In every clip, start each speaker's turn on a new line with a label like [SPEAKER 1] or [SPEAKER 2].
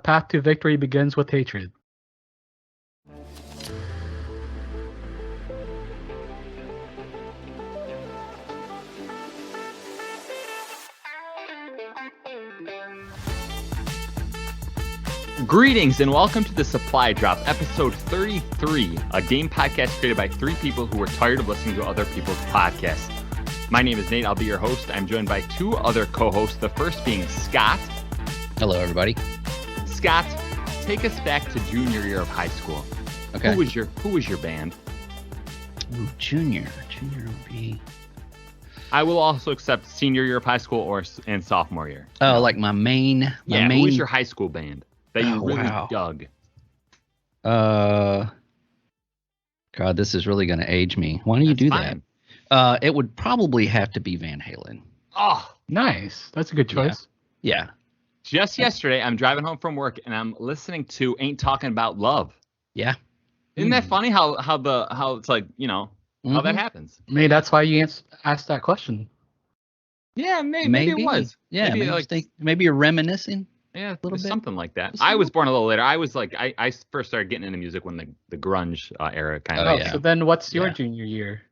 [SPEAKER 1] path to victory begins with hatred.
[SPEAKER 2] Greetings and welcome to the Supply Drop, episode 33, a game podcast created by three people who were tired of listening to other people's podcasts. My name is Nate. I'll be your host. I'm joined by two other co-hosts, the first being Scott.
[SPEAKER 3] Hello, everybody.
[SPEAKER 2] Scott, take us back to junior year of high school.
[SPEAKER 3] Okay.
[SPEAKER 2] Who was your band?
[SPEAKER 3] Ooh, junior would be.
[SPEAKER 2] I will also accept senior year of high school and sophomore year.
[SPEAKER 3] Oh, like my main.
[SPEAKER 2] Who was your high school band that you really dug?
[SPEAKER 3] God, this is really going to age me. Why don't you do that? It would probably have to be Van Halen.
[SPEAKER 2] Oh,
[SPEAKER 1] nice. That's a good choice.
[SPEAKER 3] Yeah.
[SPEAKER 2] Just yesterday, I'm driving home from work and I'm listening to "Ain't Talking About Love."
[SPEAKER 3] Yeah.
[SPEAKER 2] Isn't that funny? How it's like, how that happens?
[SPEAKER 1] Maybe that's why you asked that question.
[SPEAKER 2] Yeah, maybe it was.
[SPEAKER 3] Yeah, maybe you're reminiscing.
[SPEAKER 2] Yeah,
[SPEAKER 3] a little bit.
[SPEAKER 2] Something like that. I was born a little later. I was like, I first started getting into music when the grunge era kind of.
[SPEAKER 1] Oh, yeah. So then, what's your junior year?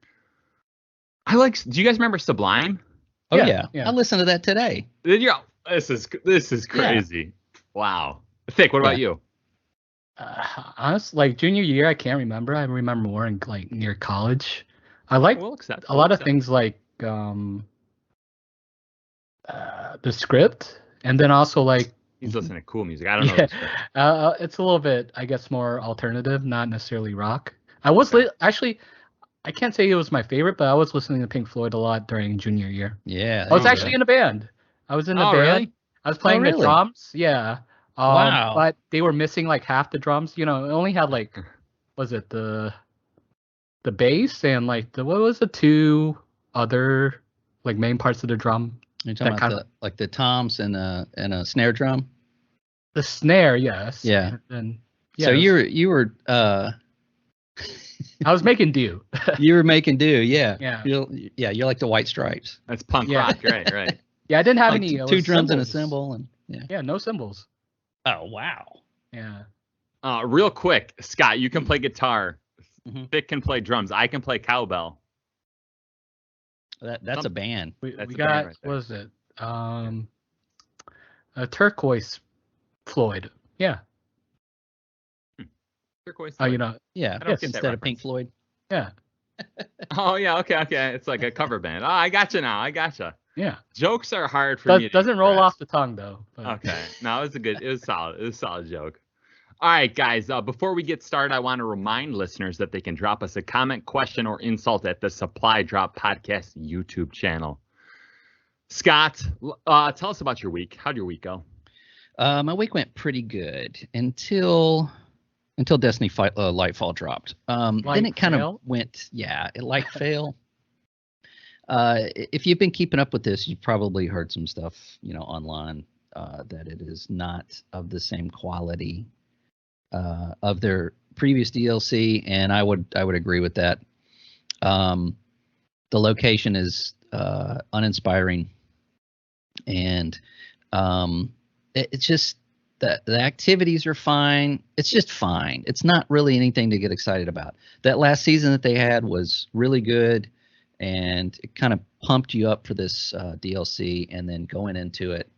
[SPEAKER 2] Do you guys remember Sublime?
[SPEAKER 3] Oh yeah. I listened to that today.
[SPEAKER 2] Did you? This is crazy. Yeah. Wow. Thick. What about you?
[SPEAKER 1] Honestly, like junior year, I can't remember. I remember more in like near college. I like a lot of things like the script, and then also like.
[SPEAKER 2] He's listening to cool music. I don't know.
[SPEAKER 1] It's a little bit, I guess, more alternative, not necessarily rock. I was actually, I can't say it was my favorite, but I was listening to Pink Floyd a lot during junior year.
[SPEAKER 3] Yeah.
[SPEAKER 1] I was actually in a band. I was in a band.
[SPEAKER 2] Really?
[SPEAKER 1] I was playing the drums. Yeah.
[SPEAKER 3] Wow.
[SPEAKER 1] But they were missing like half the drums. It only had like, was it the bass and like the two other like main parts of the drum?
[SPEAKER 3] You're talking about the toms and a snare drum.
[SPEAKER 1] The snare, yes.
[SPEAKER 3] Yeah.
[SPEAKER 1] And
[SPEAKER 3] so you were.
[SPEAKER 1] I was making do.
[SPEAKER 3] You were making do, yeah.
[SPEAKER 1] Yeah.
[SPEAKER 3] You're like the White Stripes.
[SPEAKER 2] That's punk rock, right.
[SPEAKER 1] Yeah, I didn't have
[SPEAKER 3] like
[SPEAKER 1] any.
[SPEAKER 3] Two drums
[SPEAKER 1] cymbals.
[SPEAKER 3] and a cymbal, and
[SPEAKER 1] yeah, no cymbals.
[SPEAKER 3] Oh wow.
[SPEAKER 1] Yeah.
[SPEAKER 2] Real quick, Scott, you can play guitar.
[SPEAKER 3] Mm-hmm.
[SPEAKER 2] Vic can play drums. I can play cowbell.
[SPEAKER 3] That's a band.
[SPEAKER 1] We got right, what was it? A turquoise Floyd. Yeah.
[SPEAKER 2] Turquoise.
[SPEAKER 3] Yeah. Instead of Pink Floyd.
[SPEAKER 1] Yeah.
[SPEAKER 2] Oh yeah. Okay. It's like a cover band. Oh, I gotcha now. I gotcha.
[SPEAKER 1] Yeah.
[SPEAKER 2] Jokes are hard for me.
[SPEAKER 1] Doesn't roll off the tongue though. But.
[SPEAKER 2] Okay. No, it was solid. It was a solid joke. All right, guys. Before we get started, I want to remind listeners that they can drop us a comment, question, or insult at the Supply Drop Podcast YouTube channel. Scott, tell us about your week. How'd your week go?
[SPEAKER 3] My week went pretty good until Destiny Lightfall dropped. Then it kind of went, Lightfall. If you've been keeping up with this, you've probably heard some stuff, online that it is not of the same quality of their previous DLC, and I would agree with that. The location is uninspiring, and it's just the activities are fine. It's just fine. It's not really anything to get excited about. That last season that they had was really good, and it kind of pumped you up for this DLC, and then going into it.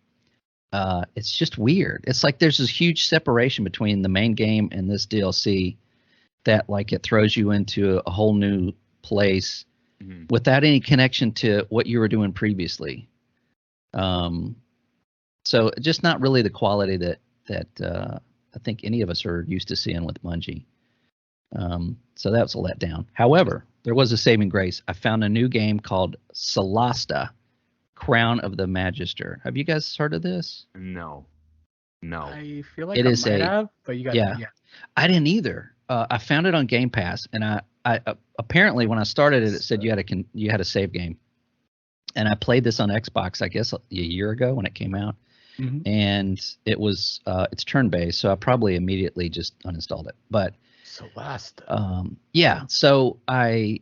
[SPEAKER 3] It's just weird. It's like there's this huge separation between the main game and this DLC that like it throws you into a whole new place without any connection to what you were doing previously. So just not really the quality that I think any of us are used to seeing with Bungie. So that was a letdown. However, there was a saving grace. I found a new game called Solasta. Crown of the Magister. Have you guys heard of this?
[SPEAKER 2] No.
[SPEAKER 1] I feel like I might have, but you got yeah.
[SPEAKER 3] I didn't either. I found it on GamePass, and I apparently when I started it, it said you had a save game, and I played this on Xbox, I guess a year ago when it came out, and it was it's turn based, so I probably immediately just uninstalled it. But
[SPEAKER 1] Solasta.
[SPEAKER 3] So I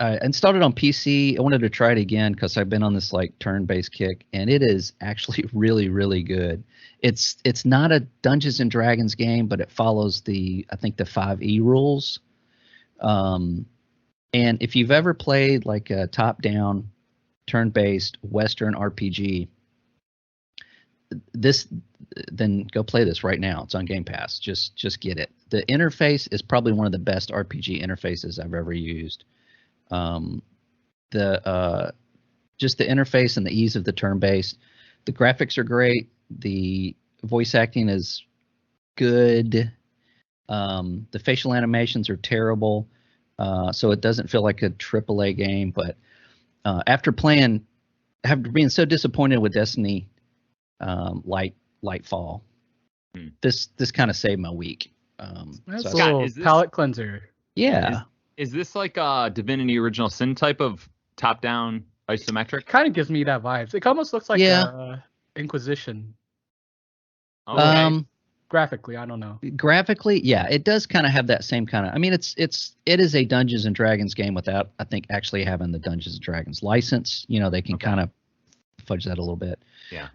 [SPEAKER 3] I installed it on PC. I wanted to try it again because I've been on this like turn-based kick, and it is actually really, really good. It's not a Dungeons and Dragons game, but it follows I think the 5e rules. And if you've ever played like a top-down, turn-based Western RPG, then go play this right now. It's on GamePass. Just get it. The interface is probably one of the best RPG interfaces I've ever used. Just the interface and the ease of the turn-based. The graphics are great. The voice acting is good. The facial animations are terrible, so it doesn't feel like a AAA game. But after being so disappointed with Destiny, Lightfall, this kind of saved my week.
[SPEAKER 1] That's
[SPEAKER 2] so
[SPEAKER 1] a little palate cleanser.
[SPEAKER 3] Yeah.
[SPEAKER 2] Is this like a Divinity Original Sin type of top-down isometric?
[SPEAKER 1] Kind of gives me that vibes. It almost looks like Inquisition.
[SPEAKER 2] Okay.
[SPEAKER 1] Graphically, I don't know.
[SPEAKER 3] Graphically, yeah, it does kind of have that same kind of. I mean, it is a Dungeons and Dragons game without, I think, actually having the Dungeons and Dragons license. You know, they can kind of fudge that a little bit.
[SPEAKER 2] Yeah.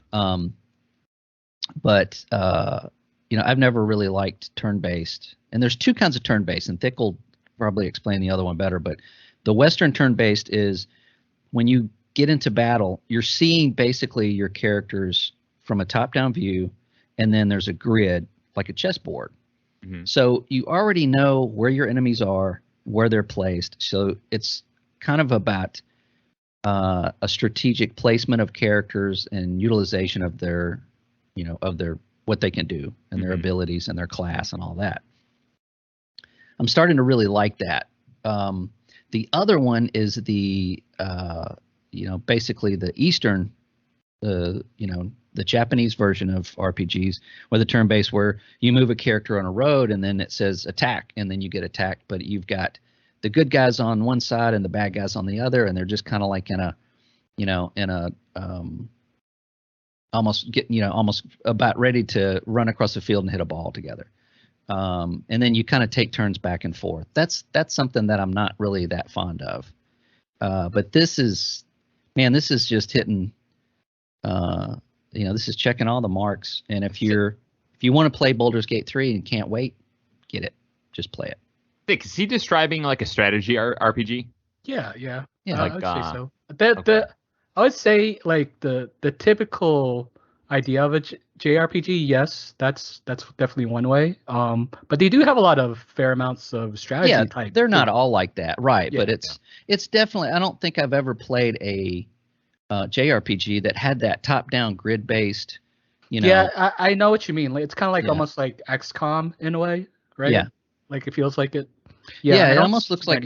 [SPEAKER 3] But you know, I've never really liked turn-based, and there's two kinds of turn-based, and Thick will probably explain the other one better. But the Western turn-based is when you get into battle, you're seeing basically your characters from a top-down view, and then there's a grid like a chessboard. Mm-hmm. So you already know where your enemies are, where they're placed. So it's kind of about a strategic placement of characters and utilization of their, what they can do and their abilities and their class and all that. I'm starting to really like that. The other one is basically the Eastern, the Japanese version of RPGs, where the turn-based, where you move a character on a road and then it says attack, and then you get attacked, but you've got the good guys on one side and the bad guys on the other, and they're just kind of like almost about ready to run across the field and hit a ball together. And then you kind of take turns back and forth. That's something that I'm not really that fond of. But this is just hitting. This is checking all the marks. And if you want to play Baldur's Gate 3 and can't wait, get it. Just play it.
[SPEAKER 2] Thick, is he describing like a strategy RPG?
[SPEAKER 1] Yeah.
[SPEAKER 2] Like,
[SPEAKER 1] I would say so. I would say like the typical idea of a JRPG, yes, that's definitely one way. But they do have a lot of fair amounts of strategy type.
[SPEAKER 3] They're not all like that, right? Yeah, but it's definitely. I don't think I've ever played a JRPG that had that top-down grid-based.
[SPEAKER 1] Yeah, I know what you mean. Like, it's kind of like almost like XCOM in a way, right?
[SPEAKER 3] Yeah.
[SPEAKER 1] Like it feels like it.
[SPEAKER 3] Yeah, it almost looks like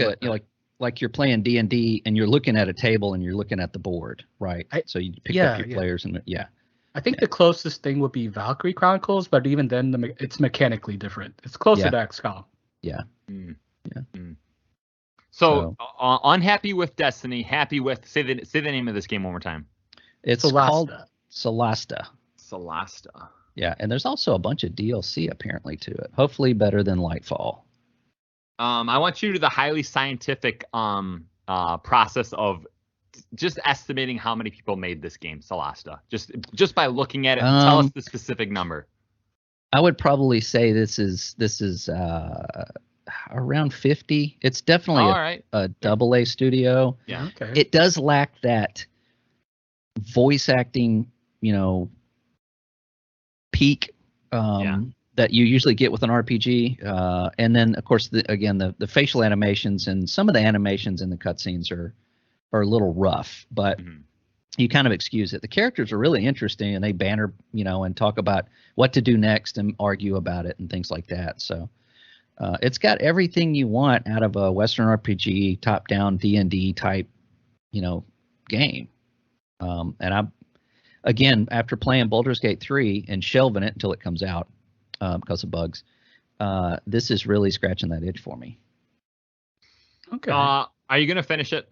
[SPEAKER 3] like you're playing D&D and you're looking at a table and you're looking at the board, right? So you pick up your players and
[SPEAKER 1] I think the closest thing would be Valkyrie Chronicles, but even then, it's mechanically different. It's closer to XCOM.
[SPEAKER 3] Yeah.
[SPEAKER 2] So unhappy with Destiny, happy with say the name of this game one more time.
[SPEAKER 3] It's called Solasta.
[SPEAKER 2] Solasta.
[SPEAKER 3] Yeah, and there's also a bunch of DLC apparently to it. Hopefully better than Lightfall.
[SPEAKER 2] I want you to do the highly scientific process of just estimating how many people made this game, Solasta. Just by looking at it, tell us the specific number.
[SPEAKER 3] I would probably say this is around 50. It's definitely a AA studio.
[SPEAKER 2] Yeah.
[SPEAKER 3] Okay. It does lack that voice acting, peak that you usually get with an RPG. And then, of course, the facial animations and some of the animations in the cutscenes are a little rough, but you kind of excuse it. The characters are really interesting, and they banter, and talk about what to do next and argue about it and things like that. So it's got everything you want out of a Western RPG, top-down D&D type, game. And again, after playing Baldur's Gate 3 and shelving it until it comes out because of bugs, this is really scratching that itch for me.
[SPEAKER 2] Okay. Are you gonna finish it?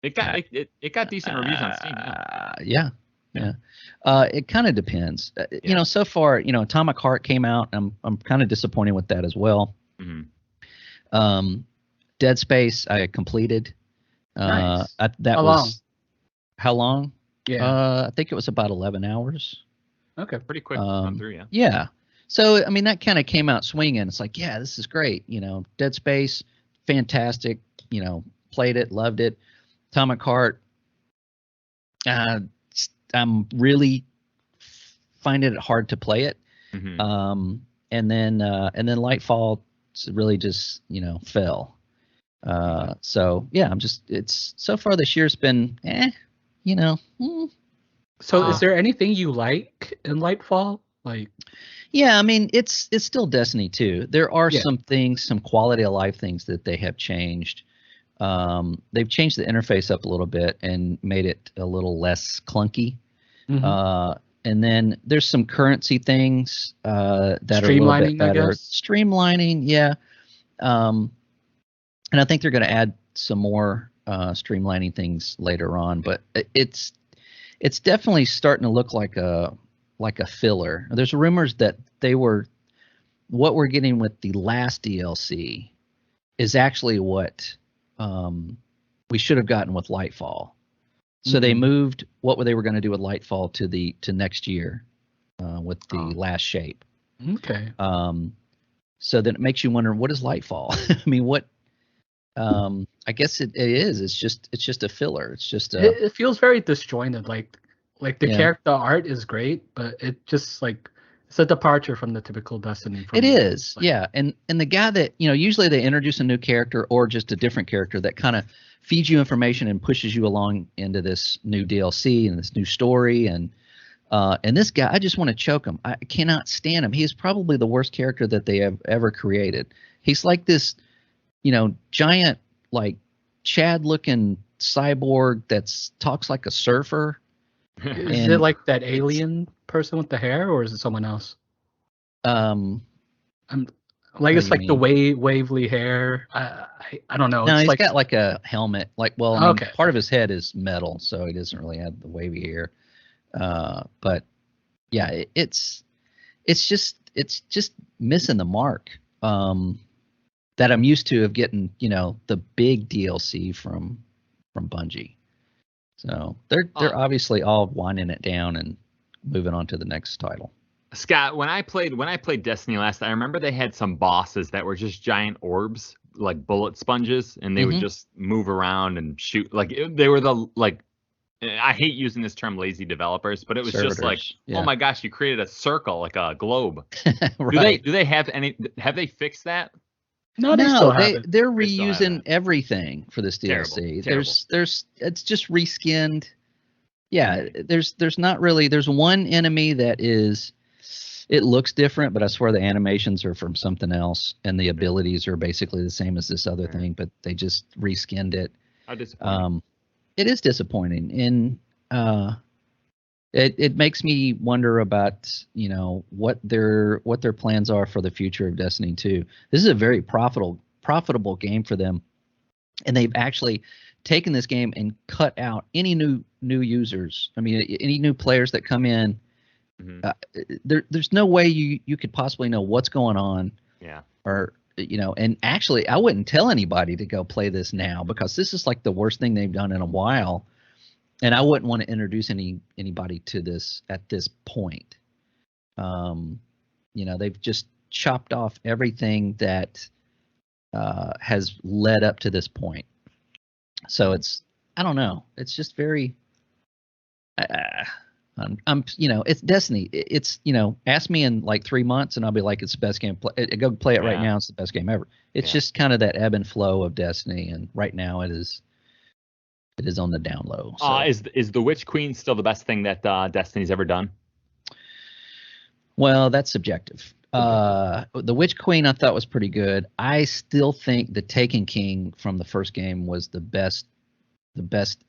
[SPEAKER 2] It got decent reviews on Steam.
[SPEAKER 3] Yeah. It kind of depends. So far, Atomic Heart came out. I'm kind of disappointed with that as well. Dead Space I completed.
[SPEAKER 1] Nice.
[SPEAKER 3] That
[SPEAKER 1] How
[SPEAKER 3] was
[SPEAKER 1] long?
[SPEAKER 3] how long?
[SPEAKER 1] Yeah.
[SPEAKER 3] I think it was about 11 hours.
[SPEAKER 1] Okay.
[SPEAKER 2] Pretty quick run through, yeah.
[SPEAKER 3] Yeah. So I mean, that kind of came out swinging. It's like, yeah, this is great. Dead Space, fantastic. Played it, loved it. Atomic Heart. I'm really finding it hard to play it.
[SPEAKER 2] Mm-hmm.
[SPEAKER 3] And then Lightfall really just fell. So yeah, it's so far this year's been
[SPEAKER 1] So is there anything you like in Lightfall? Like,
[SPEAKER 3] yeah, I mean it's still Destiny 2. There are
[SPEAKER 1] Yeah.
[SPEAKER 3] some quality of life things that they have changed. They've changed the interface up a little bit and made it a little less clunky.
[SPEAKER 1] mhm.
[SPEAKER 3] And then there's some currency things that are a little bit
[SPEAKER 1] Streamlining, I
[SPEAKER 3] better.
[SPEAKER 1] guess.
[SPEAKER 3] Streamlining, yeah. And I think they're going to add some more streamlining things later on. But it's definitely starting to look like a filler. There's rumors that what we're getting with the last DLC is actually what we should have gotten with Lightfall. So they moved what they were going to do with Lightfall to next year with the last shape.
[SPEAKER 1] Okay.
[SPEAKER 3] So then it makes you wonder, what is Lightfall? I mean, what? I guess it is. It's just a filler. It's just
[SPEAKER 1] It feels very disjointed. Like the
[SPEAKER 3] Yeah.
[SPEAKER 1] character art is great, but it just like it's a departure from the typical Destiny.
[SPEAKER 3] It is, yeah. And the guy that usually they introduce a new character or just a different character that kind of feeds you information and pushes you along into this new DLC and this new story. And this guy, I just want to choke him. I cannot stand him. He is probably the worst character that they have ever created. He's like this, giant, like Chad-looking cyborg that's talks like a surfer.
[SPEAKER 1] Is it like that alien person with the hair, or is it someone else?
[SPEAKER 3] I'm
[SPEAKER 1] like, it's
[SPEAKER 3] do
[SPEAKER 1] like
[SPEAKER 3] you
[SPEAKER 1] the
[SPEAKER 3] mean?
[SPEAKER 1] wavely hair. I don't know.
[SPEAKER 3] No,
[SPEAKER 1] It's
[SPEAKER 3] he's
[SPEAKER 1] like
[SPEAKER 3] got like a helmet. Like, well, I mean,
[SPEAKER 1] okay.
[SPEAKER 3] part of his head is metal, so he doesn't really have the wavy hair. But yeah, it's just missing the mark. That I'm used to of getting, the big DLC from Bungie. So they're obviously all winding it down and moving on to the next title.
[SPEAKER 2] Scott, when I played Destiny last, I remember they had some bosses that were just giant orbs, like bullet sponges, and they would just move around and shoot. Like they were I hate using this term, lazy developers, but it was just like,
[SPEAKER 3] yeah.
[SPEAKER 2] Oh my gosh, you created a circle, like a globe.
[SPEAKER 3] Right.
[SPEAKER 2] Do they have they fixed that?
[SPEAKER 1] No, they still have it.
[SPEAKER 3] They're reusing everything for this DLC.
[SPEAKER 2] Terrible.
[SPEAKER 3] There's it's just reskinned. Yeah, there's not really. There's one enemy that it looks different, but I swear the animations are from something else, and the abilities are basically the same as this other thing, but they just reskinned it.
[SPEAKER 2] How disappointing.
[SPEAKER 3] It is disappointing, and it makes me wonder about what their plans are for the future of Destiny 2. This is a very profitable game for them, and they've actually taken this game and cut out any new users. I mean, any new players that come in. There's no way you could possibly know what's going on.
[SPEAKER 2] Yeah.
[SPEAKER 3] Or and actually, I wouldn't tell anybody to go play this now because this is like the worst thing they've done in a while. And I wouldn't want to introduce anybody to this at this point. They've just chopped off everything that has led up to this point. So I don't know. It's just very. It's Destiny. It's ask me in like 3 months and I'll be like, it's the best game. Go play it right now. It's the best game ever. It's just kind of that ebb and flow of Destiny, and right now it is on the down low. So.
[SPEAKER 2] Is the Witch Queen still the best thing that Destiny's ever done?
[SPEAKER 3] Well, that's subjective. The Witch Queen I thought was pretty good. I still think the Taken King from the first game was the best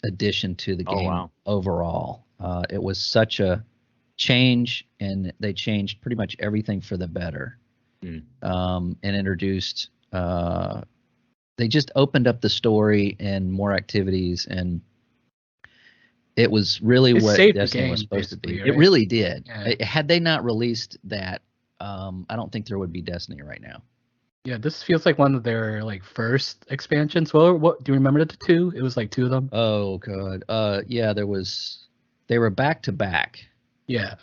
[SPEAKER 3] addition to the game overall. It was such a change, and they changed pretty much everything for the better. And introduced. They just opened up the story and more activities, and it was really what Destiny was supposed to be. Right? It really did. Yeah. Had they not released that, I don't think there would be Destiny right now.
[SPEAKER 1] Yeah, this feels like one of their like first expansions. Well, what do you remember the two? It was like two of them.
[SPEAKER 3] Oh god. Yeah, they were back to back.
[SPEAKER 1] Yeah.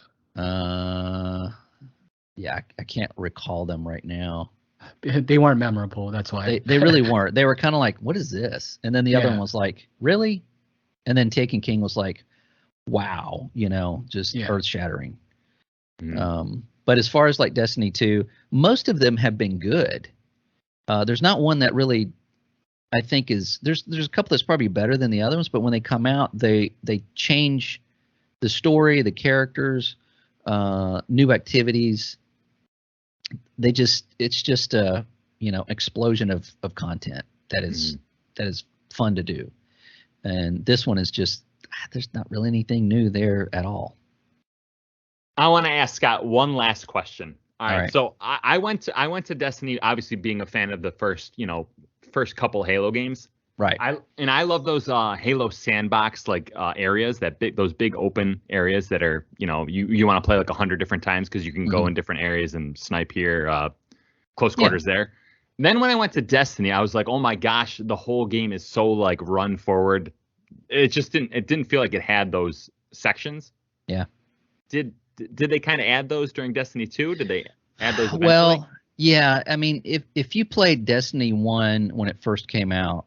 [SPEAKER 3] Yeah, I can't recall them right now.
[SPEAKER 1] They weren't memorable. That's why.
[SPEAKER 3] They really weren't. They were kind of like, what is this? And then the other
[SPEAKER 1] Yeah.
[SPEAKER 3] one was like, really? And then Taken King was like, wow, just
[SPEAKER 1] Yeah.
[SPEAKER 3] earth shattering.
[SPEAKER 2] Mm.
[SPEAKER 3] But as far as like Destiny 2, most of them have been good. There's not one that really I think there's a couple that's probably better than the other ones, but when they come out, they change the story, the characters, new activities. It's just a explosion of content that is fun to do. And this one is just there's not really anything new there at all.
[SPEAKER 2] I want to ask Scott one last question. All right.
[SPEAKER 3] right.
[SPEAKER 2] So I went to Destiny, obviously being a fan of the first couple Halo games.
[SPEAKER 3] Right.
[SPEAKER 2] I love those Halo sandbox areas, those big open areas that are, you want to play like 100 different times because you can go in different areas and snipe here, close quarters there. Then when I went to Destiny, I was like, oh my gosh, the whole game is so like run forward. It didn't feel like it had those sections.
[SPEAKER 3] Yeah.
[SPEAKER 2] Did they kind of add those during Destiny 2? Did they add those eventually?
[SPEAKER 3] Well, yeah. I mean, if you played Destiny 1 when it first came out,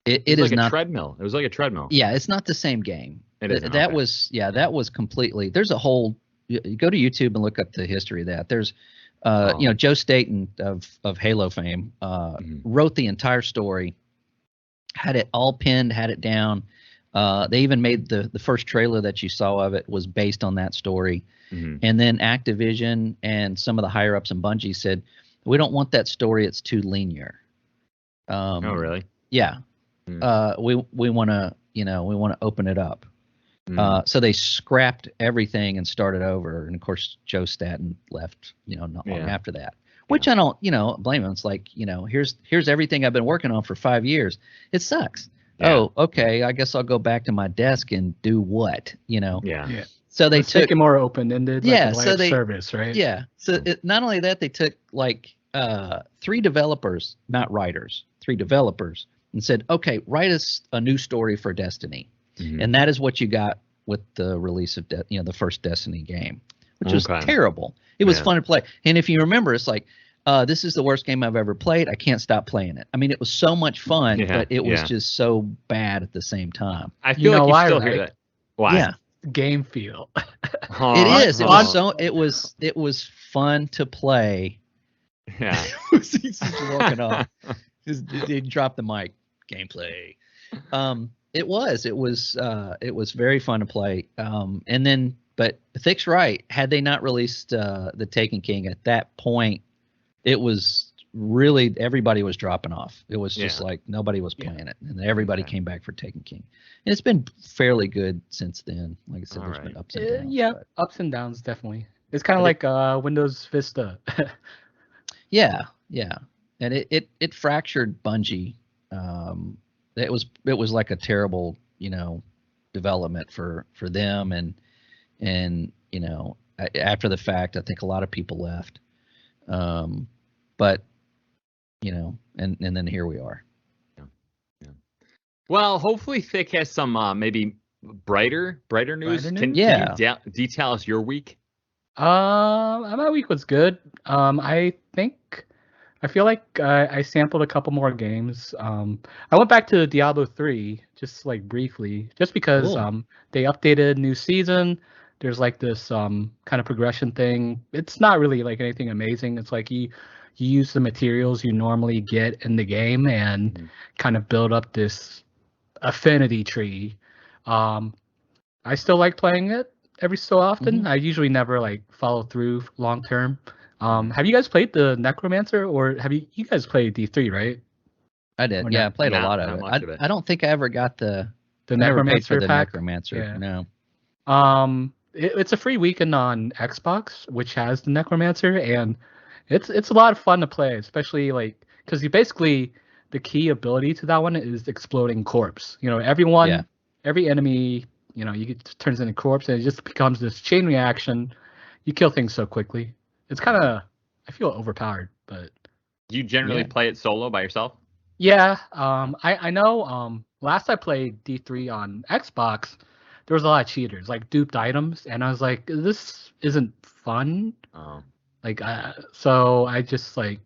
[SPEAKER 3] it is
[SPEAKER 2] like
[SPEAKER 3] not
[SPEAKER 2] a treadmill. It was like a treadmill.
[SPEAKER 3] Yeah, it's not the same game.
[SPEAKER 2] It isn't,
[SPEAKER 3] that
[SPEAKER 2] okay.
[SPEAKER 3] that was completely. There's a whole. You go to YouTube and look up the history of that. There's, Joe Staten of Halo fame wrote the entire story, had it all pinned, had it down. They even made the first trailer that you saw of it was based on that story. And then Activision and some of the higher ups in Bungie said, we don't want that story. It's too linear.
[SPEAKER 2] Oh, really?
[SPEAKER 3] Yeah. We want to open it up. So they scrapped everything and started over. And of course, Joe Staten left, not long after that, which I don't, blame him. It's like, here's everything I've been working on for 5 years. It sucks. Yeah. Oh, okay. I guess I'll go back to my desk and do what,
[SPEAKER 1] Yeah.
[SPEAKER 3] So they took
[SPEAKER 1] it more open-ended, like
[SPEAKER 3] so they
[SPEAKER 1] service, right?
[SPEAKER 3] Yeah. So not only that, they took like 3 developers, not writers, 3 developers, and said, okay, write us a new story for Destiny. And that is what you got with the release of the first Destiny game, which was terrible. It was fun to play. And if you remember, it's like, this is the worst game I've ever played. I can't stop playing it. I mean, it was so much fun, but it was just so bad at the same time.
[SPEAKER 2] I feel like you still hear that. Why?
[SPEAKER 3] Yeah.
[SPEAKER 1] Game feel.
[SPEAKER 3] It is. It was fun to play.
[SPEAKER 2] Yeah.
[SPEAKER 3] He's just walking off. He dropped the mic. Gameplay. It was very fun to play. But Thick's right. Had they not released the Taken King at that point, it was really everybody was dropping off. It was just like nobody was playing it, and everybody came back for Taken King. And it's been fairly good since then. Like I said, there's been ups and downs.
[SPEAKER 1] Ups and downs definitely. It's kind of like Windows Vista.
[SPEAKER 3] Yeah, and it fractured Bungie. It was like a terrible development for them, and after the fact, I think a lot of people left. But and then here we are.
[SPEAKER 2] Yeah. Well, hopefully Thick has some maybe brighter news. Can you detail us your week?
[SPEAKER 1] My week was good. I feel like I sampled a couple more games. I went back to Diablo 3 just like briefly, just because they updated new season. There's like this kind of progression thing. It's not really like anything amazing. It's like you use the materials you normally get in the game and kind of build up this affinity tree. I still like playing it every so often. I usually never like follow through long term. Have you guys played the Necromancer, or have you guys played D3, right?
[SPEAKER 3] I did. I played a lot of it. I don't think I ever got the
[SPEAKER 1] Necromancer pack.
[SPEAKER 3] Necromancer.
[SPEAKER 1] Yeah.
[SPEAKER 3] No.
[SPEAKER 1] It's a free weekend on Xbox, which has the Necromancer, and it's a lot of fun to play, especially like because you basically the key ability to that one is exploding corpse. Every enemy, turns into corpse, and it just becomes this chain reaction. You kill things so quickly. It's kind of I feel overpowered. But
[SPEAKER 2] Do you generally play it solo by yourself?
[SPEAKER 1] yeah, I know. Last I played D3 on Xbox, there was a lot of cheaters, like duped items, and I was like, this isn't fun.
[SPEAKER 2] Oh.
[SPEAKER 1] Like, so I just like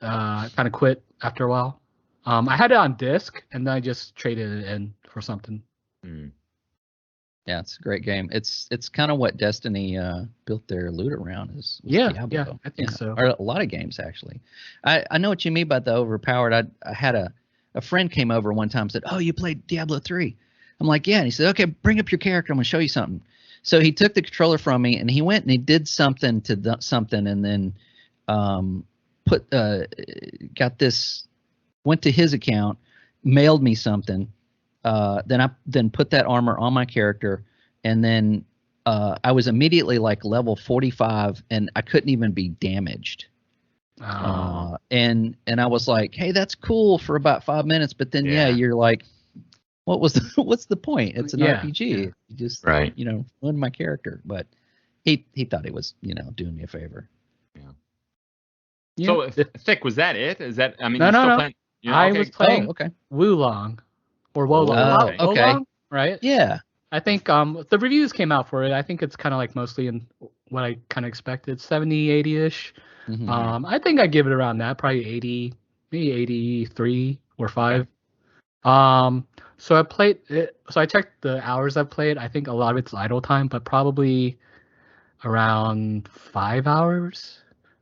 [SPEAKER 1] kind of quit after a while. I had it on disc, and then I just traded it in for something.
[SPEAKER 3] Yeah, it's a great game. It's kind of what Destiny built their loot around was Diablo.
[SPEAKER 1] Yeah, I think so.
[SPEAKER 3] Or a lot of games actually. I know what you mean by the overpowered. I had a friend came over one time and said, "Oh, you played Diablo 3?" I'm like, "Yeah." And he said, "Okay, bring up your character. I'm gonna show you something." So he took the controller from me and he went and he did something to something, and then went to his account, mailed me something. Then put that armor on my character, and then I was immediately like level 45, and I couldn't even be damaged. And I was like, hey, that's cool for about 5 minutes, but then you're like, what's the point? It's an RPG.
[SPEAKER 1] Yeah.
[SPEAKER 3] You just
[SPEAKER 2] right.
[SPEAKER 3] ruined my character. But he thought he was doing me a favor.
[SPEAKER 2] Yeah. So Thick, was that it? Is that
[SPEAKER 1] no.
[SPEAKER 2] Playing,
[SPEAKER 1] I was playing Wulong. Or Wolong,
[SPEAKER 3] okay.
[SPEAKER 1] Right?
[SPEAKER 3] Yeah.
[SPEAKER 1] I think the reviews came out for it. I think it's kind of like mostly in what I kind of expected, 70, 80-ish.
[SPEAKER 3] Mm-hmm.
[SPEAKER 1] I think I give it around that, probably 80, maybe 83 or 5. So I played it. So I checked the hours I've played. I think a lot of it's idle time, but probably around 5 hours.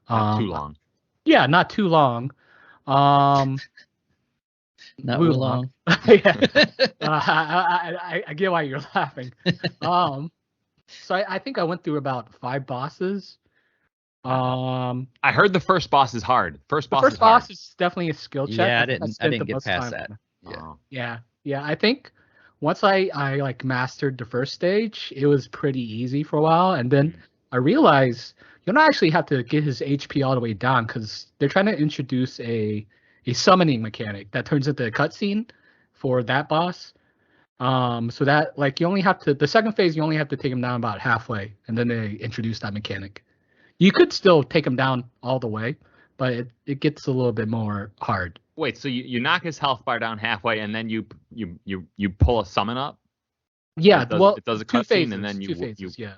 [SPEAKER 2] Not too long.
[SPEAKER 1] Yeah, not too long.
[SPEAKER 3] Not Wulong.
[SPEAKER 1] I get why you're laughing. So I think I went through about 5 bosses.
[SPEAKER 2] I heard the first boss is hard. First boss
[SPEAKER 1] is definitely a skill check.
[SPEAKER 3] Yeah, I didn't get past that.
[SPEAKER 1] Yeah. I think once I like mastered the first stage, it was pretty easy for a while, and then I realized you don't actually have to get his HP all the way down because they're trying to introduce a summoning mechanic that turns into a cutscene for that boss. So that like you only have to the second phase you only have to take him down about halfway, and then they introduce that mechanic. You could still take him down all the way, but it gets a little bit more hard.
[SPEAKER 2] Wait, so you knock his health bar down halfway, and then you pull a summon up?
[SPEAKER 1] Yeah,
[SPEAKER 2] it does a cutscene, and then
[SPEAKER 1] two phases. Yeah,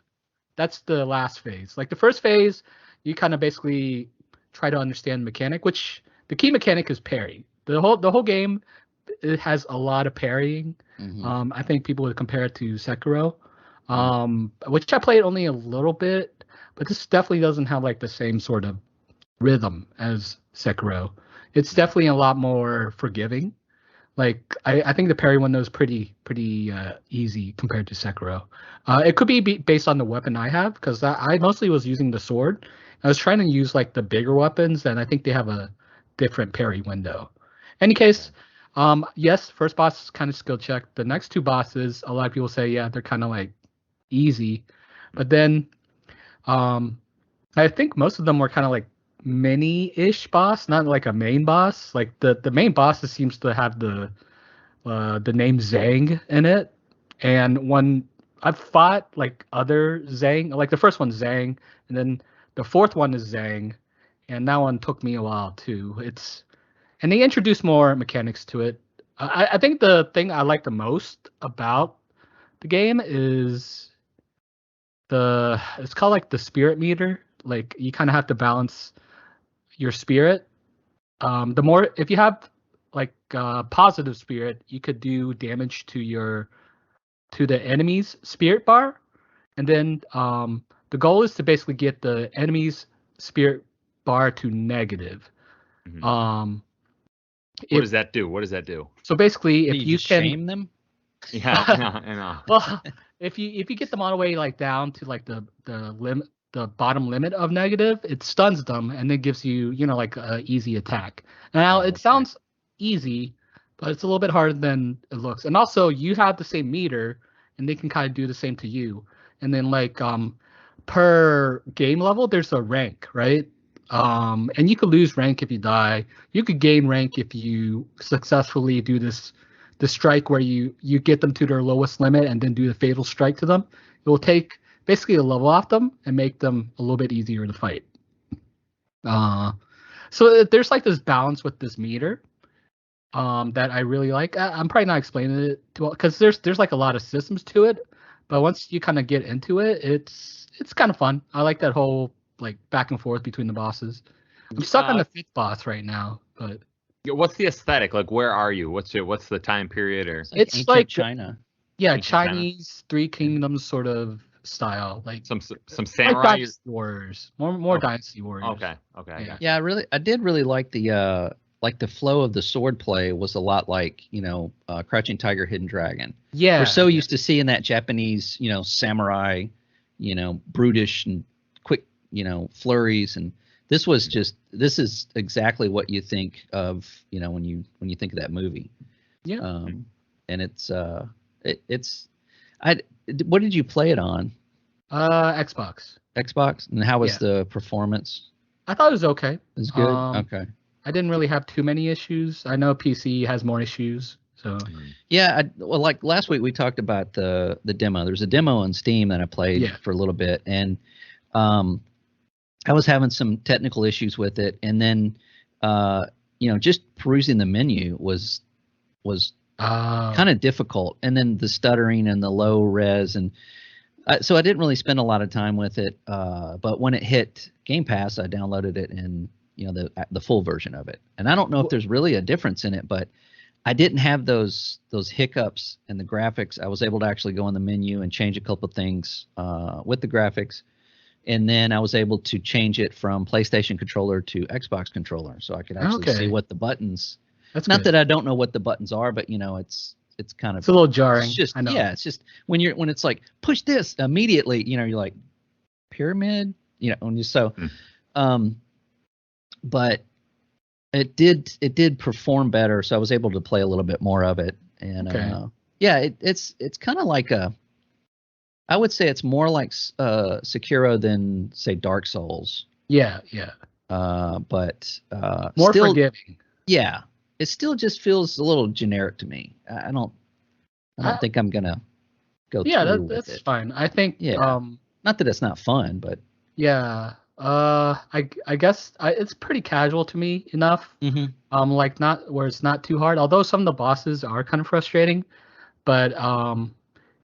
[SPEAKER 1] that's the last phase. Like the first phase, you kind of basically try to understand mechanic, which the key mechanic is parry. The whole game, it has a lot of parrying.
[SPEAKER 3] Mm-hmm.
[SPEAKER 1] I think people would compare it to Sekiro, which I played only a little bit. But this definitely doesn't have like the same sort of rhythm as Sekiro. It's definitely a lot more forgiving. Like I think the parry one was pretty easy compared to Sekiro. It could be based on the weapon I have because I mostly was using the sword. I was trying to use like the bigger weapons, and I think they have a different parry window. Any case, yes, first boss is kind of skill check. The next 2 bosses, a lot of people say they're kind of like easy, but then I think most of them were kind of like mini-ish boss, not like a main boss. Like the main boss seems to have the name Zhang in it. And when I've fought like other Zhang, like the first one's Zhang, and then the fourth one is Zhang, and that one took me a while too. And they introduced more mechanics to it. I think the thing I like the most about the game is it's called like the spirit meter. Like you kind of have to balance your spirit. The more if you have like positive spirit, you could do damage to the enemy's spirit bar, and then the goal is to basically get the enemy's spirit bar to negative.
[SPEAKER 2] Mm-hmm. What does that do?
[SPEAKER 1] So basically, if you can
[SPEAKER 3] shame them,
[SPEAKER 2] yeah, I know.
[SPEAKER 1] Well, if you get them all the way like down to like the limit, the bottom limit of negative, it stuns them and then gives you like a easy attack. Now it sounds easy, but it's a little bit harder than it looks. And also you have the same meter, and they can kind of do the same to you. And then like per game level, there's a rank, right? And you could lose rank if you die. You could gain rank if you successfully do the strike where you get them to their lowest limit and then do the fatal strike to them. It will take basically a level off them and make them a little bit easier to fight. So there's like this balance with this meter that I really like. I'm probably not explaining it too well because there's like a lot of systems to it, but once you kind of get into it, it's kind of fun. I like that whole like back and forth between the bosses. I'm stuck on the 5th boss right now, but
[SPEAKER 2] What's the aesthetic? Like, where are you? What's the time period? Or
[SPEAKER 3] It's
[SPEAKER 1] it's
[SPEAKER 3] like
[SPEAKER 1] like
[SPEAKER 3] China.
[SPEAKER 1] yeah,
[SPEAKER 2] ancient China?
[SPEAKER 1] Chinese Three Kingdoms sort of style, like
[SPEAKER 2] some
[SPEAKER 1] like
[SPEAKER 2] samurai?
[SPEAKER 1] Dynasty Warriors, more
[SPEAKER 2] Okay.
[SPEAKER 1] Dynasty Warriors.
[SPEAKER 2] Okay, I got
[SPEAKER 3] Yeah, I did really like the flow of the sword play was a lot like, Crouching Tiger, Hidden Dragon.
[SPEAKER 1] Yeah,
[SPEAKER 3] We're so used to seeing that Japanese, samurai, brutish and quick, flurries, and this is exactly what you think of, when you think of that movie.
[SPEAKER 1] Yeah.
[SPEAKER 3] And what did you play it on?
[SPEAKER 1] Xbox.
[SPEAKER 3] Xbox? And how was the performance?
[SPEAKER 1] I thought it was okay.
[SPEAKER 3] It was good. Okay.
[SPEAKER 1] I didn't really have too many issues. I know PC has more issues, so
[SPEAKER 3] yeah. Like last week we talked about the demo. There's a demo on Steam that I played for a little bit, and I was having some technical issues with it, and then just perusing the menu was kind of difficult, and then the stuttering and the low res, and so I didn't really spend a lot of time with it. But when it hit Game Pass, I downloaded it and the full version of it. And I don't know if there's really a difference in it, but I didn't have those hiccups in the graphics. I was able to actually go in the menu and change a couple of things with the graphics. And then I was able to change it from PlayStation controller to Xbox controller, so I could actually see what the buttons.
[SPEAKER 1] That's
[SPEAKER 3] not that I don't know what the buttons are, but it's kind of,
[SPEAKER 1] it's a little jarring.
[SPEAKER 3] It's just,
[SPEAKER 1] I know.
[SPEAKER 3] yeah, it's just when it's like push this immediately, you're like pyramid, but it did perform better, so I was able to play a little bit more of it, and it's kind of like I would say it's more like Sekiro than say Dark Souls.
[SPEAKER 1] Yeah.
[SPEAKER 3] But
[SPEAKER 1] more
[SPEAKER 3] still,
[SPEAKER 1] forgiving.
[SPEAKER 3] Yeah, it still just feels a little generic to me. I don't think I'm gonna go through with
[SPEAKER 1] that's
[SPEAKER 3] it.
[SPEAKER 1] fine. I think
[SPEAKER 3] not that it's not fun, but
[SPEAKER 1] I guess it's pretty casual to me enough. Like not where it's not too hard, although some of the bosses are kind of frustrating, but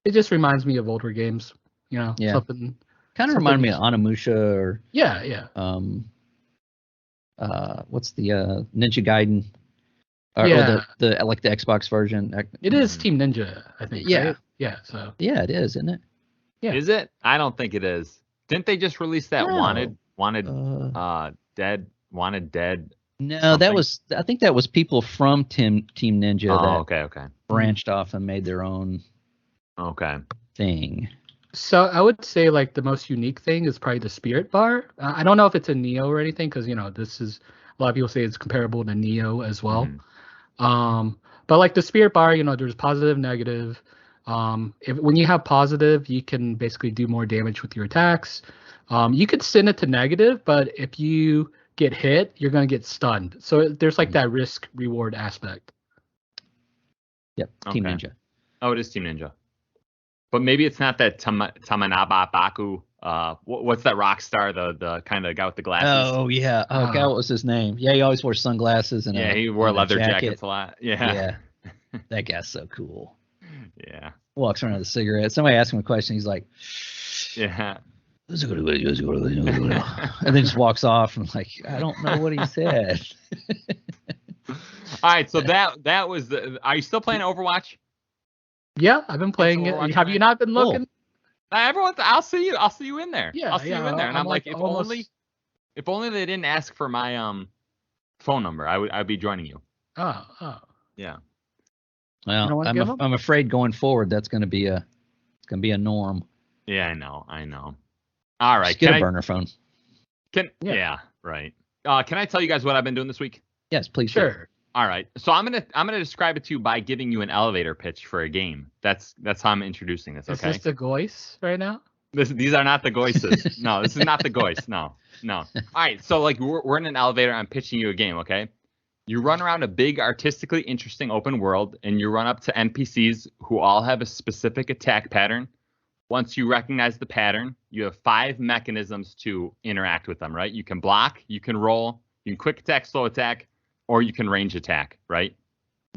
[SPEAKER 1] it just reminds me of older games, something
[SPEAKER 3] kind of remind me of Onimusha or what's the Ninja Gaiden? Or the like the Xbox version.
[SPEAKER 1] It is Team Ninja, I think.
[SPEAKER 3] Yeah.
[SPEAKER 1] Right? Yeah. So.
[SPEAKER 3] Yeah, it is, isn't it?
[SPEAKER 1] Yeah.
[SPEAKER 2] Is it? I don't think it is. Didn't they just release that Wanted Dead?
[SPEAKER 3] No,
[SPEAKER 2] something?
[SPEAKER 3] I think that was people from Team Ninja
[SPEAKER 2] okay.
[SPEAKER 3] branched off and made their own thing.
[SPEAKER 1] So I would say like the most unique thing is probably the Spirit Bar. I don't know if it's a Neo or anything, because this is a lot of people say it's comparable to Neo as well. But like the Spirit Bar, there's positive, negative. When you have positive, you can basically do more damage with your attacks. You could send it to negative, but if you get hit, you're going to get stunned. So there's like that risk reward aspect.
[SPEAKER 3] Yep, Team Ninja.
[SPEAKER 2] Oh, it is Team Ninja. But maybe it's not that Tamanaba Baku. What's that rock star? The kind of guy with the glasses.
[SPEAKER 3] Oh yeah. Oh God, what was his name? Yeah, he always wore sunglasses and
[SPEAKER 2] he wore leather jackets a lot. Yeah.
[SPEAKER 3] That guy's so cool.
[SPEAKER 2] Yeah.
[SPEAKER 3] Walks around with a cigarette. Somebody asks him a question. He's like,
[SPEAKER 2] yeah.
[SPEAKER 3] And then just walks off. And I'm like, I don't know what he said.
[SPEAKER 2] All right. So that was are you still playing Overwatch?
[SPEAKER 1] Yeah, I've been playing it. Have you not been looking?
[SPEAKER 2] I'll see you in there.
[SPEAKER 1] Yeah,
[SPEAKER 2] I'll see you in there. And I'm like, if only they didn't ask for my phone number, I'd be joining you.
[SPEAKER 1] Oh.
[SPEAKER 2] Yeah.
[SPEAKER 3] Well, I'm afraid going forward that's going to be a norm.
[SPEAKER 2] Yeah, I know. All right,
[SPEAKER 3] just get a burner phone.
[SPEAKER 2] Yeah, right. Can I tell you guys what I've been doing this week?
[SPEAKER 3] Yes, please.
[SPEAKER 1] Sure.
[SPEAKER 2] All right. So I'm gonna describe it to you by giving you an elevator pitch for a game. That's how I'm introducing this. Okay.
[SPEAKER 1] Is this the Goice right now?
[SPEAKER 2] These are not the Goices. No, this is not the Goice. No. All right. So like we're in an elevator. I'm pitching you a game. Okay. You run around a big, artistically interesting open world, and you run up to NPCs who all have a specific attack pattern. Once you recognize the pattern, you have 5 mechanisms to interact with them, right? You can block, you can roll, you can quick attack, slow attack, or you can range attack, right?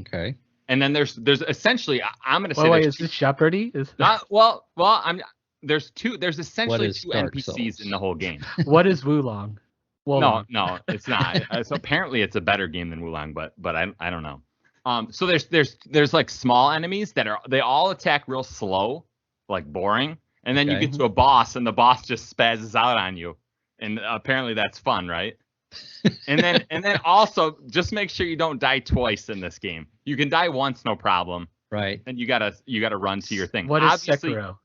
[SPEAKER 3] Okay.
[SPEAKER 2] And then there's essentially, I'm going to say,
[SPEAKER 1] Wait, is this Jeopardy?
[SPEAKER 2] there's essentially
[SPEAKER 3] is
[SPEAKER 2] 2
[SPEAKER 3] Dark
[SPEAKER 2] NPCs
[SPEAKER 3] Souls?
[SPEAKER 2] in the whole game.
[SPEAKER 1] What is Wulong?
[SPEAKER 2] No, it's not. So apparently it's a better game than Wulong, but I don't know. So there's like small enemies they all attack real slow, like boring, and then you
[SPEAKER 3] Okay.
[SPEAKER 2] get to a boss and the boss just spazzes out on you, and apparently that's fun, right? And then also just make sure you don't die twice in this game. You can die once, no problem.
[SPEAKER 3] Right.
[SPEAKER 2] And you gotta run to your thing.
[SPEAKER 1] What is Sekiro?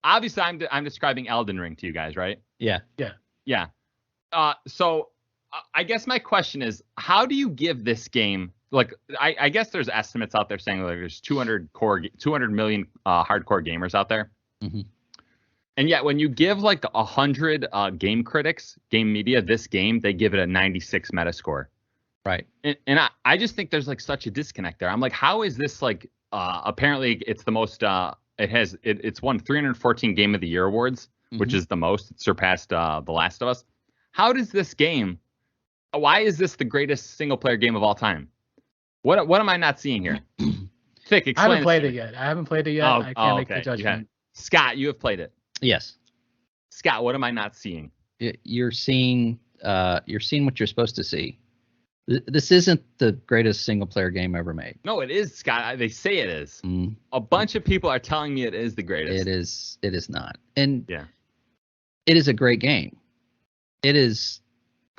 [SPEAKER 2] Obviously, I'm describing Elden Ring to you guys, right?
[SPEAKER 3] Yeah.
[SPEAKER 2] Yeah. So I guess my question is, how do you give this game, like, I guess there's estimates out there saying like there's 200 million hardcore gamers out there.
[SPEAKER 3] Mm-hmm.
[SPEAKER 2] And yet when you give like 100 game critics, game media, this game, they give it a 96 Metascore.
[SPEAKER 3] Right.
[SPEAKER 2] And I just think there's like such a disconnect there. I'm like, how is this like, apparently it's the most, it's won 314 Game of the Year awards, which is the most. It surpassed The Last of Us. How does this game, why is this the greatest single player game of all time? What am I not seeing here? Thick, explain.
[SPEAKER 1] I haven't played it yet. I can't make the judgment.
[SPEAKER 2] Scott, you have played it.
[SPEAKER 3] Yes.
[SPEAKER 2] Scott, what am I not seeing?
[SPEAKER 3] You're seeing what you're supposed to see. This isn't the greatest single player game ever made.
[SPEAKER 2] No, it is, Scott. They say it is.
[SPEAKER 3] Mm.
[SPEAKER 2] A bunch of people are telling me it is the greatest.
[SPEAKER 3] It is not. And
[SPEAKER 2] yeah,
[SPEAKER 3] it is a great game. It is.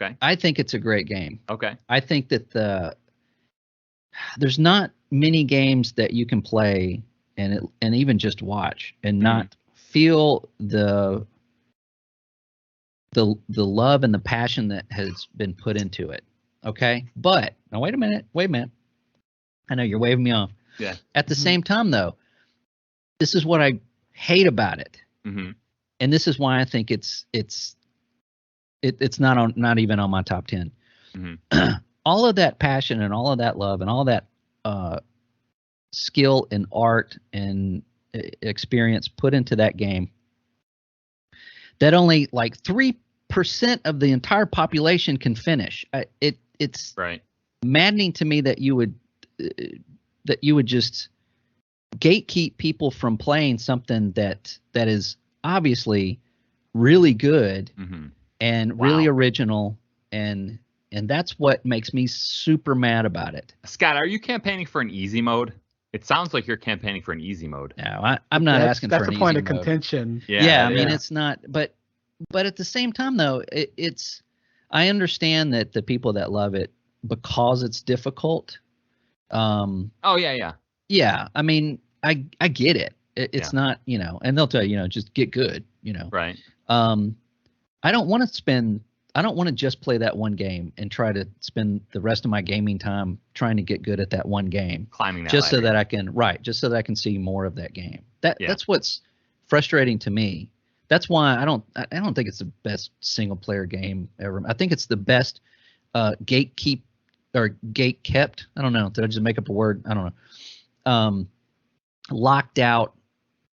[SPEAKER 2] Okay.
[SPEAKER 3] I think it's a great game.
[SPEAKER 2] Okay.
[SPEAKER 3] I think that there's not many games that you can play and even just watch and not feel the love and the passion that has been put into it. Okay. But now wait a minute. I know you're waving me off.
[SPEAKER 2] Yeah.
[SPEAKER 3] At the same time though, this is what I hate about it.
[SPEAKER 2] Mm-hmm.
[SPEAKER 3] And this is why I think it's not even on my top 10.
[SPEAKER 2] Mm-hmm.
[SPEAKER 3] All of that passion and all of that love and all that skill and art and experience put into that game that only like 3% of the entire population can finish. It's
[SPEAKER 2] right.
[SPEAKER 3] Maddening to me that you would just gatekeep people from playing something that is obviously really good and really original, and that's what makes me super mad about it.
[SPEAKER 2] Scott, are you campaigning for an easy mode? It sounds like you're campaigning for an easy mode.
[SPEAKER 3] No, I'm not asking for an easy mode.
[SPEAKER 1] That's the point of contention.
[SPEAKER 3] Yeah, I mean it's not, but at the same time though, it's I understand that the people that love it because it's difficult.
[SPEAKER 2] Oh yeah.
[SPEAKER 3] Yeah, I mean I get it. It's not, and they'll tell you, just get good,
[SPEAKER 2] Right.
[SPEAKER 3] I don't want to just play that one game and try to spend the rest of my gaming time trying to get good at that one game.
[SPEAKER 2] Climbing that
[SPEAKER 3] just
[SPEAKER 2] ladder.
[SPEAKER 3] so that I can see more of that game. That's what's frustrating to me. That's why I don't think it's the best single player game ever. I think it's the best gate kept. I don't know. Did I just make up a word? I don't know. Locked out,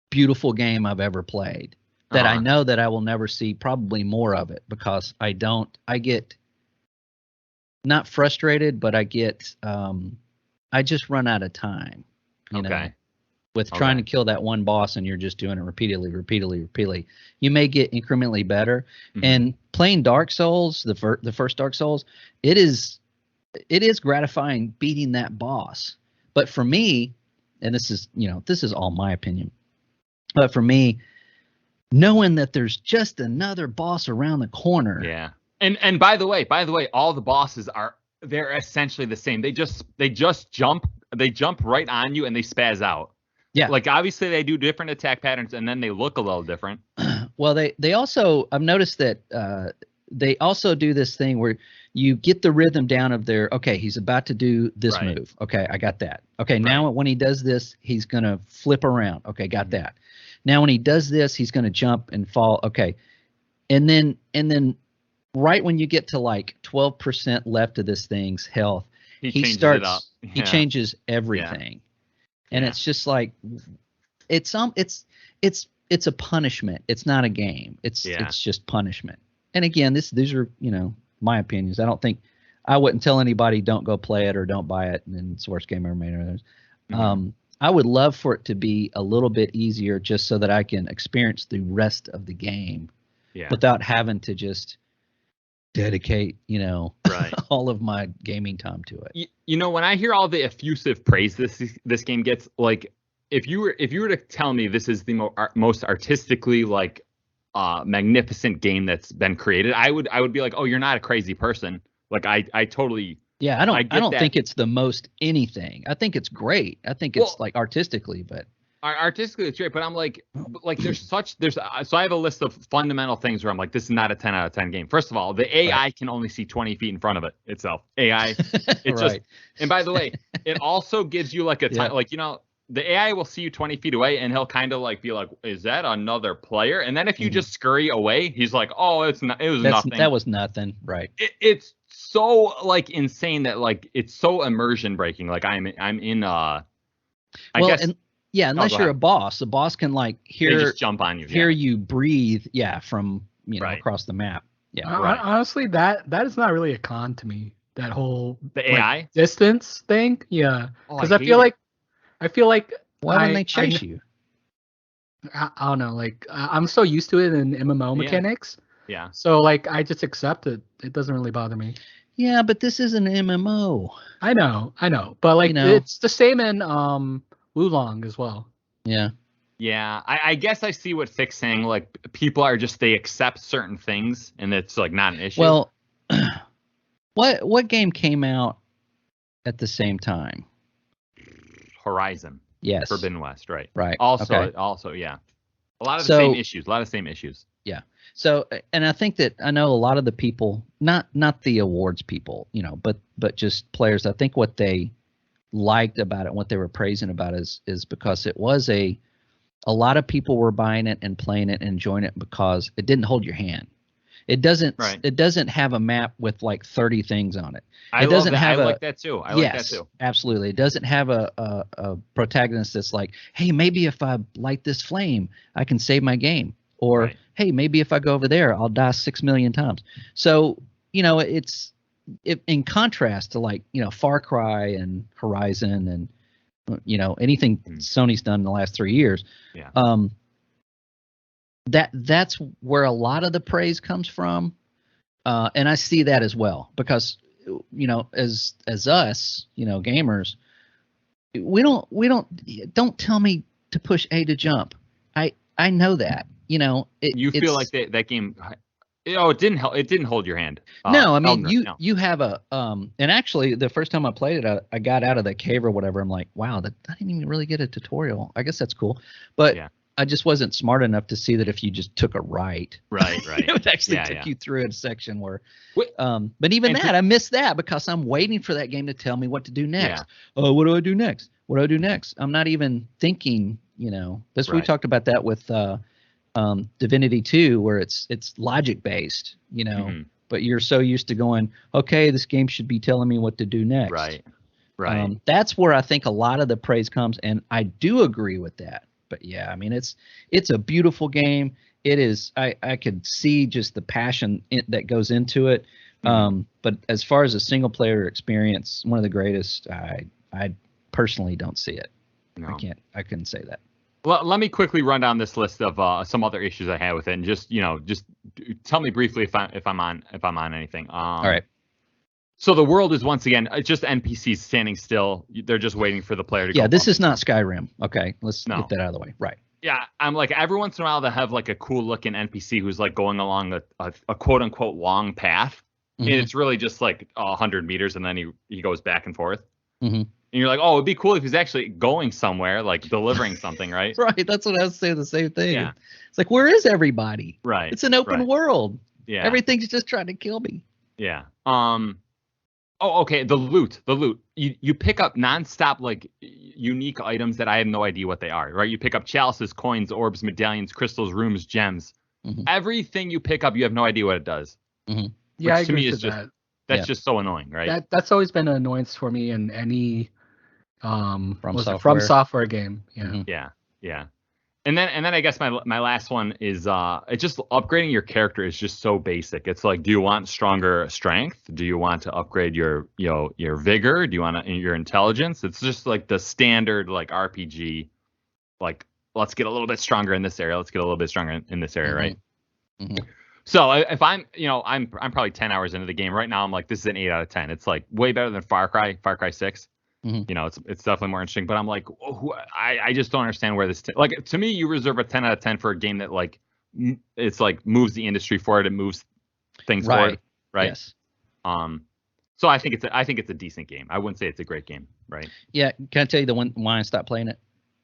[SPEAKER 3] beautiful game I've ever played. That I know that I will never see probably more of it because I get not frustrated, but I just run out of time, with trying to kill that one boss and you're just doing it repeatedly. You may get incrementally better. And playing Dark Souls, the first Dark Souls, it is gratifying beating that boss. But for me, and this is all my opinion, but for me, knowing that there's just another boss around the corner.
[SPEAKER 2] Yeah. And by the way, all the bosses they're essentially the same. They just jump right on you and they spaz out.
[SPEAKER 3] Yeah.
[SPEAKER 2] Like obviously they do different attack patterns and then they look a little different.
[SPEAKER 3] Well, they also, I've noticed that they also do this thing where you get the rhythm down of okay, he's about to do this move. Okay, I got that. Okay, now when he does this, he's going to flip around. Okay, got that. Now, when he does this, he's going to jump and fall. Okay. And then right when you get to like 12% left of this thing's health, he starts, he changes everything. And it's just like, it's it's a punishment. It's not a game. It's just punishment. And again, these are, you know, my opinions. I wouldn't tell anybody don't go play it or don't buy it, and it's the worst game ever made. I would love for it to be a little bit easier just so that I can experience the rest of the game without having to just dedicate, you know, all of my gaming time to it.
[SPEAKER 2] You know, when I hear all the effusive praise this game gets, like, if you were to tell me this is the most artistically like magnificent game that's been created, I would be like, oh, you're not a crazy person. Like I totally.
[SPEAKER 3] Yeah, I don't think it's the most anything. I think it's great. I think it's like artistically, but
[SPEAKER 2] artistically it's great. But I'm like so I have a list of fundamental things where I'm like, this is not a 10 out of 10 game. First of all, the AI can only see 20 feet in front of it itself. AI, it's just. And by the way, it also gives you like a time, like, you know, the AI will see you 20 feet away and he'll kind of like be like, is that another player? And then if you just scurry away, he's like, oh, it was nothing.
[SPEAKER 3] That was nothing. Right.
[SPEAKER 2] It's so like insane that like it's so immersion breaking. Like I'm in I guess.
[SPEAKER 3] Unless you're a boss. The boss can like
[SPEAKER 2] just jump on you.
[SPEAKER 3] Hear you breathe, from across the map. Yeah.
[SPEAKER 1] Honestly, that is not really a con to me. That whole
[SPEAKER 2] AI
[SPEAKER 1] distance thing. Yeah. Because I feel like
[SPEAKER 3] why don't they chase you?
[SPEAKER 1] I don't know. Like I'm so used to it in MMO mechanics.
[SPEAKER 2] Yeah.
[SPEAKER 1] So like I just accept it. It doesn't really bother me.
[SPEAKER 3] Yeah, but this is an MMO.
[SPEAKER 1] I know. But like it's the same in Wulong as well.
[SPEAKER 3] Yeah.
[SPEAKER 2] Yeah. I guess I see what Fick's saying. Like people are just, they accept certain things and it's like not an issue.
[SPEAKER 3] Well, what game came out at the same time?
[SPEAKER 2] Horizon.
[SPEAKER 3] Yes.
[SPEAKER 2] Forbidden West, right.
[SPEAKER 3] Right.
[SPEAKER 2] Also, yeah. A lot of the same issues.
[SPEAKER 3] Yeah. So, and I think that I know a lot of the people, not the awards people, but just players, I think what they liked about it, what they were praising about is because it was a lot of people were buying it and playing it and enjoying it because it didn't hold your hand. It doesn't have a map with like 30 things on it.
[SPEAKER 2] I like that too.
[SPEAKER 3] Absolutely. It doesn't have a protagonist that's like, hey, maybe if I light this flame, I can save my game. Or, hey, maybe if I go over there, I'll die 6 million times. So, it's in contrast to like, Far Cry and Horizon and, anything Sony's done in the last 3 years.
[SPEAKER 2] Yeah.
[SPEAKER 3] That's where a lot of the praise comes from, and I see that as well because as us gamers, we don't tell me to push A to jump. I know that
[SPEAKER 2] you feel like that game. It didn't hold your hand.
[SPEAKER 3] No, I mean you have a and actually the first time I played it, I got out of the cave or whatever. I'm like, wow, I didn't even really get a tutorial. I guess that's cool, but. Yeah. I just wasn't smart enough to see that if you just took a right, it would actually take you through a section where, but even I missed that because I'm waiting for that game to tell me what to do next. Yeah. Oh, what do I do next? What do I do next? I'm not even thinking, we talked about that with Divinity 2 where it's logic based, but you're so used to going, okay, this game should be telling me what to do next.
[SPEAKER 2] Right.
[SPEAKER 3] That's where I think a lot of the praise comes. And I do agree with that. But yeah, I mean, it's a beautiful game. It is. I could see just the passion that goes into it. But as far as a single player experience, one of the greatest. I personally don't see it. No. I couldn't say that.
[SPEAKER 2] Well, let me quickly run down this list of some other issues I had with it, and just tell me briefly if I'm on anything.
[SPEAKER 3] All right.
[SPEAKER 2] So the world is once again just NPCs standing still. They're just waiting for the player to go.
[SPEAKER 3] Yeah, this is not Skyrim. Okay, let's get that out of the way. Right.
[SPEAKER 2] Yeah, I'm like every once in a while they have like a cool looking NPC who's like going along a quote unquote long path, and it's really just like 100 meters, and then he goes back and forth. And you're like, oh, it'd be cool if he's actually going somewhere, like delivering something, right?
[SPEAKER 3] Right. That's what I was saying. The same thing. Yeah. It's like, where is everybody?
[SPEAKER 2] Right.
[SPEAKER 3] It's an open world.
[SPEAKER 2] Yeah.
[SPEAKER 3] Everything's just trying to kill me.
[SPEAKER 2] Yeah. Oh, okay. The loot. You pick up nonstop like unique items that I have no idea what they are. Right. You pick up chalices, coins, orbs, medallions, crystals, runes, gems. Everything you pick up, you have no idea what it does.
[SPEAKER 1] Yeah, I agree with that.
[SPEAKER 2] That's just so annoying, right?
[SPEAKER 1] That's always been an annoyance for me in any from
[SPEAKER 3] software
[SPEAKER 1] game. Yeah.
[SPEAKER 2] Yeah. And then I guess my last one is it's just upgrading your character is just so basic. It's like, do you want stronger strength? Do you want to upgrade your your vigor? Do you want your intelligence? It's just like the standard like RPG, like let's get a little bit stronger in this area. Let's get a little bit stronger in this area, right?
[SPEAKER 3] Mm-hmm.
[SPEAKER 2] So if I'm I'm probably 10 hours into the game right now. I'm like, this is an 8 out of 10. It's like way better than Far Cry 6.
[SPEAKER 3] Mm-hmm.
[SPEAKER 2] It's definitely more interesting, but I'm like, I just don't understand where this, like, to me, you reserve a 10 out of 10 for a game that like, it's like moves the industry forward. It moves things forward. Right.
[SPEAKER 3] Yes.
[SPEAKER 2] So I think it's a decent game. I wouldn't say it's a great game. Right.
[SPEAKER 3] Yeah. Can I tell you why I stopped playing it?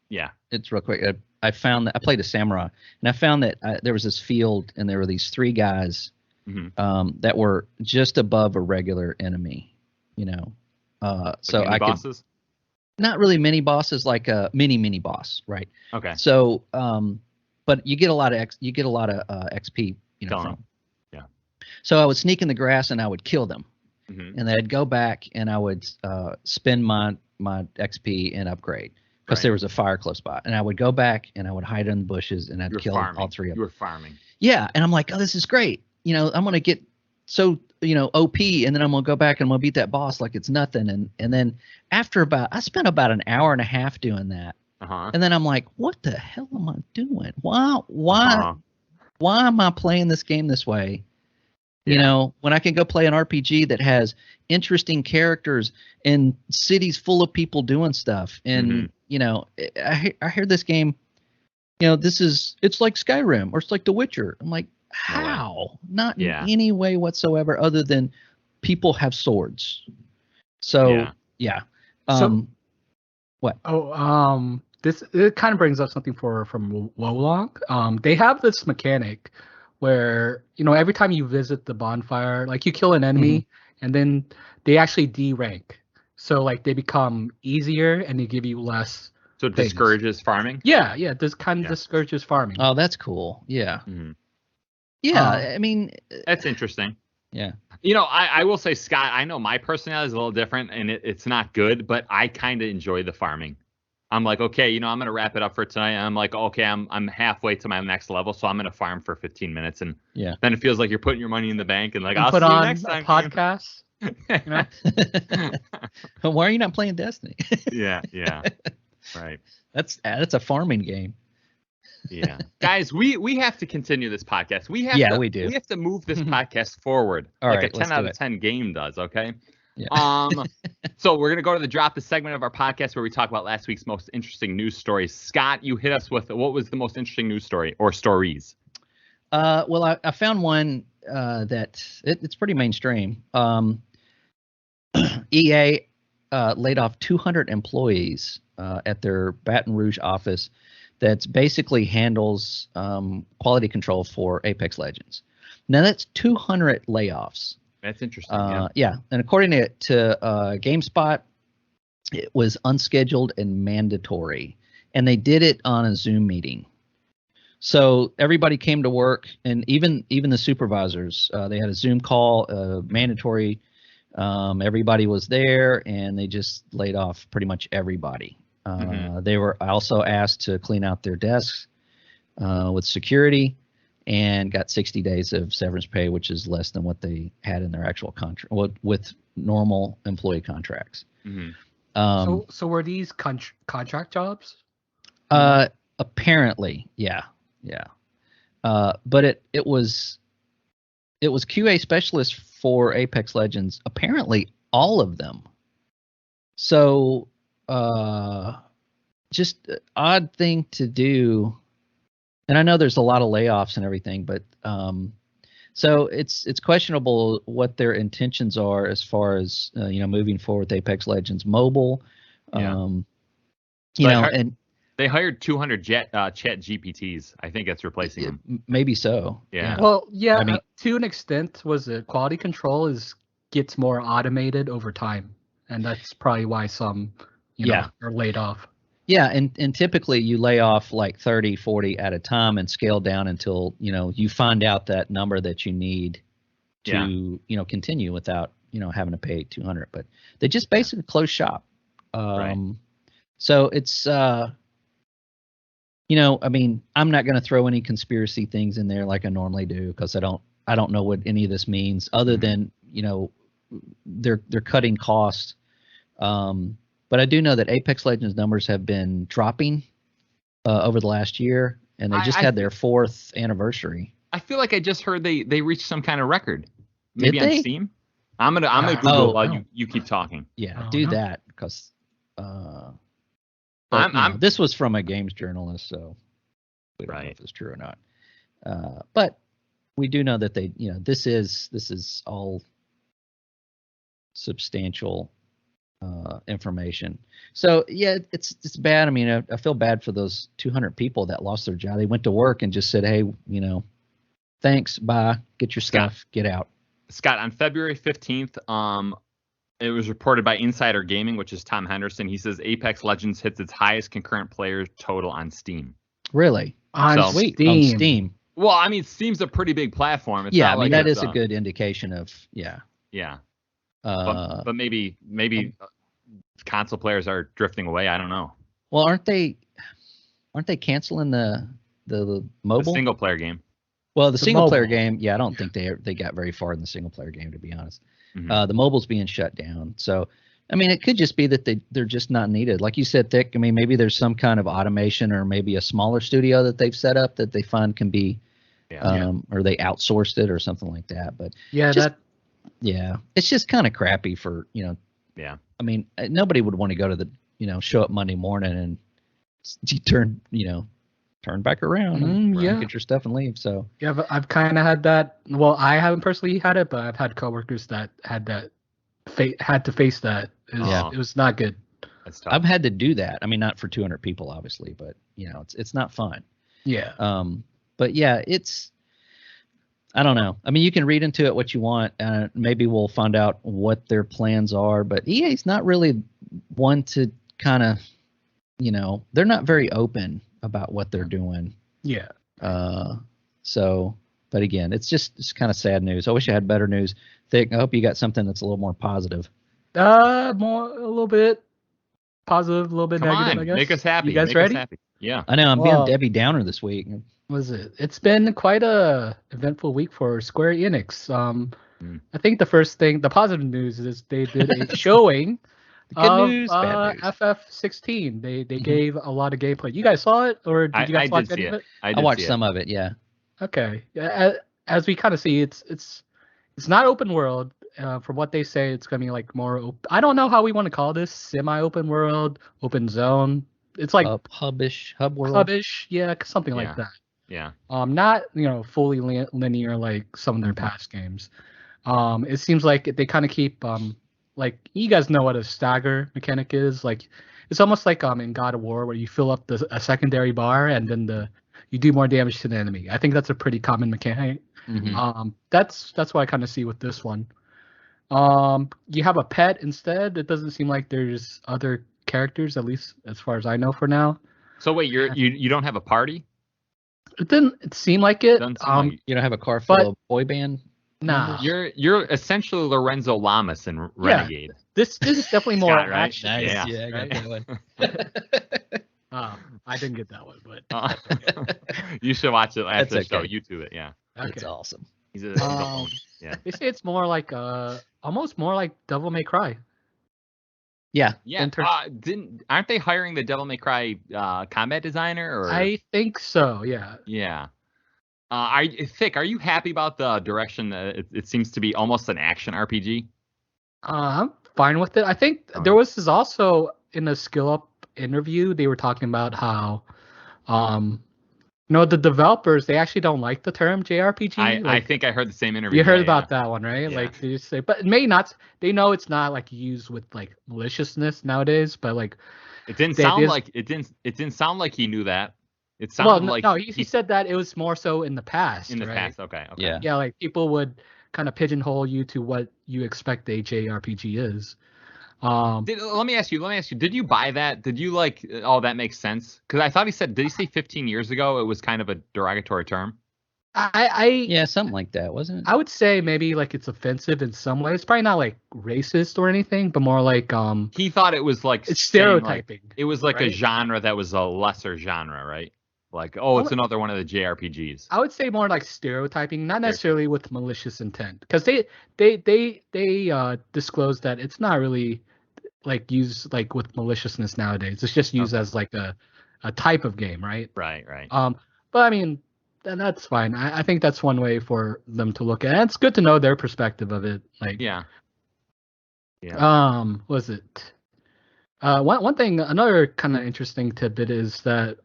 [SPEAKER 2] Yeah.
[SPEAKER 3] It's real quick. I found that I played a samurai, and I found that there was this field, and there were these 3 guys that were just above a regular enemy, so
[SPEAKER 2] like
[SPEAKER 3] I
[SPEAKER 2] bosses?
[SPEAKER 3] could not really mini bosses, like a mini boss, right?
[SPEAKER 2] Okay.
[SPEAKER 3] So, but you get a lot of XP, from.
[SPEAKER 2] Yeah.
[SPEAKER 3] So I would sneak in the grass and I would kill them,
[SPEAKER 2] Mm-hmm.
[SPEAKER 3] and then I'd go back and I would spend my XP and upgrade because
[SPEAKER 2] Right.
[SPEAKER 3] there was a fire close by, and I would go back and I would hide in the bushes and I'd kill all 3 of them.
[SPEAKER 2] You were farming.
[SPEAKER 3] Yeah, and I'm like, oh, this is great. I'm gonna get so OP, and then I'm gonna go back and I'm gonna beat that boss like it's nothing. And then after I spent about an hour and a half doing that, and then I'm like, what the hell am I doing? Why am I playing this game this way? When I can go play an RPG that has interesting characters and cities full of people doing stuff, and I hear this game. It's like Skyrim or it's like The Witcher. I'm like, how? Not in any way whatsoever, other than people have swords. So yeah. What?
[SPEAKER 1] Oh, it kind of brings up something from Wolong. They have this mechanic where every time you visit the bonfire, like you kill an enemy, and then they actually de-rank. So like they become easier and they give you less.
[SPEAKER 2] So it discourages farming?
[SPEAKER 1] Yeah. This kind of discourages farming.
[SPEAKER 3] Oh, that's cool. Yeah.
[SPEAKER 2] Mm-hmm.
[SPEAKER 3] Yeah, I mean,
[SPEAKER 2] that's interesting.
[SPEAKER 3] Yeah.
[SPEAKER 2] I will say, Scott, I know my personality is a little different, and it's not good, but I kind of enjoy the farming. I'm like, okay, I'm going to wrap it up for tonight. I'm like, okay, I'm halfway to my next level, so I'm going to farm for 15 minutes. And then it feels like you're putting your money in the bank, and like, I'll see you next time.
[SPEAKER 1] Podcast.
[SPEAKER 3] Why are you not playing Destiny?
[SPEAKER 2] Yeah. Right.
[SPEAKER 3] That's a farming game.
[SPEAKER 2] Yeah. Guys, we have to continue this podcast. We do. We have to move this podcast forward.
[SPEAKER 3] All
[SPEAKER 2] like
[SPEAKER 3] right,
[SPEAKER 2] a 10 out of 10 game does, okay?
[SPEAKER 3] Yeah.
[SPEAKER 2] So we're gonna go to the drop the segment of our podcast where we talk about last week's most interesting news stories. Scott, you hit us with what was the most interesting news story or stories?
[SPEAKER 3] Well, I found one that it's pretty mainstream. EA laid off 200 employees at their Baton Rouge office that's basically handles quality control for Apex Legends. Now that's 200 layoffs.
[SPEAKER 2] That's interesting.
[SPEAKER 3] Yeah, and according to GameSpot, it was unscheduled and mandatory, and they did it on a Zoom meeting. So everybody came to work, and even the supervisors, they had a Zoom call, mandatory. Everybody was there, and they just laid off pretty much everybody. They were also asked to clean out their desks with security, and got 60 days of severance pay, which is less than what they had in their actual contract with normal employee contracts.
[SPEAKER 1] So were these contract jobs?
[SPEAKER 3] Apparently, yeah. But it was QA specialists for Apex Legends. Apparently, all of them. So, just odd thing to do. And I know there's a lot of layoffs and everything, but so it's questionable what their intentions are as far as moving forward with Apex Legends Mobile. And
[SPEAKER 2] they hired 200 Chat GPTs. I think that's replacing them.
[SPEAKER 3] Maybe so.
[SPEAKER 2] Yeah.
[SPEAKER 1] Well, yeah. I mean, to an extent, quality control gets more automated over time, and that's probably why some are laid off.
[SPEAKER 3] Yeah, and typically you lay off like 30, 40 at a time and scale down until, you find out that number that you need to, continue without, having to pay 200. But they just basically close shop.
[SPEAKER 2] Right.
[SPEAKER 3] So it's You know, I mean, I'm not going to throw any conspiracy things in there like I normally do because I don't know what any of this means other than, you know, they're cutting costs. But I do know that Apex Legends numbers have been dropping over the last year, and they just had their 4th anniversary.
[SPEAKER 2] I feel like I just heard they reached some kind of record. Maybe
[SPEAKER 3] Did
[SPEAKER 2] on
[SPEAKER 3] they?
[SPEAKER 2] Steam. I'm gonna Google while you keep talking.
[SPEAKER 3] Yeah,
[SPEAKER 1] Oh,
[SPEAKER 3] do
[SPEAKER 1] no.
[SPEAKER 3] that because this was from a games journalist, so we don't know if it's true or not. But we do know that they, you know, this is all substantial information. So yeah, it's bad. I mean, I feel bad for those 200 people that lost their job. They went to work and just said, "Hey, you know, thanks, bye, get your stuff, get out."
[SPEAKER 2] Scott, on February 15th, it was reported by Insider Gaming, which is Tom Henderson. He says Apex Legends hits its highest concurrent players total on Steam.
[SPEAKER 3] Really?
[SPEAKER 1] On
[SPEAKER 3] Steam. On Steam.
[SPEAKER 2] Well, I mean, Steam's a pretty big platform. It's
[SPEAKER 3] yeah,
[SPEAKER 2] not
[SPEAKER 3] I mean
[SPEAKER 2] like
[SPEAKER 3] that is a good indication of
[SPEAKER 2] Yeah.
[SPEAKER 3] But
[SPEAKER 2] maybe console players are drifting away. I don't know.
[SPEAKER 3] Well, aren't they canceling the mobile
[SPEAKER 2] The single player game?
[SPEAKER 3] Well, the single player game, yeah, I don't think they got very far in the single player game, to be honest. The mobile's being shut down. So, I mean, it could just be that they're just not needed. Like you said, Thick, I mean, maybe there's some kind of automation or maybe a smaller studio that they've set up that they find can be, or they outsourced it or something like that. But it's just kind of crappy for, you know.
[SPEAKER 2] Yeah.
[SPEAKER 3] I mean, nobody would want to go to the, you know, show up Monday morning and turn back around and get your stuff and leave. So
[SPEAKER 1] yeah, but I've kind of had that. Well, I haven't personally had it, but I've had coworkers that had that had to face that. It was not good.
[SPEAKER 2] That's tough.
[SPEAKER 3] I've had to do that. I mean, not for 200 people, obviously, but you know, it's not fun.
[SPEAKER 1] Yeah.
[SPEAKER 3] But yeah, I don't know. I mean, you can read into it what you want, and maybe we'll find out what their plans are. But EA's not really one to kind of, you know, they're not very open about what they're doing.
[SPEAKER 1] Yeah.
[SPEAKER 3] So, but again, it's kind of sad news. I wish I had better news. Thick, I hope you got something that's a little more positive.
[SPEAKER 1] A little bit positive, a little bit negative, I guess.
[SPEAKER 2] Make us happy.
[SPEAKER 1] You guys ready?
[SPEAKER 3] Yeah. I know, I'm being Debbie Downer this week.
[SPEAKER 1] Was it? It's been quite a eventful week for Square Enix. I think the positive news is they did a showing
[SPEAKER 3] Good news, bad news.
[SPEAKER 1] FF16. They gave a lot of gameplay. You guys saw it, or did you guys watch any of it?
[SPEAKER 3] I watched some of it. Yeah.
[SPEAKER 1] Okay. As we kind of see, it's not open world. From what they say, it's gonna be like more. I don't know how we want to call this: semi-open world, open zone. It's like
[SPEAKER 3] hub-ish, hub world.
[SPEAKER 1] Hub-ish, yeah, something like that.
[SPEAKER 2] Yeah.
[SPEAKER 1] Not fully linear like some of their past games. It seems like they kind of keep like, you guys know what a stagger mechanic is. Like, it's almost like in God of War where you fill up a secondary bar and then you do more damage to the enemy. I think that's a pretty common mechanic. That's what I kind of see with this one. You have a pet instead. It doesn't seem like there's other characters, at least as far as I know for now.
[SPEAKER 2] So wait, you don't have a party?
[SPEAKER 1] It didn't seem like it.
[SPEAKER 3] You don't have a car full of boy band?
[SPEAKER 1] Nah.
[SPEAKER 2] You're essentially Lorenzo Lamas in Renegade.
[SPEAKER 1] This is definitely more
[SPEAKER 2] Scott, right?
[SPEAKER 1] action.
[SPEAKER 3] Nice. Yeah, I got that one.
[SPEAKER 1] I didn't get that one, but
[SPEAKER 2] you should watch it after the show.
[SPEAKER 3] Okay.
[SPEAKER 2] YouTube it, yeah.
[SPEAKER 1] okay.
[SPEAKER 3] That's awesome.
[SPEAKER 2] He's a yeah.
[SPEAKER 1] They say it's more like almost more like Devil May Cry.
[SPEAKER 3] Yeah.
[SPEAKER 2] Yeah. Aren't they hiring the Devil May Cry combat designer? Or
[SPEAKER 1] I think so. Yeah.
[SPEAKER 2] Yeah. Are you happy about the direction that it seems to be almost an action RPG?
[SPEAKER 1] I'm fine with it. I think there was also in a Skill Up interview they were talking about how the developers, they actually don't like the term JRPG.
[SPEAKER 2] I think I heard the same interview.
[SPEAKER 1] You heard about that one, right?
[SPEAKER 2] Yeah.
[SPEAKER 1] Like they just say, but it may not. They know it's not like used with like maliciousness nowadays, but like
[SPEAKER 2] it didn't sound like he knew that. It sounded like
[SPEAKER 1] he said that it was more so in the past.
[SPEAKER 2] In the
[SPEAKER 1] right?
[SPEAKER 2] past, okay.
[SPEAKER 3] Yeah.
[SPEAKER 1] Yeah, like people would kind of pigeonhole you to what you expect a JRPG is.
[SPEAKER 2] Let me ask you, did you buy that? Did you like, that makes sense? Because I thought did he say 15 years ago it was kind of a derogatory term?
[SPEAKER 3] Yeah, something like that, wasn't it?
[SPEAKER 1] I would say maybe like it's offensive in some ways. Probably not like racist or anything, but more like
[SPEAKER 2] he thought it was like
[SPEAKER 1] it's stereotyping.
[SPEAKER 2] it was like a genre that was a lesser genre, right? Like, oh, it's another one of the JRPGs.
[SPEAKER 1] I would say more like stereotyping, not necessarily with malicious intent, because they disclose that it's not really like used like with maliciousness nowadays. It's just used as like a type of game, right?
[SPEAKER 2] Right.
[SPEAKER 1] But I mean, then that's fine. I think that's one way for them to look at it. And it's good to know their perspective of it. Like,
[SPEAKER 2] Yeah.
[SPEAKER 1] Was it? One thing, another kind of interesting tidbit is that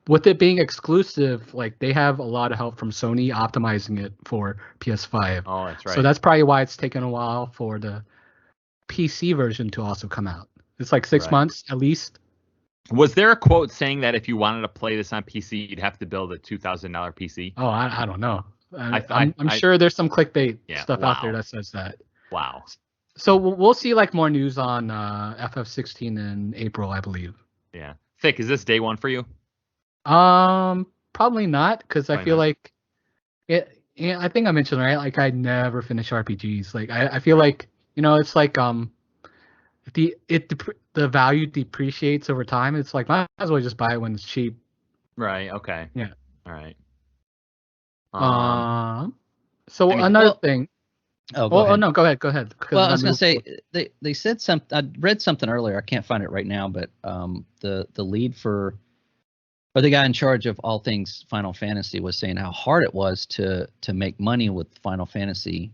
[SPEAKER 1] with it being exclusive, like they have a lot of help from Sony optimizing it for PS5.
[SPEAKER 2] Oh, that's right.
[SPEAKER 1] So that's probably why it's taken a while for the PC version to also come out. It's like 6 months at least.
[SPEAKER 2] Was there a quote saying that if you wanted to play this on PC, you'd have to build a $2,000 PC?
[SPEAKER 1] Oh, I don't know. I'm sure there's some clickbait stuff out there that says that.
[SPEAKER 2] Wow.
[SPEAKER 1] So we'll see like more news on FF16 in April, I believe.
[SPEAKER 2] Yeah. Thick, is this day one for you?
[SPEAKER 1] Probably not, because I feel like it. Yeah, I think I mentioned, right, like I never finish RPGs. Like I feel like, it's like the value depreciates over time. It's like might as well just buy it when it's cheap.
[SPEAKER 2] Right. Okay.
[SPEAKER 1] Yeah.
[SPEAKER 2] All right.
[SPEAKER 1] So another thing.
[SPEAKER 3] Oh, go ahead.
[SPEAKER 1] No, go ahead.
[SPEAKER 3] Well, I was going to say they said something. I read something earlier. I can't find it right now, but the lead or the guy in charge of all things Final Fantasy was saying how hard it was to make money with Final Fantasy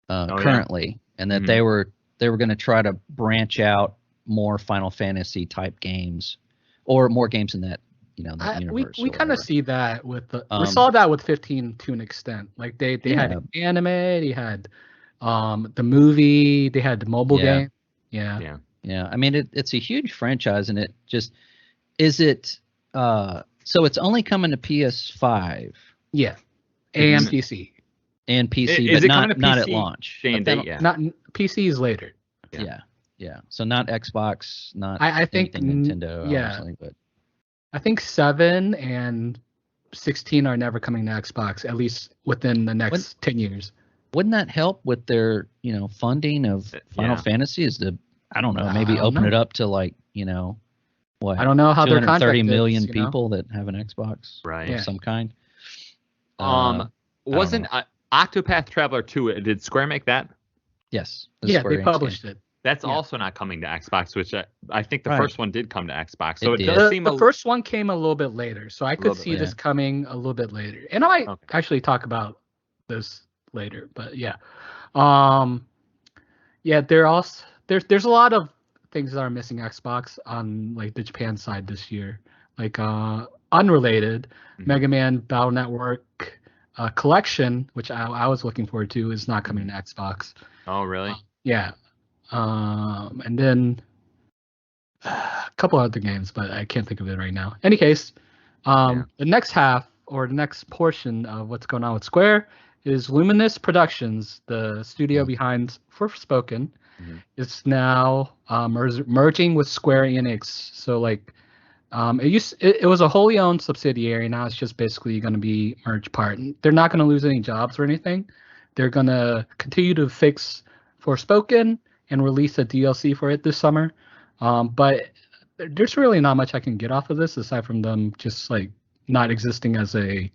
[SPEAKER 3] currently, and that they were going to try to branch out more Final Fantasy type games or more games in that that universe.
[SPEAKER 1] We kind of see that with we saw that with 15 to an extent. Like they had anime, they had the movie, they had the mobile game. Yeah.
[SPEAKER 3] I mean, it's a huge franchise, and it just is it. So it's only coming to PS5.
[SPEAKER 1] Yeah, and PC.
[SPEAKER 3] And PC, but not at launch.
[SPEAKER 1] Not PC is later.
[SPEAKER 3] Yeah. So not Xbox, not
[SPEAKER 1] I think
[SPEAKER 3] Nintendo. Obviously, but
[SPEAKER 1] I think 7 and 16 are never coming to Xbox, at least within the next 10 years.
[SPEAKER 3] Wouldn't that help with their funding of Final Fantasy? I don't know, maybe open it up to like what?
[SPEAKER 1] I don't know how
[SPEAKER 3] 230 million people that have an Xbox, of some kind.
[SPEAKER 2] Wasn't Octopath Traveler 2? Did Square make that?
[SPEAKER 3] Yes.
[SPEAKER 1] They published it.
[SPEAKER 2] That's also not coming to Xbox, which I think the first one did come to Xbox. So it does seem
[SPEAKER 1] the first one came a little bit later, so I could see this coming a little bit later. And I might actually talk about this later, but there's a lot of things that are missing Xbox on like the Japan side this year. Like unrelated, Mega Man Battle Network Collection, which I was looking forward to, is not coming to Xbox.
[SPEAKER 2] Oh, really?
[SPEAKER 1] Yeah. And then a couple other games, but I can't think of it right now. Any case, the next half or the next portion of what's going on with Square is Luminous Productions, the studio behind Forspoken, is now merging with Square Enix. So like, it was a wholly owned subsidiary. Now it's just basically going to be merged part. They're not going to lose any jobs or anything. They're going to continue to fix Forspoken and release a DLC for it this summer. But there's really not much I can get off of this aside from them just like not existing as a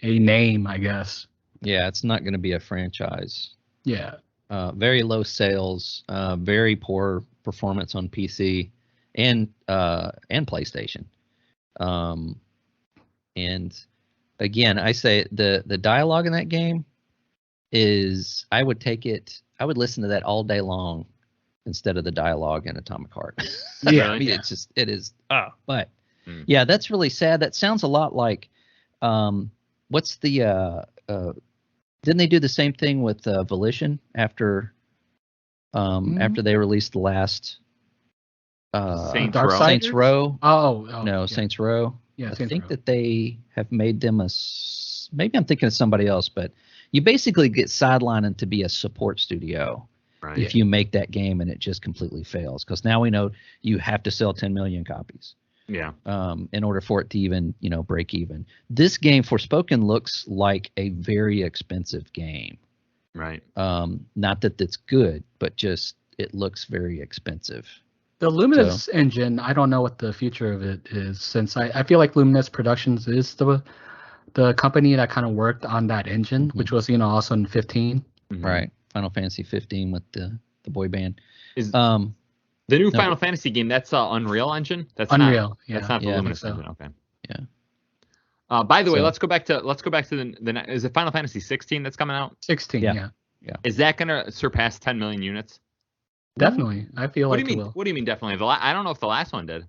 [SPEAKER 1] name, I guess.
[SPEAKER 3] Yeah, it's not going to be a franchise.
[SPEAKER 1] Yeah.
[SPEAKER 3] Very low sales, very poor performance on PC and PlayStation. And again, I say the dialogue in that game is, I would listen to that all day long instead of the dialogue in Atomic Heart.
[SPEAKER 1] Yeah.
[SPEAKER 3] I mean, it is. But yeah, that's really sad. That sounds a lot like, what's the, didn't they do the same thing with Volition after they released the last Saints Row? Saints Row.
[SPEAKER 1] Yeah,
[SPEAKER 3] I think that they have made them maybe I'm thinking of somebody else, but you basically get sidelined to be a support studio if you make that game and it just completely fails, because now we know you have to sell 10 million copies.
[SPEAKER 2] Yeah.
[SPEAKER 3] In order for it to even, break even. This game, Forspoken, looks like a very expensive game.
[SPEAKER 2] Right.
[SPEAKER 3] Not that it's good, but just it looks very expensive.
[SPEAKER 1] The Luminous engine, I don't know what the future of it is, since I feel like Luminous Productions is the company that kind of worked on that engine, which was also in 15.
[SPEAKER 3] Right. Final Fantasy 15 with the boy band.
[SPEAKER 2] Is the new Final Fantasy game, that's Unreal Engine? That's
[SPEAKER 1] Unreal.
[SPEAKER 2] That's not the Luminous engine. Okay.
[SPEAKER 3] Yeah.
[SPEAKER 2] By the way, let's go back to the is it Final Fantasy 16 that's coming out?
[SPEAKER 1] 16. Yeah.
[SPEAKER 2] Is that gonna surpass 10 million units?
[SPEAKER 1] Definitely. I feel like it will.
[SPEAKER 2] What do you mean definitely? I don't know if the last one did.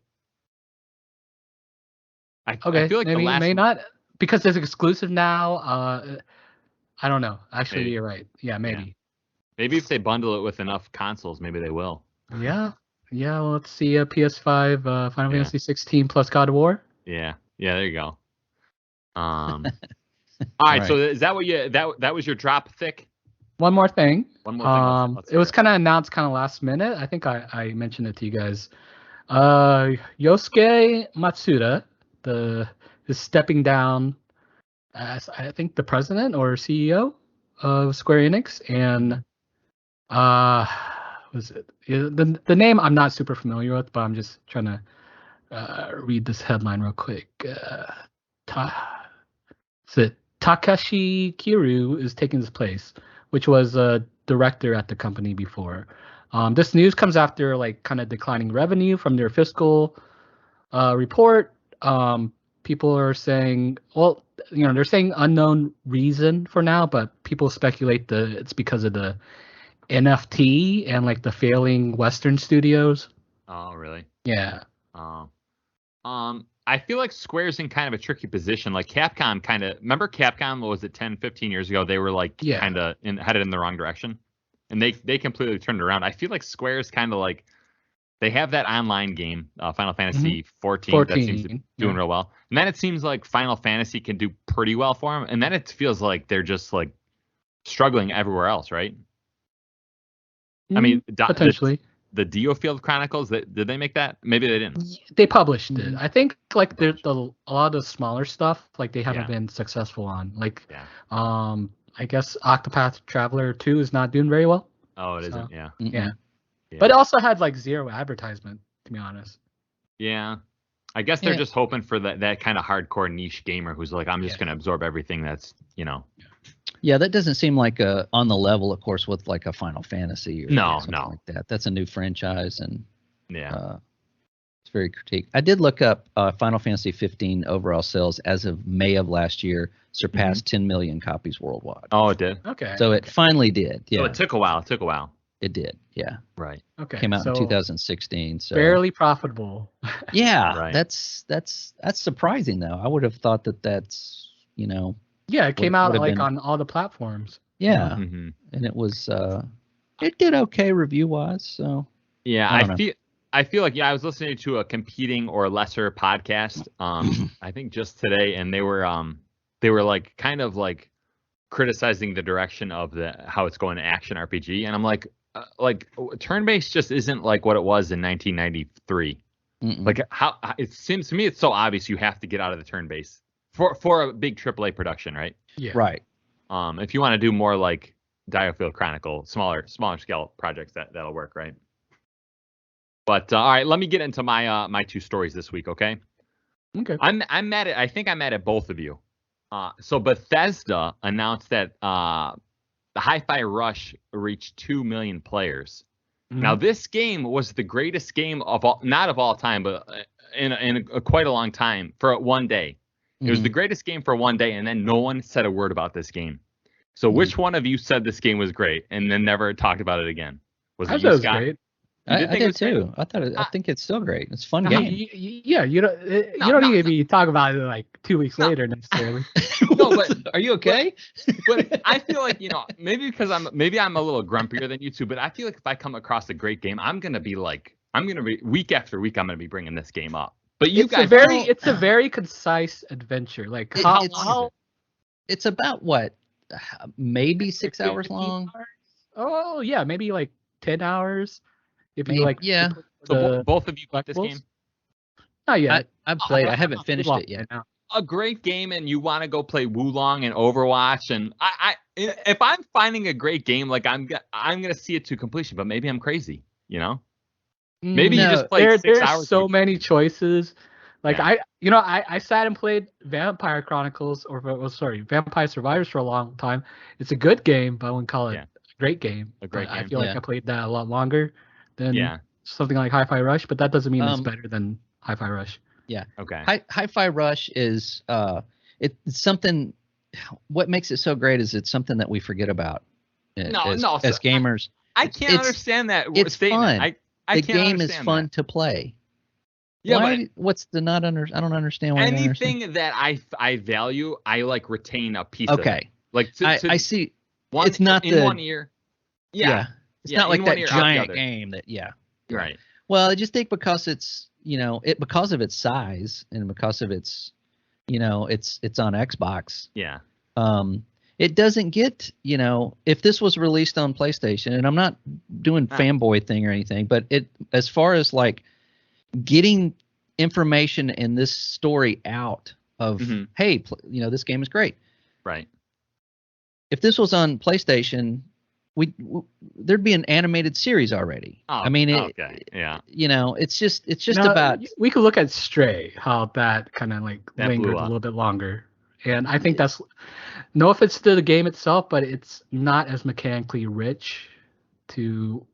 [SPEAKER 2] I feel like
[SPEAKER 1] maybe
[SPEAKER 2] the last
[SPEAKER 1] may not, because it's exclusive now. I don't know. Actually,
[SPEAKER 2] maybe.
[SPEAKER 1] You're right. Yeah, maybe.
[SPEAKER 2] Yeah. Maybe if they bundle it with enough consoles, maybe they will.
[SPEAKER 1] Yeah. Yeah. Well, let's see. PS5, Final Fantasy 16 plus God of War.
[SPEAKER 2] Yeah. Yeah. There you go. All right. So is that what that was your drop thick?
[SPEAKER 1] One more thing.
[SPEAKER 2] One more thing. Let's
[SPEAKER 1] it was kind of announced kind of last minute. I think I mentioned it to you guys. Yosuke Matsuda is stepping down as, I think, the president or CEO of Square Enix, and was it the name I'm not super familiar with, but I'm just trying to read this headline real quick. Takashi Kiru is taking his place, which was a director at the company before. This news comes after kind of declining revenue from their fiscal report. People are saying, well, they're saying unknown reason for now, but people speculate it's because of the NFT and the failing Western studios.
[SPEAKER 2] Oh, really?
[SPEAKER 1] Yeah.
[SPEAKER 2] I feel like Square's in kind of a tricky position. Like Capcom remember Capcom, what was it, 10, 15 years ago? They were kind of headed in the wrong direction. And they completely turned it around. I feel like Square's kind of they have that online game, Final Fantasy 14, that seems to be doing real well. And then it seems like Final Fantasy can do pretty well for them. And then it feels like they're just struggling everywhere else, right? I mean,
[SPEAKER 1] potentially.
[SPEAKER 2] The Diofield Chronicles, did they make that? Maybe they didn't.
[SPEAKER 1] They published it. I think there's a lot of the smaller stuff they haven't been successful on. I guess Octopath Traveler 2 is not doing very well.
[SPEAKER 2] Oh, it isn't. Yeah.
[SPEAKER 1] Yeah. But it also had zero advertisement, to be honest.
[SPEAKER 2] Yeah. I guess they're just hoping for that kind of hardcore niche gamer who's I'm just going to absorb everything that's,
[SPEAKER 3] Yeah, that doesn't seem like on the level, of course, with a Final Fantasy or something like that. That's a new franchise, and it's very critique. I did look up Final Fantasy 15 overall sales as of May of last year surpassed 10 million copies worldwide.
[SPEAKER 2] Oh, it did?
[SPEAKER 1] Okay.
[SPEAKER 3] So it finally did. Yeah.
[SPEAKER 2] So it took a while.
[SPEAKER 3] It did. Yeah.
[SPEAKER 2] Right.
[SPEAKER 1] Okay.
[SPEAKER 3] Came out in 2016. So
[SPEAKER 1] barely profitable.
[SPEAKER 3] Yeah.
[SPEAKER 2] Right.
[SPEAKER 3] That's surprising though. I would have thought that's
[SPEAKER 1] Yeah, it came out on all the platforms.
[SPEAKER 3] Yeah. And it was it did okay review wise. So
[SPEAKER 2] yeah, I feel like I was listening to a competing or lesser podcast I think just today, and they were kind of criticizing the direction of how it's going to action RPG, and I'm turn-based just isn't what it was in 1993. How it seems to me it's so obvious you have to get out of the turn-based for a big AAA production, right?
[SPEAKER 1] Yeah.
[SPEAKER 3] Right.
[SPEAKER 2] If you want to do more Diofield Chronicle, smaller scale projects, that'll work, right? But all right, let me get into my two stories this week, okay?
[SPEAKER 1] Okay.
[SPEAKER 2] I'm mad at. I think I'm mad at both of you. So Bethesda announced that the Hi-Fi Rush reached 2 million players. Now, this game was the greatest game not of all time, but in quite a long time for one day. It was the greatest game for one day, and then no one said a word about this game. So which one of you said this game was great and then never talked about it again? Was it you, Scott?
[SPEAKER 1] Great.
[SPEAKER 3] I did too. I think it's still great. It's a fun game.
[SPEAKER 1] Yeah, you don't need to be talking about it 2 weeks later necessarily.
[SPEAKER 2] No, but
[SPEAKER 3] are you okay?
[SPEAKER 2] But I feel maybe because I'm a little grumpier than you two, but I feel like if I come across a great game, I'm gonna be week after week, I'm gonna be bringing this game up. But
[SPEAKER 1] it's a very concise adventure.
[SPEAKER 3] It's about what, maybe 6 hours long.
[SPEAKER 1] Oh yeah, maybe 10 hours. If you
[SPEAKER 2] So both of you played this game?
[SPEAKER 1] Not yet.
[SPEAKER 3] I've played. I haven't finished it yet.
[SPEAKER 2] A great game, and you want to go play Wulong and Overwatch, and if I'm finding a great game, I'm gonna see it to completion. But maybe I'm crazy, Maybe you
[SPEAKER 3] No,
[SPEAKER 2] just played 6 hours.
[SPEAKER 1] There's so many choices. Like
[SPEAKER 2] Yeah.
[SPEAKER 1] I sat and played Vampire Chronicles Vampire Survivors for a long time. It's a good game, but I wouldn't call it
[SPEAKER 2] Yeah.
[SPEAKER 1] a great game.
[SPEAKER 2] A great
[SPEAKER 1] But I
[SPEAKER 2] game.
[SPEAKER 1] feel like
[SPEAKER 3] Yeah.
[SPEAKER 1] I played that a lot longer than
[SPEAKER 2] Yeah.
[SPEAKER 1] something like Hi-Fi Rush, but that doesn't mean it's better than Hi-Fi Rush.
[SPEAKER 3] Yeah.
[SPEAKER 2] Okay.
[SPEAKER 3] Hi-Fi Rush is it's something. What makes it so great is it's something that we forget about as gamers.
[SPEAKER 2] I can't understand that
[SPEAKER 3] it's
[SPEAKER 2] statement.
[SPEAKER 3] fun.
[SPEAKER 2] I
[SPEAKER 3] the
[SPEAKER 2] can't
[SPEAKER 3] game is
[SPEAKER 2] understand
[SPEAKER 3] fun
[SPEAKER 2] that.
[SPEAKER 3] to play.
[SPEAKER 2] Yeah,
[SPEAKER 3] why, what's the not under? I don't understand why.
[SPEAKER 2] Anything that I value, I like retain a piece of it.
[SPEAKER 3] Okay.
[SPEAKER 2] Like
[SPEAKER 3] I see.
[SPEAKER 2] It's not in 1 year. Yeah.
[SPEAKER 3] It's not like that giant game that. Yeah.
[SPEAKER 2] Right.
[SPEAKER 3] Well, I just think because it's because of its size and because of its it's on Xbox.
[SPEAKER 2] Yeah.
[SPEAKER 3] It doesn't get, if this was released on PlayStation, and I'm not doing fanboy thing or anything, but as far as like getting information in this story out of, hey, this game is great.
[SPEAKER 2] Right.
[SPEAKER 3] If this was on PlayStation, there'd be an animated series already.
[SPEAKER 2] Oh,
[SPEAKER 3] I mean,
[SPEAKER 2] okay. Yeah.
[SPEAKER 3] It's just about.
[SPEAKER 1] We could look at Stray, how that kind of like
[SPEAKER 2] that
[SPEAKER 1] lingered a little bit longer. And I think that's no offense to the game itself, but it's not as mechanically rich to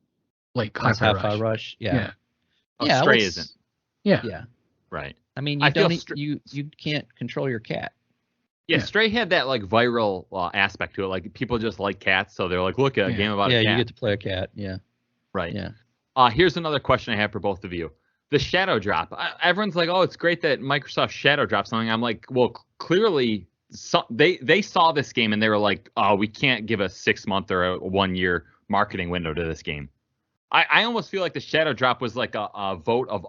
[SPEAKER 1] like Hi-Fi Rush.
[SPEAKER 3] Yeah.
[SPEAKER 2] Oh, Stray isn't.
[SPEAKER 1] Yeah.
[SPEAKER 3] Yeah.
[SPEAKER 2] Right.
[SPEAKER 3] I mean, you can't control your cat.
[SPEAKER 2] Yeah, Stray had that like viral aspect to it. Like people just like cats, so they're like, look at a game about a cat.
[SPEAKER 3] Yeah, you get to play a cat. Yeah.
[SPEAKER 2] Right.
[SPEAKER 3] Yeah.
[SPEAKER 2] Here's another question I have for both of you. The Shadow Drop. Everyone's like, oh, it's great that Microsoft Shadow Drop something. I'm like, well, clearly they saw this game and they were like, oh, we can't give a 6-month or a 1-year marketing window to this game. I almost feel like the Shadow Drop was like a vote of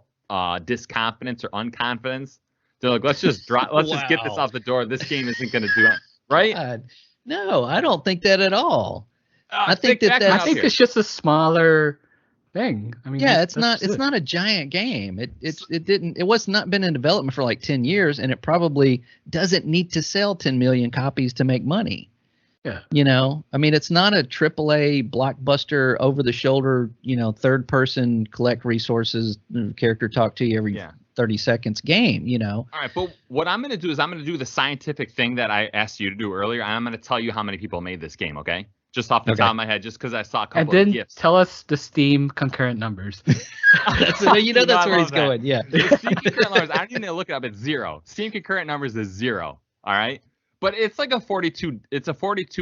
[SPEAKER 2] disconfidence or unconfidence. They're like, let's just drop. Let's just get this off the door. This game isn't going to do it, right?
[SPEAKER 3] God. No, I don't think that at all. I think
[SPEAKER 1] it's just a smaller thing. I mean,
[SPEAKER 3] yeah, it's not a giant game. It was not been in development for like 10 years, and it probably doesn't need to sell 10 million copies to make money.
[SPEAKER 1] Yeah.
[SPEAKER 3] I mean, it's not a AAA blockbuster over the shoulder, third person collect resources, character talk to you every 30 seconds game, All
[SPEAKER 2] right, but what I'm going to do is I'm going to do the scientific thing that I asked you to do earlier, and I'm going to tell you how many people made this game, okay? Just off the top of my head, just because I saw a couple of gifts.
[SPEAKER 1] And then tell us the Steam concurrent numbers.
[SPEAKER 3] That's where he's going, yeah.
[SPEAKER 2] The Steam concurrent numbers, I don't even need to look it up, it's 0. Steam concurrent numbers is 0, all right? But it's like a 42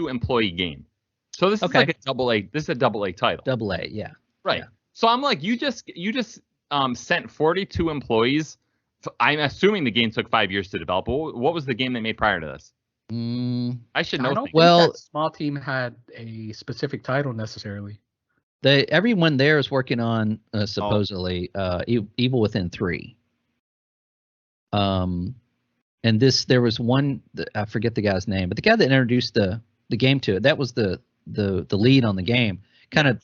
[SPEAKER 2] employee game. So this is like a AA. This is a AA title.
[SPEAKER 3] AA, yeah.
[SPEAKER 2] Right. Yeah. So I'm like, you just sent 42 employees. I'm assuming the game took 5 years to develop. What was the game they made prior to this? I should know.
[SPEAKER 1] I don't think that small team had a specific title necessarily.
[SPEAKER 3] Everyone there is working on supposedly Evil Within 3. And there was one, I forget the guy's name, but the guy that introduced the game to it, that was the lead on the game, kind of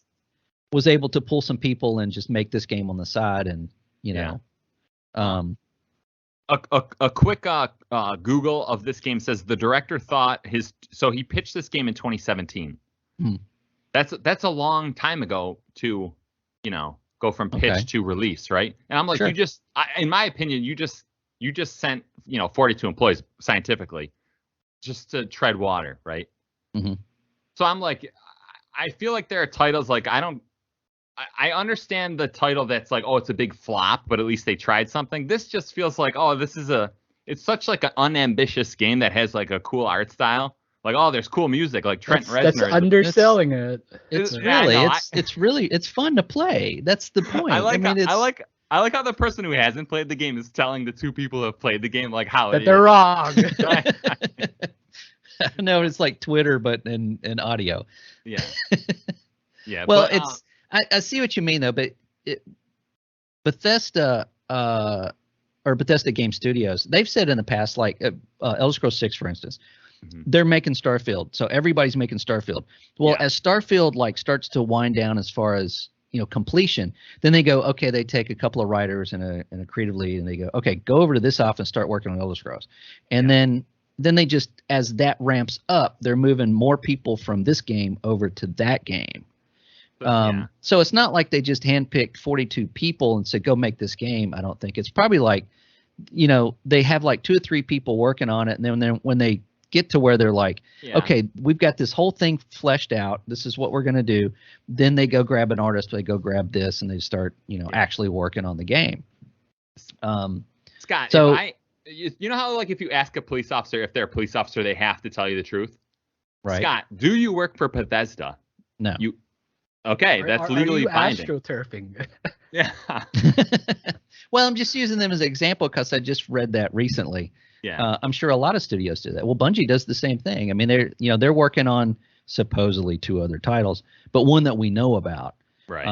[SPEAKER 3] was able to pull some people and just make this game on the side. And,
[SPEAKER 2] a quick Google of this game says the director thought he pitched this game in 2017. That's a long time ago to, go from pitch to release. Right. And I'm like, in my opinion, you just sent 42 employees scientifically just to tread water, right?
[SPEAKER 3] Mm-hmm.
[SPEAKER 2] So I'm like, I feel like there are titles like I understand the title that's like, oh, it's a big flop, but at least they tried something. This just feels like, oh, it's such like an unambitious game that has like a cool art style. Like, oh, there's cool music, like Trent Reznor.
[SPEAKER 1] That's underselling it.
[SPEAKER 3] It's fun to play. That's the point.
[SPEAKER 2] I like how the person who hasn't played the game is telling the two people who have played the game like how
[SPEAKER 1] that they're wrong.
[SPEAKER 3] No, it's like Twitter, but in audio.
[SPEAKER 2] Yeah. Yeah.
[SPEAKER 3] Well, I see what you mean though, but Bethesda or Bethesda Game Studios, they've said in the past, like Elder Scrolls 6, for instance, they're making Starfield, so everybody's making Starfield. Well, as Starfield like starts to wind down as far as completion, then they go, okay, they take a couple of writers and a creative lead, and they go, okay, go over to this office and start working on Elder Scrolls. And then they just, as that ramps up, they're moving more people from this game over to that game. So it's not like they just handpicked 42 people and said, go make this game. I don't think it's probably like, they have like 2 or 3 people working on it. And then when they get to where they're like, okay, we've got this whole thing fleshed out. This is what we're going to do. Then they go grab an artist. They go grab this and they start, actually working on the game.
[SPEAKER 2] Scott, so you know how like if you ask a police officer if they're a police officer, they have to tell you the truth. Right. Scott, do you work for Bethesda?
[SPEAKER 3] No.
[SPEAKER 2] Okay, that's legally binding.
[SPEAKER 1] Astroturfing.
[SPEAKER 2] Yeah.
[SPEAKER 3] Well, I'm just using them as an example because I just read that recently.
[SPEAKER 2] Yeah.
[SPEAKER 3] I'm sure a lot of studios do that. Well, Bungie does the same thing. I mean, they're working on supposedly 2 other titles, but one that we know about.
[SPEAKER 2] Right.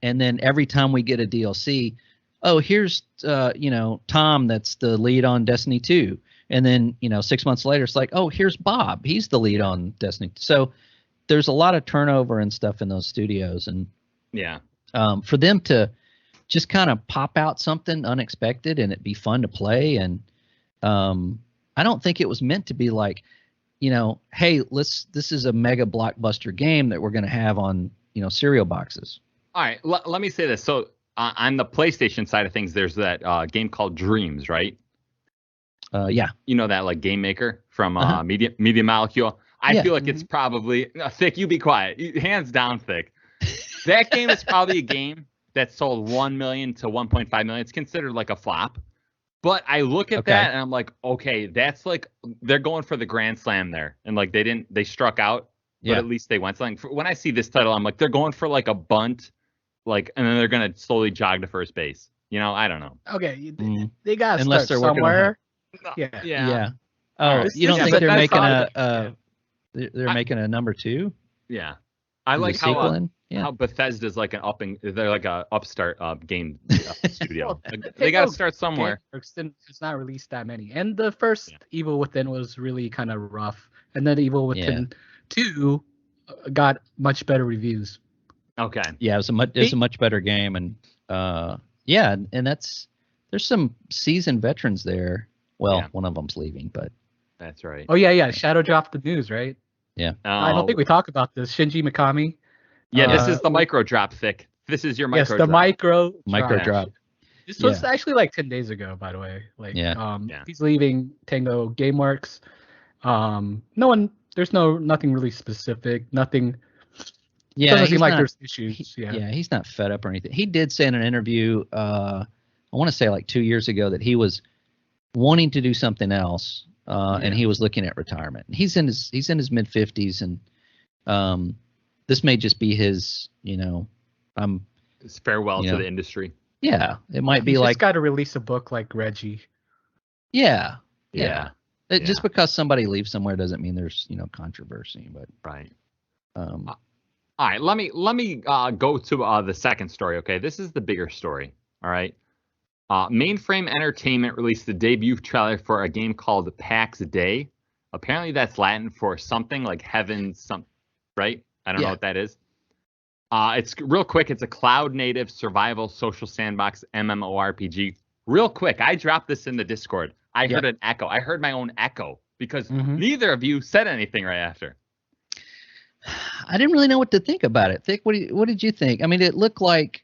[SPEAKER 3] And then every time we get a DLC, here's Tom, that's the lead on Destiny 2. And then, 6 months later, it's like, here's Bob. He's the lead on Destiny. So there's a lot of turnover and stuff in those studios. And for them to just kind of pop out something unexpected and it be fun to play. And I don't think it was meant to be like, hey, this is a mega blockbuster game that we're going to have on, cereal boxes.
[SPEAKER 2] All right. Let me say this. So on the PlayStation side of things, there's that game called Dreams, right?
[SPEAKER 3] Yeah.
[SPEAKER 2] You know that like game maker from Media Molecule. I feel like it's probably Thick. You be quiet. Hands down, Thick. That game is probably a game that sold 1 million to 1.5 million. It's considered like a flop. But I look at that and I'm like, okay, that's like they're going for the grand slam there, and like they struck out, but at least they went something. When I see this title, I'm like, they're going for like a bunt, like, and then they're gonna slowly jog to first base. I don't know.
[SPEAKER 1] Okay, they gotta start somewhere.
[SPEAKER 3] Yeah. Oh, you don't think they're making they're making a number 2?
[SPEAKER 2] Yeah. I like how Bethesda's like they're like a upstart game studio. They got to start somewhere.
[SPEAKER 1] It's not released that many, and the first Evil Within was really kind of rough, and then Evil Within 2 got much better reviews.
[SPEAKER 2] Okay.
[SPEAKER 3] Yeah, it was a much better game, and and there's some seasoned veterans there. Well, one of them's leaving, but
[SPEAKER 2] that's right.
[SPEAKER 1] Oh yeah. Shadow dropped the news, right?
[SPEAKER 3] Yeah.
[SPEAKER 1] I don't think we talk about this. Shinji Mikami.
[SPEAKER 2] Yeah, this is the micro drop, Thick. This is your micro drop.
[SPEAKER 1] Yes, the
[SPEAKER 3] micro drop.
[SPEAKER 1] This was actually like 10 days ago, by the way. Like, he's leaving Tango GameWorks. There's nothing really specific. Nothing.
[SPEAKER 3] Yeah,
[SPEAKER 1] doesn't seem like there's issues.
[SPEAKER 3] He's not fed up or anything. He did say in an interview, I want to say like 2 years ago, that he was wanting to do something else, and he was looking at retirement. He's in his mid 50s, and this may just be his,
[SPEAKER 2] his farewell to the industry.
[SPEAKER 3] Yeah, it might be like.
[SPEAKER 1] He's got to release a book like Reggie.
[SPEAKER 3] Yeah. Just because somebody leaves somewhere doesn't mean there's controversy, but
[SPEAKER 2] right. All right, let me go to the second story. Okay, this is the bigger story. All right. Mainframe Entertainment released the debut trailer for a game called Pax Dei. Apparently, that's Latin for something like heaven, right? I don't know what that is. It's real quick. It's a cloud-native survival social sandbox MMORPG. Real quick, I dropped this in the Discord. I heard an echo. I heard my own echo because neither of you said anything right after.
[SPEAKER 3] I didn't really know what to think about it. Thick, what did you think? I mean, it looked like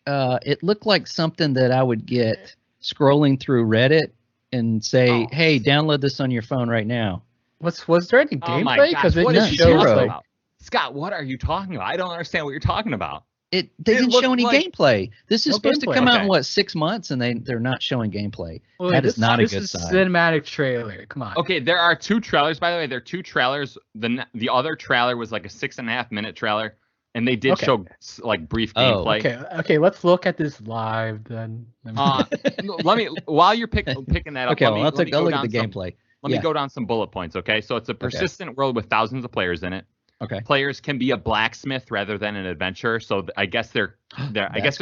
[SPEAKER 3] something that I would get scrolling through Reddit and say, "Hey, download this on your phone right now."
[SPEAKER 1] Was there any gameplay? Because it just shows like.
[SPEAKER 2] Scott, what are you talking about? I don't understand what you're talking about.
[SPEAKER 3] They didn't show any gameplay. This is supposed to come out in 6 months, and they're not showing gameplay.
[SPEAKER 1] Well,
[SPEAKER 3] that is not a good
[SPEAKER 1] sign.
[SPEAKER 3] sign.
[SPEAKER 1] Cinematic trailer. Come on.
[SPEAKER 2] Okay, there are 2 trailers, by the way. There are 2 trailers. The other trailer was like a 6.5 minute trailer, and they did show like brief gameplay.
[SPEAKER 1] Okay. Let's look at this live then.
[SPEAKER 2] Let me while you're picking that up.
[SPEAKER 3] Okay, I'll look at the gameplay.
[SPEAKER 2] Let me go down some bullet points. Okay, so it's a persistent world with thousands of players in it.
[SPEAKER 3] Okay.
[SPEAKER 2] Players can be a blacksmith rather than an adventurer. So I guess they're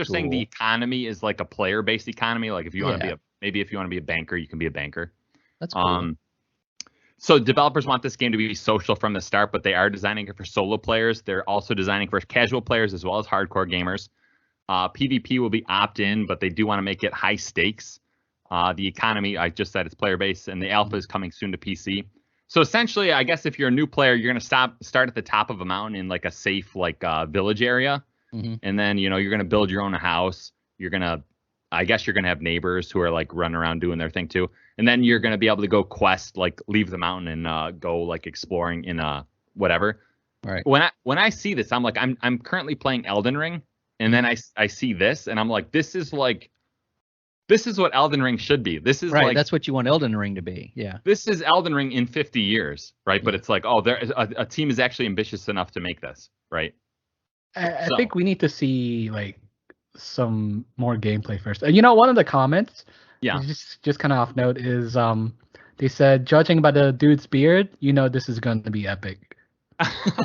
[SPEAKER 2] saying the economy is like a player-based economy. Like if you want to be a banker, you can be a banker.
[SPEAKER 3] That's cool.
[SPEAKER 2] So developers want this game to be social from the start, but they are designing it for solo players. They're also designing for casual players as well as hardcore gamers. PvP will be opt-in, but they do want to make it high stakes. The economy, I just said, it's player-based, and the alpha is coming soon to PC. So essentially, I guess if you're a new player, you're going to start at the top of a mountain in like a safe village area. and then you're gonna build your own house. I guess you're gonna have neighbors who are like running around doing their thing too, and then you're gonna be able to go quest, like leave the mountain and go like exploring in whatever.
[SPEAKER 3] Right.
[SPEAKER 2] When I see this, I'm like, I'm currently playing Elden Ring, and then I see this, and I'm like, this is what Elden Ring should be. This is
[SPEAKER 3] right.
[SPEAKER 2] like,
[SPEAKER 3] That's what you want Elden Ring to be. Yeah.
[SPEAKER 2] this is Elden Ring in 50 years, right? But it's like, a team is actually ambitious enough to make this, right?
[SPEAKER 1] I think we need to see like some more gameplay first. One of the comments, just kind of off note, is they said, judging by the dude's beard, this is going to be epic.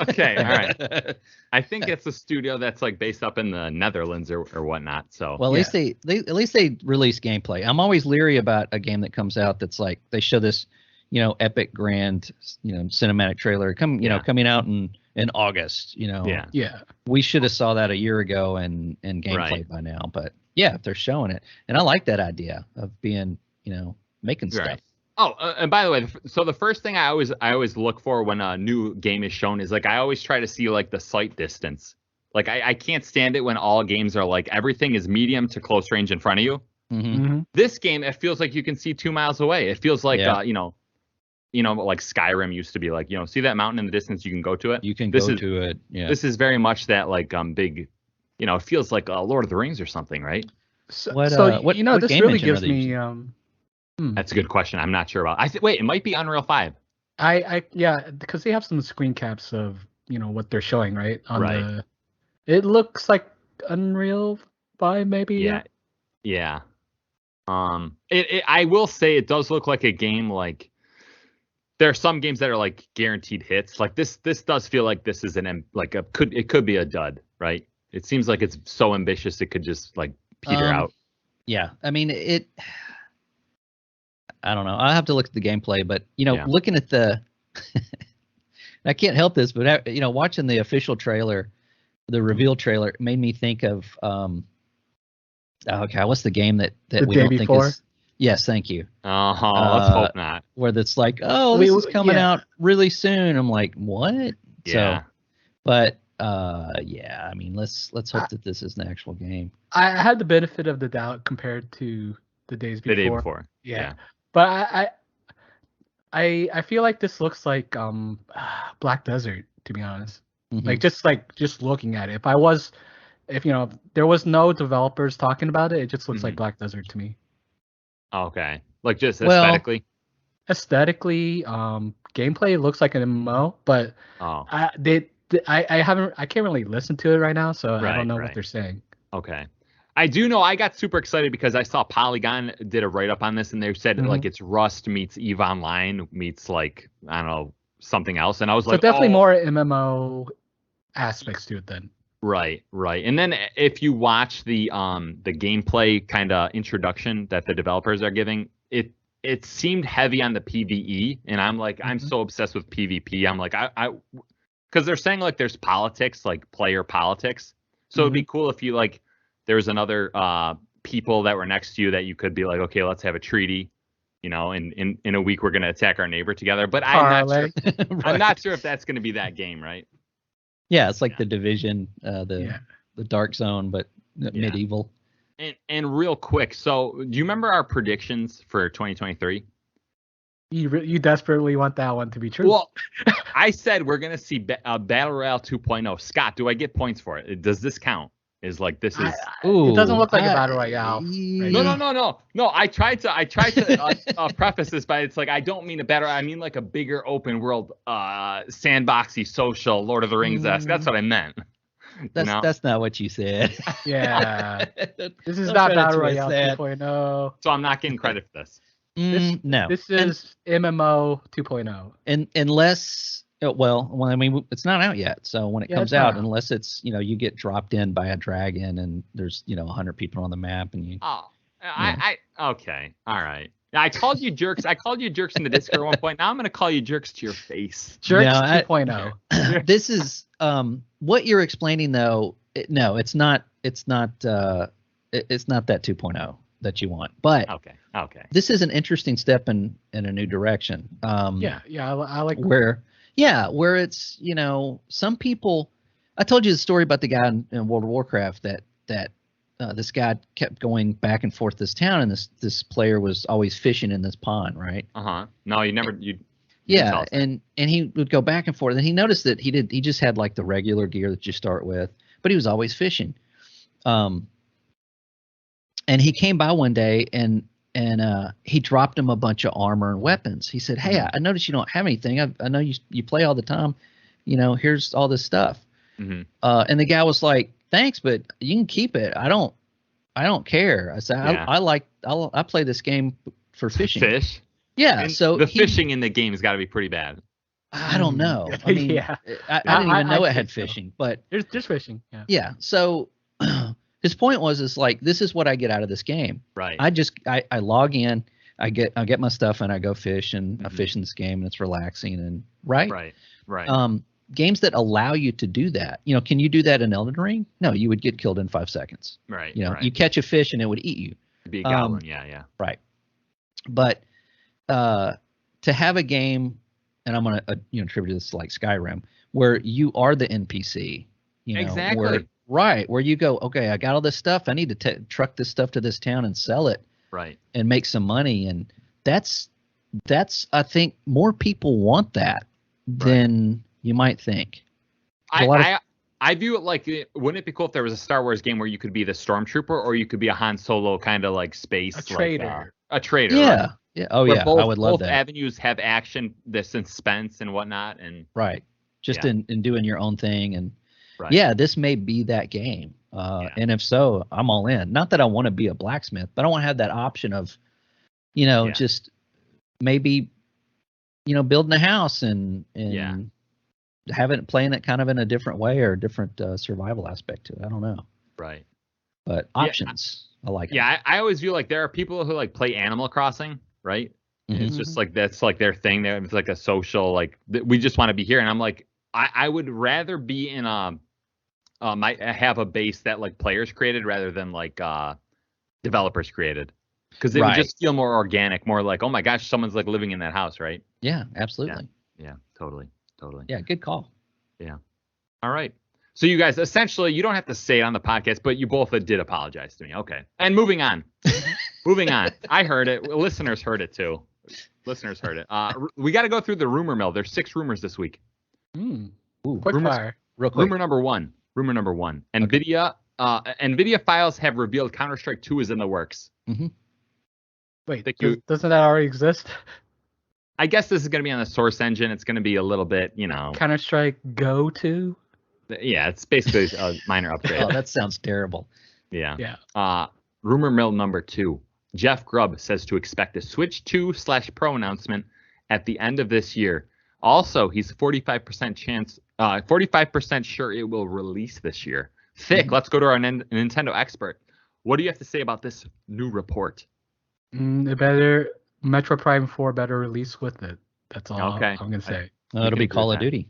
[SPEAKER 2] Okay, all right. I think it's a studio that's like based up in the Netherlands or whatnot. So
[SPEAKER 3] well, at least they release gameplay. I'm always leery about a game that comes out that's like they show this, epic grand, cinematic trailer coming out in August.
[SPEAKER 1] Yeah.
[SPEAKER 3] We should have saw that a year ago and gameplay by now. But yeah, if they're showing it, and I like that idea of being making stuff.
[SPEAKER 2] Right. Oh, and by the way, so the first thing I always look for when a new game is shown is like I always try to see like the sight distance. Like I can't stand it when all games are like everything is medium to close range in front of you. This game, it feels like you can see 2 miles away. It feels like like Skyrim used to be like, see that mountain in the distance, you can go to it.
[SPEAKER 3] You can go to it. Yeah.
[SPEAKER 2] This is very much that like big, it feels like Lord of the Rings or something, right?
[SPEAKER 1] So
[SPEAKER 3] what
[SPEAKER 1] this
[SPEAKER 3] game
[SPEAKER 1] really
[SPEAKER 3] engine are
[SPEAKER 1] gives
[SPEAKER 3] they
[SPEAKER 1] me
[SPEAKER 3] using?
[SPEAKER 2] That's a good question. I'm not sure about. Wait, it might be Unreal 5.
[SPEAKER 1] Because they have some screen caps of what they're showing, right?
[SPEAKER 2] Right.
[SPEAKER 1] It looks like Unreal 5, maybe.
[SPEAKER 2] Yeah. I will say it does look like a game like. There are some games that are like guaranteed hits. Like this does feel like this is it could be a dud, right? It seems like it's so ambitious it could just like peter out.
[SPEAKER 3] Yeah, I mean it. I don't know. I'll have to look at the gameplay, but looking at the, I can't help this, but watching the official trailer, the reveal trailer, it made me think of, what's the game that we don't think is? Yes, thank you.
[SPEAKER 2] Let's hope not.
[SPEAKER 3] Where that's like, this is coming out really soon. I'm like, what?
[SPEAKER 2] Yeah.
[SPEAKER 3] So, but I mean, let's hope that this is an actual game.
[SPEAKER 1] I had the benefit of the doubt compared to the days before.
[SPEAKER 2] The day before. Yeah.
[SPEAKER 1] But I feel like this looks like Black Desert, to be honest. Like just looking at it. If there was no developers talking about it, it just looks like Black Desert to me.
[SPEAKER 2] Okay. Like just aesthetically.
[SPEAKER 1] Aesthetically, gameplay looks like an MMO, but I can't really listen to it right now, so I don't know what they're saying.
[SPEAKER 2] Okay. I do know I got super excited because I saw Polygon did a write-up on this, and they said like it's Rust meets EVE Online meets like, I don't know, something else. And I was like,
[SPEAKER 1] definitely more MMO aspects to it then.
[SPEAKER 2] Right. And then if you watch the gameplay kind of introduction that the developers are giving, it seemed heavy on the PvE, and I'm like, I'm so obsessed with PvP. I'm like, I because they're saying like there's politics, like player politics. So it'd be cool if you like. There's another people that were next to you that you could be like, okay, let's have a treaty, in a week we're going to attack our neighbor together. But I'm not sure. I'm not sure if that's going to be that game, right?
[SPEAKER 3] Yeah, it's like the Division, the Dark Zone, but medieval.
[SPEAKER 2] And real quick, so do you remember our predictions for 2023?
[SPEAKER 1] You desperately want that one to be true.
[SPEAKER 2] Well, I said we're going to see Battle Royale 2.0. Scott, do I get points for it? Does this count? Is like this is
[SPEAKER 1] it doesn't look like a battle royale. Right?
[SPEAKER 2] No. I tried to preface this by it's like I don't mean a battle. I mean like a bigger open world, sandboxy, social, Lord of the Rings esque. That's what I meant.
[SPEAKER 3] That's not what you said.
[SPEAKER 1] Yeah, this is not battle royale 2.0.
[SPEAKER 2] So I'm not getting credit for this.
[SPEAKER 3] No,
[SPEAKER 1] this is MMO 2.0.
[SPEAKER 3] And unless. Well, I mean, it's not out yet. So when it comes out, unless it's, you get dropped in by a dragon and there's, 100 people on the map and you.
[SPEAKER 2] Okay. All right. I called you jerks. I called you jerks in the Discord at one point. Now I'm going to call you jerks to your face.
[SPEAKER 1] Jerks 2.0.
[SPEAKER 3] This is what you're explaining, though. It's not that 2.0 that you want. But
[SPEAKER 2] okay.
[SPEAKER 3] This is an interesting step in a new direction.
[SPEAKER 1] I like
[SPEAKER 3] where it's, some people, I told you the story about the guy in World of Warcraft that this guy kept going back and forth this town, and this player was always fishing in this pond, right?
[SPEAKER 2] No, you never. You
[SPEAKER 3] Yeah, and he would go back and forth, and he noticed that he just had like the regular gear that you start with, but he was always fishing. And he came by one day and he dropped him a bunch of armor and weapons. He said, "Hey, I noticed you don't have anything. I know you play all the time. Here's all this stuff." And the guy was like, "Thanks, but you can keep it. I don't care." I said, I play this game for fishing.
[SPEAKER 2] Fish.
[SPEAKER 3] Yeah.
[SPEAKER 2] And
[SPEAKER 3] so
[SPEAKER 2] the fishing in the game has got to be pretty bad.
[SPEAKER 3] I don't know. I mean, I didn't even know it had fishing, but
[SPEAKER 1] there's fishing. Yeah.
[SPEAKER 3] Yeah. So his point was like, this is what I get out of this game.
[SPEAKER 2] Right.
[SPEAKER 3] I log in, I get my stuff, and I go fish, and I fish in this game, and it's relaxing, and right. Games that allow you to do that. Can you do that in Elden Ring? No, you would get killed in 5 seconds.
[SPEAKER 2] Right.
[SPEAKER 3] You catch a fish and it would eat you.
[SPEAKER 2] It'd be a goblin. Yeah.
[SPEAKER 3] Right. But to have a game, and I'm gonna attribute this to like Skyrim, where you are the NPC.
[SPEAKER 2] Exactly.
[SPEAKER 3] Where you go, okay, I got all this stuff. I need to truck this stuff to this town and sell it.
[SPEAKER 2] Right.
[SPEAKER 3] And make some money, and that's I think more people want that than you might think.
[SPEAKER 2] I view it like, wouldn't it be cool if there was a Star Wars game where you could be the stormtrooper, or you could be a Han Solo kind of like space,
[SPEAKER 1] a traitor.
[SPEAKER 2] A traitor.
[SPEAKER 3] Yeah.
[SPEAKER 2] Right?
[SPEAKER 3] Yeah. Oh
[SPEAKER 2] where
[SPEAKER 3] yeah.
[SPEAKER 2] I
[SPEAKER 3] would love that.
[SPEAKER 2] Both avenues have action, the suspense and whatnot, and
[SPEAKER 3] right. Just in doing your own thing, and this may be that game. And if so, I'm all in. Not that I want to be a blacksmith, but I want to have that option of, just maybe, building a house and playing it kind of in a different way, or a different survival aspect to it. I don't know.
[SPEAKER 2] Right.
[SPEAKER 3] But options, I like it.
[SPEAKER 2] Yeah, I always view like there are people who like play Animal Crossing, right? Mm-hmm. It's just like that's like their thing. It's like a social, like we just want to be here. And I'm like, I would rather be in have a base that like players created rather than like developers created, because it would just feel more organic, more like, oh my gosh, someone's like living in that house, right?
[SPEAKER 3] Yeah, absolutely.
[SPEAKER 2] Yeah, totally.
[SPEAKER 3] Yeah, good call.
[SPEAKER 2] Yeah. All right. So you guys, essentially, you don't have to say it on the podcast, but you both did apologize to me. Okay. And moving on. I heard it. Listeners heard it too. We got to go through the rumor mill. There's 6 rumors this week.
[SPEAKER 1] Quick fire.
[SPEAKER 3] Real quick.
[SPEAKER 2] Rumor number one. NVIDIA files have revealed Counter-Strike 2 is in the works.
[SPEAKER 3] Mm-hmm.
[SPEAKER 1] Wait, doesn't that already exist?
[SPEAKER 2] I guess this is going to be on the Source engine. It's going to be a little bit,
[SPEAKER 1] Counter-Strike Go 2?
[SPEAKER 2] Yeah, it's basically a minor upgrade.
[SPEAKER 3] Oh, that sounds terrible.
[SPEAKER 2] Yeah. Rumor mill number 2. Jeff Grubb says to expect a Switch 2/Pro announcement at the end of this year. Also, he's 45% sure it will release this year. Thick, let's go to our Nintendo expert. What do you have to say about this new report?
[SPEAKER 1] Metro Prime 4 better release with it. That's all I'm going to say.
[SPEAKER 3] It'll be Call of Duty.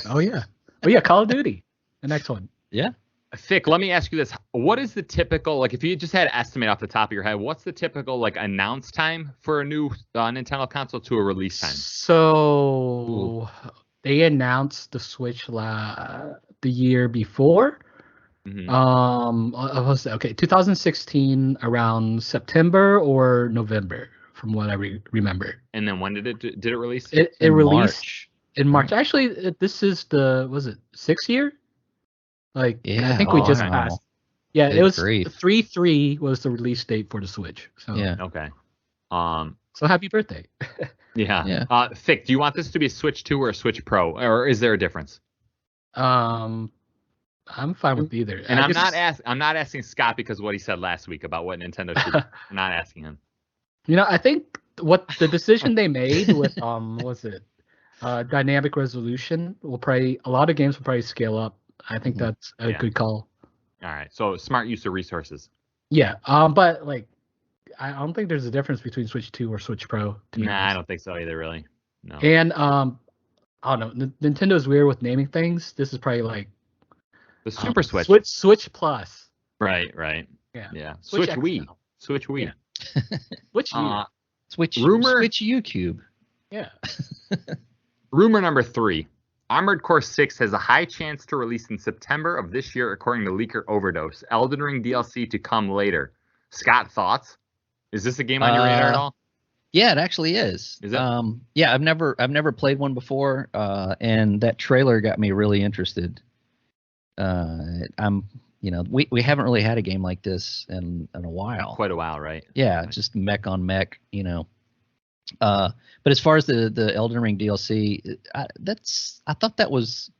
[SPEAKER 1] Oh, yeah. Oh, yeah, Call of Duty. The next one.
[SPEAKER 3] Yeah.
[SPEAKER 2] Thick, let me ask you this. What is the typical, like, if you just had to estimate off the top of your head, what's the typical, like, announce time for a new Nintendo console to a release time?
[SPEAKER 1] So they announced the Switch the year before. Mm-hmm. 2016, around September or November, from what I remember.
[SPEAKER 2] And then when did it release?
[SPEAKER 1] It released in March. Actually, this is was it 6th year? Like, I think we just passed. Yeah, it was 3/3 was the release date for the Switch. So
[SPEAKER 3] yeah.
[SPEAKER 2] Okay.
[SPEAKER 1] So happy birthday.
[SPEAKER 2] Yeah. Thick, do you want this to be a Switch 2 or a Switch Pro, or is there a difference?
[SPEAKER 1] I'm fine with either.
[SPEAKER 2] And I'm not asking Scott because of what he said last week about what Nintendo should. I'm not asking him.
[SPEAKER 1] I think what the decision they made with dynamic resolution a lot of games will probably scale up. I think that's a good call.
[SPEAKER 2] All right. So smart use of resources.
[SPEAKER 1] Yeah. But like, I don't think there's a difference between Switch 2 or Switch Pro.
[SPEAKER 2] I don't think so either, really. No.
[SPEAKER 1] And I don't know. Nintendo's weird with naming things. This is probably like
[SPEAKER 2] the Super Switch.
[SPEAKER 1] Switch Plus.
[SPEAKER 2] Right. Yeah. Switch Wii. Switch Wii.
[SPEAKER 1] Yeah. Switch U.
[SPEAKER 3] Switch U Cube.
[SPEAKER 1] Yeah.
[SPEAKER 2] Rumor number 3. Armored Core 6 has a high chance to release in September of this year, according to leaker Overdose. Elden Ring DLC to come later. Scott, thoughts? Is this a game on your radar at all?
[SPEAKER 3] Yeah, it actually is.
[SPEAKER 2] Is it?
[SPEAKER 3] Yeah, I've never played one before, and that trailer got me really interested. We haven't really had a game like this in a while.
[SPEAKER 2] Quite a while, right?
[SPEAKER 3] Yeah, just mech on mech, But as far as the Elden Ring DLC, I thought that was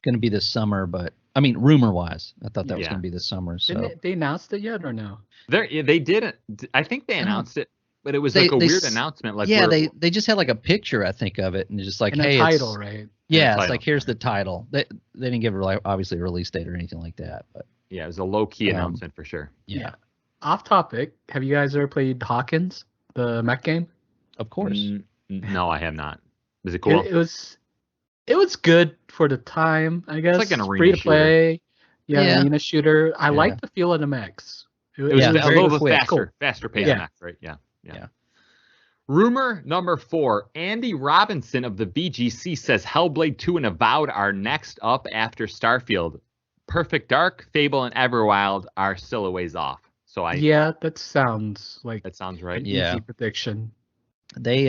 [SPEAKER 3] going to be this summer, but I mean, rumor wise, I thought that was going to be this summer. So
[SPEAKER 1] Didn't they announced it yet or no?
[SPEAKER 2] They didn't. I think they announced it, but it was like a weird announcement. Like
[SPEAKER 3] they just had like a picture, I think, of it, and just like,
[SPEAKER 1] and
[SPEAKER 3] hey,
[SPEAKER 1] a title, right?
[SPEAKER 3] Yeah, it's like, here's the title. They didn't give obviously a release date or anything like that, but
[SPEAKER 2] yeah, it was a low key announcement for sure.
[SPEAKER 3] Yeah.
[SPEAKER 1] Off topic. Have you guys ever played Hawkins, the mech game?
[SPEAKER 3] Of course.
[SPEAKER 2] No, I have not. Is it cool?
[SPEAKER 1] It was good for the time, I guess.
[SPEAKER 2] It's like an arena
[SPEAKER 1] free to play.
[SPEAKER 3] Yeah.
[SPEAKER 1] Arena shooter. I like the feel of the mechs.
[SPEAKER 2] It was a little bit
[SPEAKER 1] quick.
[SPEAKER 2] faster paced mech, right? Yeah. Rumor number 4. Andy Robinson of the VGC says Hellblade 2 and Avowed are next up after Starfield. Perfect Dark, Fable, and Everwild are still a ways off. So
[SPEAKER 1] that sounds like
[SPEAKER 2] right.
[SPEAKER 1] An easy prediction.
[SPEAKER 3] They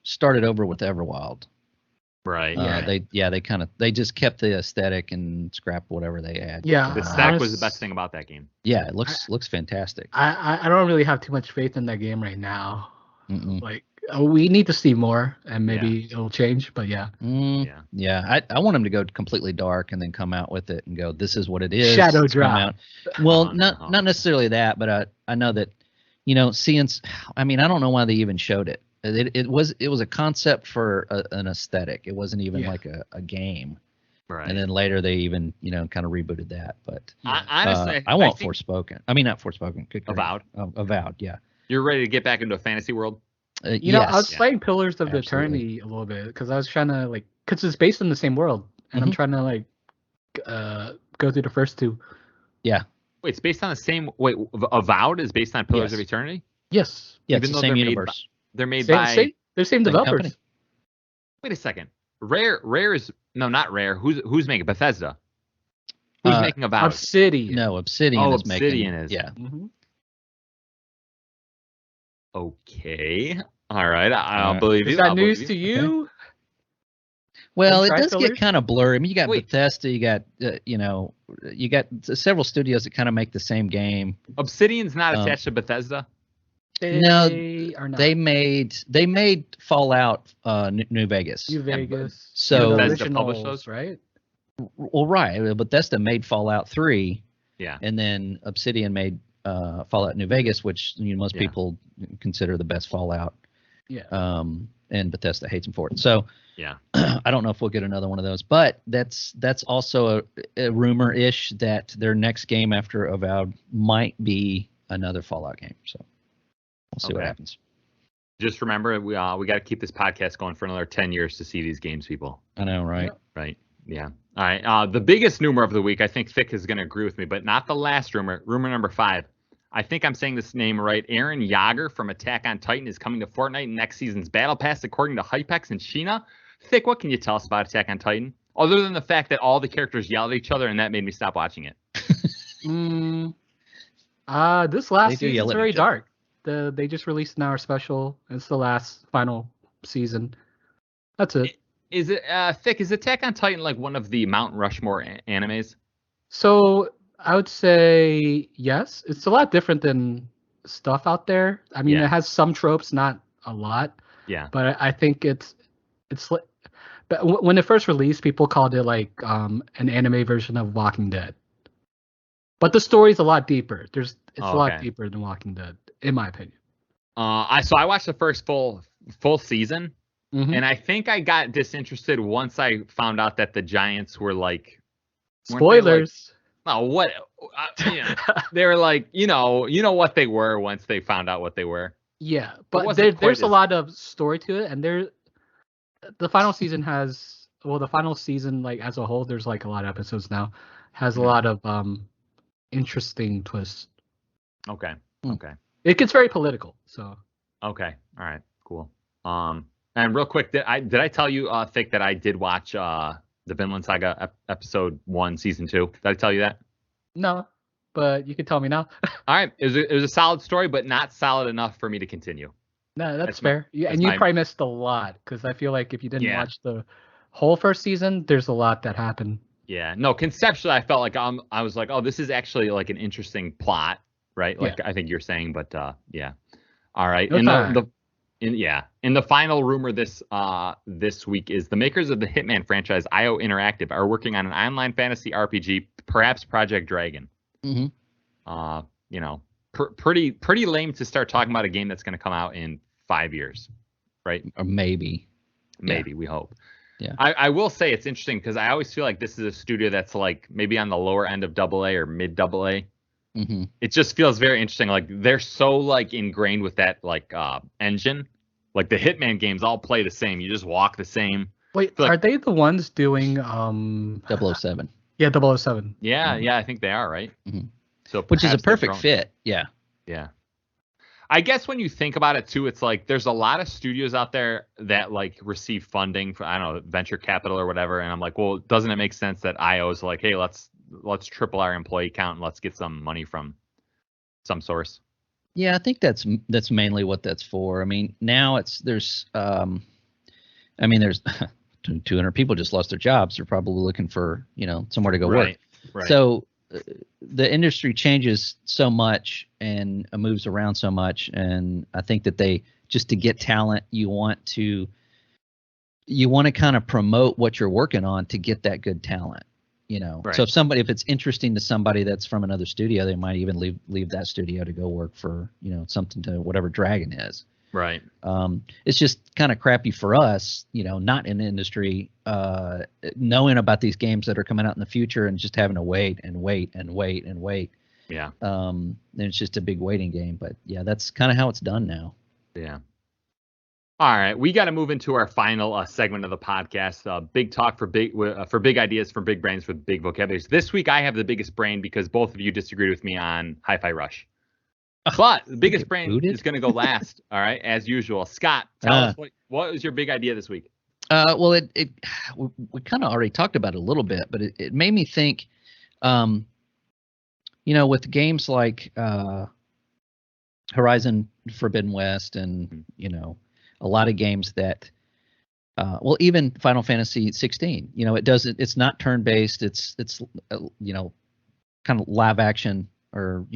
[SPEAKER 3] started over with Everwild.
[SPEAKER 2] Right.
[SPEAKER 3] They just kept the aesthetic and scrapped whatever they had.
[SPEAKER 1] Yeah.
[SPEAKER 2] The stack was the best thing about that game.
[SPEAKER 3] Yeah, it looks fantastic.
[SPEAKER 1] I don't really have too much faith in that game right now.
[SPEAKER 3] Mm-mm.
[SPEAKER 1] Like we need to see more, and maybe it'll change. But
[SPEAKER 3] I want them to go completely dark and then come out with it and go, this is what it is.
[SPEAKER 1] Shadow drop.
[SPEAKER 3] Well, not necessarily that, but I know that seeing. I mean, I don't know why they even showed it. It was a concept for an aesthetic. It wasn't even like a game.
[SPEAKER 2] Right.
[SPEAKER 3] And then later they even kind of rebooted that. But
[SPEAKER 2] honestly,
[SPEAKER 3] I want Forspoken. I mean, not Forspoken.
[SPEAKER 2] Avowed.
[SPEAKER 3] Avowed. Yeah.
[SPEAKER 2] You're ready to get back into a fantasy world?
[SPEAKER 1] I was playing Pillars of Eternity a little bit because I was trying to because it's based in the same world, and I'm trying to go through the first two.
[SPEAKER 3] Yeah.
[SPEAKER 2] Wait, it's based on the same. Wait, Avowed is based on Pillars of Eternity?
[SPEAKER 1] Yes.
[SPEAKER 3] Yeah, it's the same universe.
[SPEAKER 2] They're made by
[SPEAKER 1] they're same developers.
[SPEAKER 3] Company.
[SPEAKER 2] Wait a second. Rare is not Rare. Who's making Bethesda? Who's making Avowed?
[SPEAKER 1] Obsidian.
[SPEAKER 3] No, Obsidian is making.
[SPEAKER 2] Obsidian is.
[SPEAKER 3] Yeah.
[SPEAKER 1] Mm-hmm.
[SPEAKER 2] Okay. All right. I'll believe you.
[SPEAKER 1] Is that news to you?
[SPEAKER 3] Okay. Well, it does get kind of blurry. I mean, you got Bethesda, you got you got several studios that kind of make the same game.
[SPEAKER 2] Obsidian's not attached to Bethesda.
[SPEAKER 1] They are not.
[SPEAKER 3] They made Fallout New Vegas.
[SPEAKER 1] New Vegas.
[SPEAKER 3] So
[SPEAKER 2] Bethesda published those,
[SPEAKER 1] right?
[SPEAKER 3] Well, right. Bethesda made Fallout 3.
[SPEAKER 2] Yeah.
[SPEAKER 3] And then Obsidian made Fallout New Vegas, which most people consider the best Fallout.
[SPEAKER 1] Yeah.
[SPEAKER 3] And Bethesda hates them for it. So
[SPEAKER 2] yeah,
[SPEAKER 3] I don't know if we'll get another one of those, but that's also a rumor-ish that their next game after Avowed might be another Fallout game. So we'll see what happens.
[SPEAKER 2] Just remember, we got to keep this podcast going for another 10 years to see these games, people.
[SPEAKER 3] I know, right?
[SPEAKER 1] Yep.
[SPEAKER 2] Right. Yeah. All right. The biggest rumor of the week, I think Thick is going to agree with me, but not the last rumor. Rumor number 5. I think I'm saying this name right. Eren Yeager from Attack on Titan is coming to Fortnite in next season's Battle Pass, according to Hypex and Sheena. Thick, what can you tell us about Attack on Titan? Other than the fact that all the characters yell at each other, and that made me stop watching it.
[SPEAKER 1] This last season is very dark. They just released an hour special. It's the last final season. That's it.
[SPEAKER 2] Is it Thick? Is Attack on Titan like one of the Mount Rushmore animes?
[SPEAKER 1] So I would say yes. It's a lot different than stuff out there. I mean, it has some tropes, not a lot.
[SPEAKER 2] Yeah.
[SPEAKER 1] But I think it's like, but when it first released, people called it like an anime version of Walking Dead. But the story's a lot deeper. It's a lot deeper than Walking Dead, in my opinion.
[SPEAKER 2] I watched the first full season, and I think I got disinterested once I found out that the Giants were like
[SPEAKER 1] spoilers.
[SPEAKER 2] What? They were like, you know what they were once they found out what they were.
[SPEAKER 1] Yeah, but there's a lot of story to it, and the final season has the final season like as a whole. There's like a lot of episodes now, has a lot of interesting twists.
[SPEAKER 2] Okay.
[SPEAKER 1] It gets very political. So.
[SPEAKER 2] Okay. All right. Cool. And real quick, did I tell you, Thick, that I did watch the Vinland Saga episode 1, season 2? Did I tell you that?
[SPEAKER 1] No, but you can tell me now.
[SPEAKER 2] All right, it was a solid story, but not solid enough for me to continue.
[SPEAKER 1] No, that's fair. And you probably missed a lot, because I feel like if you didn't watch the whole first season, there's a lot that happened.
[SPEAKER 2] Yeah, no, conceptually, I felt like I was like, oh, this is actually like an interesting plot, right? Like I think you're saying, but yeah. All right. In the final rumor this week is the makers of the Hitman franchise, IO Interactive, are working on an online fantasy RPG, perhaps Project Dragon.
[SPEAKER 3] Mm-hmm.
[SPEAKER 2] You know, pretty lame to start talking about a game that's going to come out in 5 years, right?
[SPEAKER 3] Or maybe
[SPEAKER 2] we hope.
[SPEAKER 3] Yeah.
[SPEAKER 2] I will say it's interesting because I always feel like this is a studio that's like maybe on the lower end of AA or mid AA.
[SPEAKER 3] Mm-hmm.
[SPEAKER 2] It just feels very interesting. Like they're so like ingrained with that like engine. Like the Hitman games all play the same. You just walk the same.
[SPEAKER 1] Wait, are they the ones doing
[SPEAKER 3] 007?
[SPEAKER 1] Yeah, 007.
[SPEAKER 2] Yeah, yeah, I think they are, right?
[SPEAKER 3] Mm-hmm.
[SPEAKER 2] So
[SPEAKER 3] which is a perfect fit. Yeah.
[SPEAKER 2] Yeah. I guess when you think about it too, it's like there's a lot of studios out there that like receive funding for, I don't know, venture capital or whatever. And I'm like, well, doesn't it make sense that IO is like, hey, let's triple our employee count and let's get some money from some source?
[SPEAKER 3] Yeah, I think that's mainly what that's for. I mean, now there's 200 people just lost their jobs. They're probably looking for, somewhere to go work.
[SPEAKER 2] Right.
[SPEAKER 3] So the industry changes so much and moves around so much, and I think that to get talent, you want to kind of promote what you're working on to get that good talent.
[SPEAKER 2] Right.
[SPEAKER 3] So if it's interesting to somebody that's from another studio, they might even leave that studio to go work for, something to whatever Dragon is.
[SPEAKER 2] Right.
[SPEAKER 3] It's just kind of crappy for us, not in the industry, knowing about these games that are coming out in the future and just having to wait and wait and wait and wait.
[SPEAKER 2] Yeah.
[SPEAKER 3] And it's just a big waiting game, but yeah, that's kind of how it's done now.
[SPEAKER 2] Yeah. All right, we got to move into our final segment of the podcast. Big talk for big ideas from big brains with big vocabularies. This week, I have the biggest brain because both of you disagreed with me on Hi-Fi Rush. But the biggest brain is going to go last. All right, as usual. Scott, tell us what was your big idea this week?
[SPEAKER 3] Well, we kind of already talked about it a little bit, but it made me think. With games like Horizon Forbidden West and a lot of games that, even Final Fantasy 16, it's not turn-based. It's kind of live action or,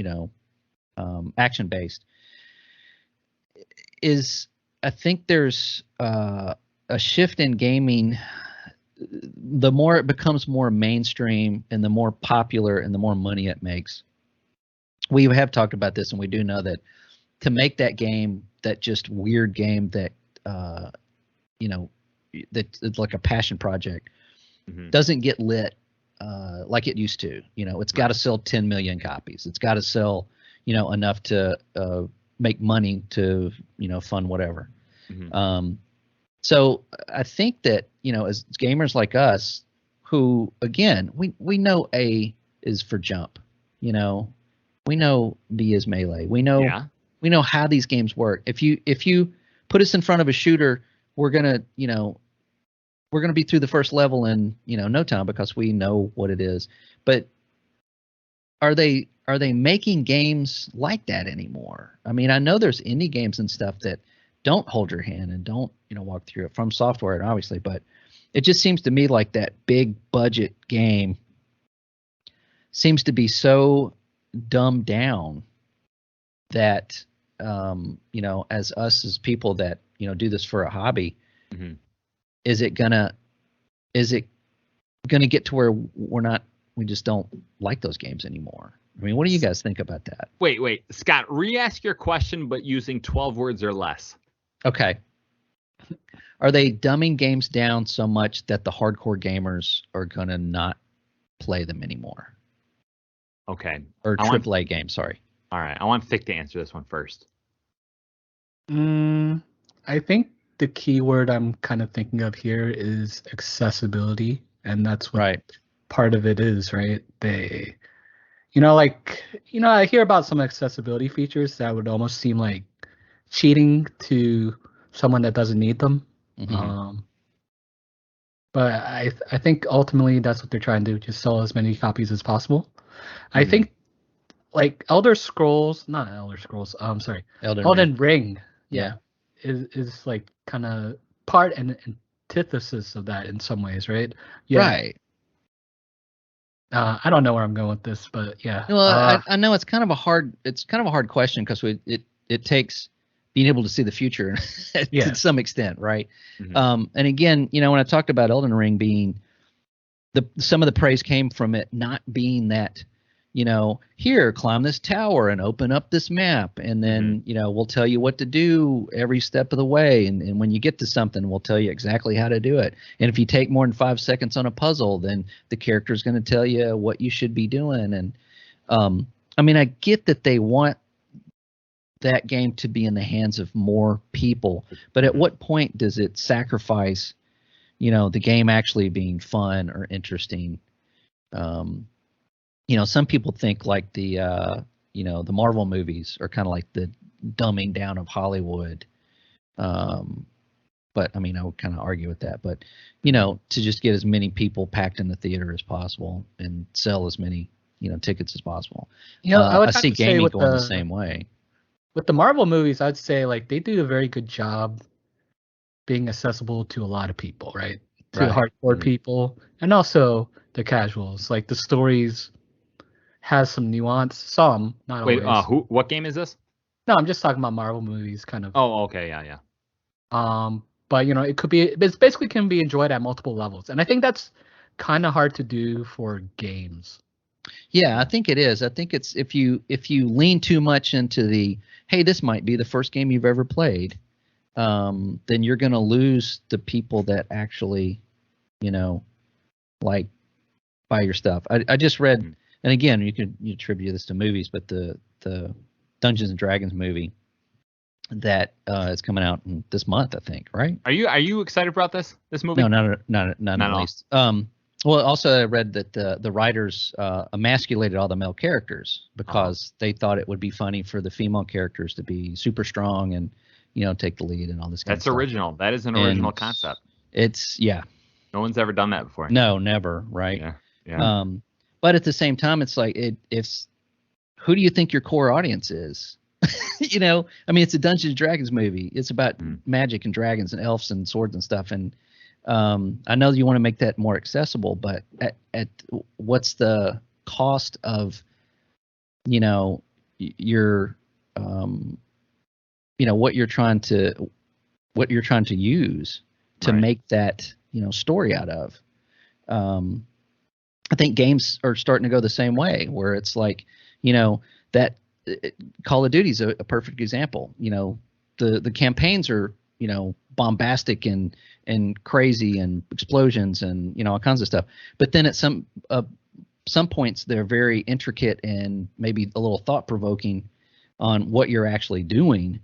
[SPEAKER 3] action-based. I think there's a shift in gaming. The more it becomes more mainstream and the more popular and the more money it makes. We have talked about this, and we do know that to make that game, that just weird game that that it's like a passion project, doesn't get lit like it used to. It's got to sell 10 million copies. It's got to sell enough to make money to fund whatever. So I think that as gamers like us, who again we know A is for jump, we know B is melee, we know how these games work. If you put us in front of a shooter, we're gonna be through the first level in no time because we know what it is. But are they making games like that anymore? I mean, I know there's indie games and stuff that don't hold your hand and don't walk through it from software, and obviously, but it just seems to me like that big budget game seems to be so dumbed down that as us as people that do this for a hobby, is it gonna get to where we just don't like those games anymore? I mean, what do you guys think about that?
[SPEAKER 2] Wait, Scott, re-ask your question, but using 12 words or less.
[SPEAKER 3] Okay. Are they dumbing games down so much that the hardcore gamers are gonna not play them anymore?
[SPEAKER 2] Okay.
[SPEAKER 3] Or AAA games, sorry.
[SPEAKER 2] All right. I want Thick to answer this one first.
[SPEAKER 1] I think the key word I'm kind of thinking of here is accessibility, and that's what part of it is, right? They, I hear about some accessibility features that would almost seem like cheating to someone that doesn't need them.
[SPEAKER 3] Mhm.
[SPEAKER 1] But I think ultimately that's what they're trying to do, just sell as many copies as possible. I
[SPEAKER 2] Mhm.
[SPEAKER 1] think like not Elder Scrolls, sorry,
[SPEAKER 3] Elden Ring.
[SPEAKER 1] Elden Ring,
[SPEAKER 3] Yeah.
[SPEAKER 1] is like kind of part and antithesis of that in some ways, right? Yeah.
[SPEAKER 3] Right.
[SPEAKER 1] I don't know where I'm going with this, but yeah.
[SPEAKER 3] Well, I know it's kind of a hard question because it takes being able to see the future
[SPEAKER 1] Yeah.
[SPEAKER 3] to some extent, right?
[SPEAKER 2] Mhm.
[SPEAKER 3] And again, when I talked about Elden Ring being some of the praise came from it not being that, here, climb this tower and open up this map, and then we'll tell you what to do every step of the way, and when you get to something, we'll tell you exactly how to do it. And if you take more than 5 seconds on a puzzle, then the character is going to tell you what you should be doing. And I mean, I get that they want that game to be in the hands of more people, but at what point does it sacrifice, the game actually being fun or interesting? Some people think like the Marvel movies are kind of like the dumbing down of Hollywood. But I mean, I would kind of argue with that. But to just get as many people packed in the theater as possible and sell as many tickets as possible.
[SPEAKER 1] I would
[SPEAKER 3] I
[SPEAKER 1] have
[SPEAKER 3] see
[SPEAKER 1] to say
[SPEAKER 3] gaming
[SPEAKER 1] with
[SPEAKER 3] going the same way.
[SPEAKER 1] with the Marvel movies, I'd say like they do a very good job being accessible to a lot of people, right? To the
[SPEAKER 3] Right.
[SPEAKER 1] hardcore people and also the casuals. Like the stories has some nuance, some, not
[SPEAKER 2] Wait,
[SPEAKER 1] always.
[SPEAKER 2] what game is this?
[SPEAKER 1] No, I'm just talking about Marvel movies, kind of.
[SPEAKER 2] Oh, okay, yeah.
[SPEAKER 1] But it's basically can be enjoyed at multiple levels, and I think that's kind of hard to do for games.
[SPEAKER 3] Yeah, I think it is. I think it's if you lean too much into the, hey, this might be the first game you've ever played, then you're going to lose the people that actually, like buy your stuff. I just read, and again, you attribute this to movies, but the Dungeons and Dragons movie that is coming out this month, I think, right?
[SPEAKER 2] Are you excited about this movie?
[SPEAKER 3] No, not in the least. Well, also I read that the writers emasculated all the male characters because they thought it would be funny for the female characters to be super strong and take the lead and all this kind of stuff.
[SPEAKER 2] That's original. That is an original concept.
[SPEAKER 3] It's
[SPEAKER 2] No one's ever done that before.
[SPEAKER 3] No, never, right?
[SPEAKER 2] Yeah.
[SPEAKER 3] But at the same time, it's like who do you think your core audience is? I mean, it's a Dungeons and Dragons movie. It's about magic and dragons and elves and swords and stuff. And I know you want to make that more accessible, but at what's the cost of, your, what you're trying to use to make that, story out of. I think games are starting to go the same way, where it's like, that Call of Duty is a perfect example. The campaigns are, bombastic and crazy and explosions and all kinds of stuff. But then at some points they're very intricate and maybe a little thought provoking on what you're actually doing.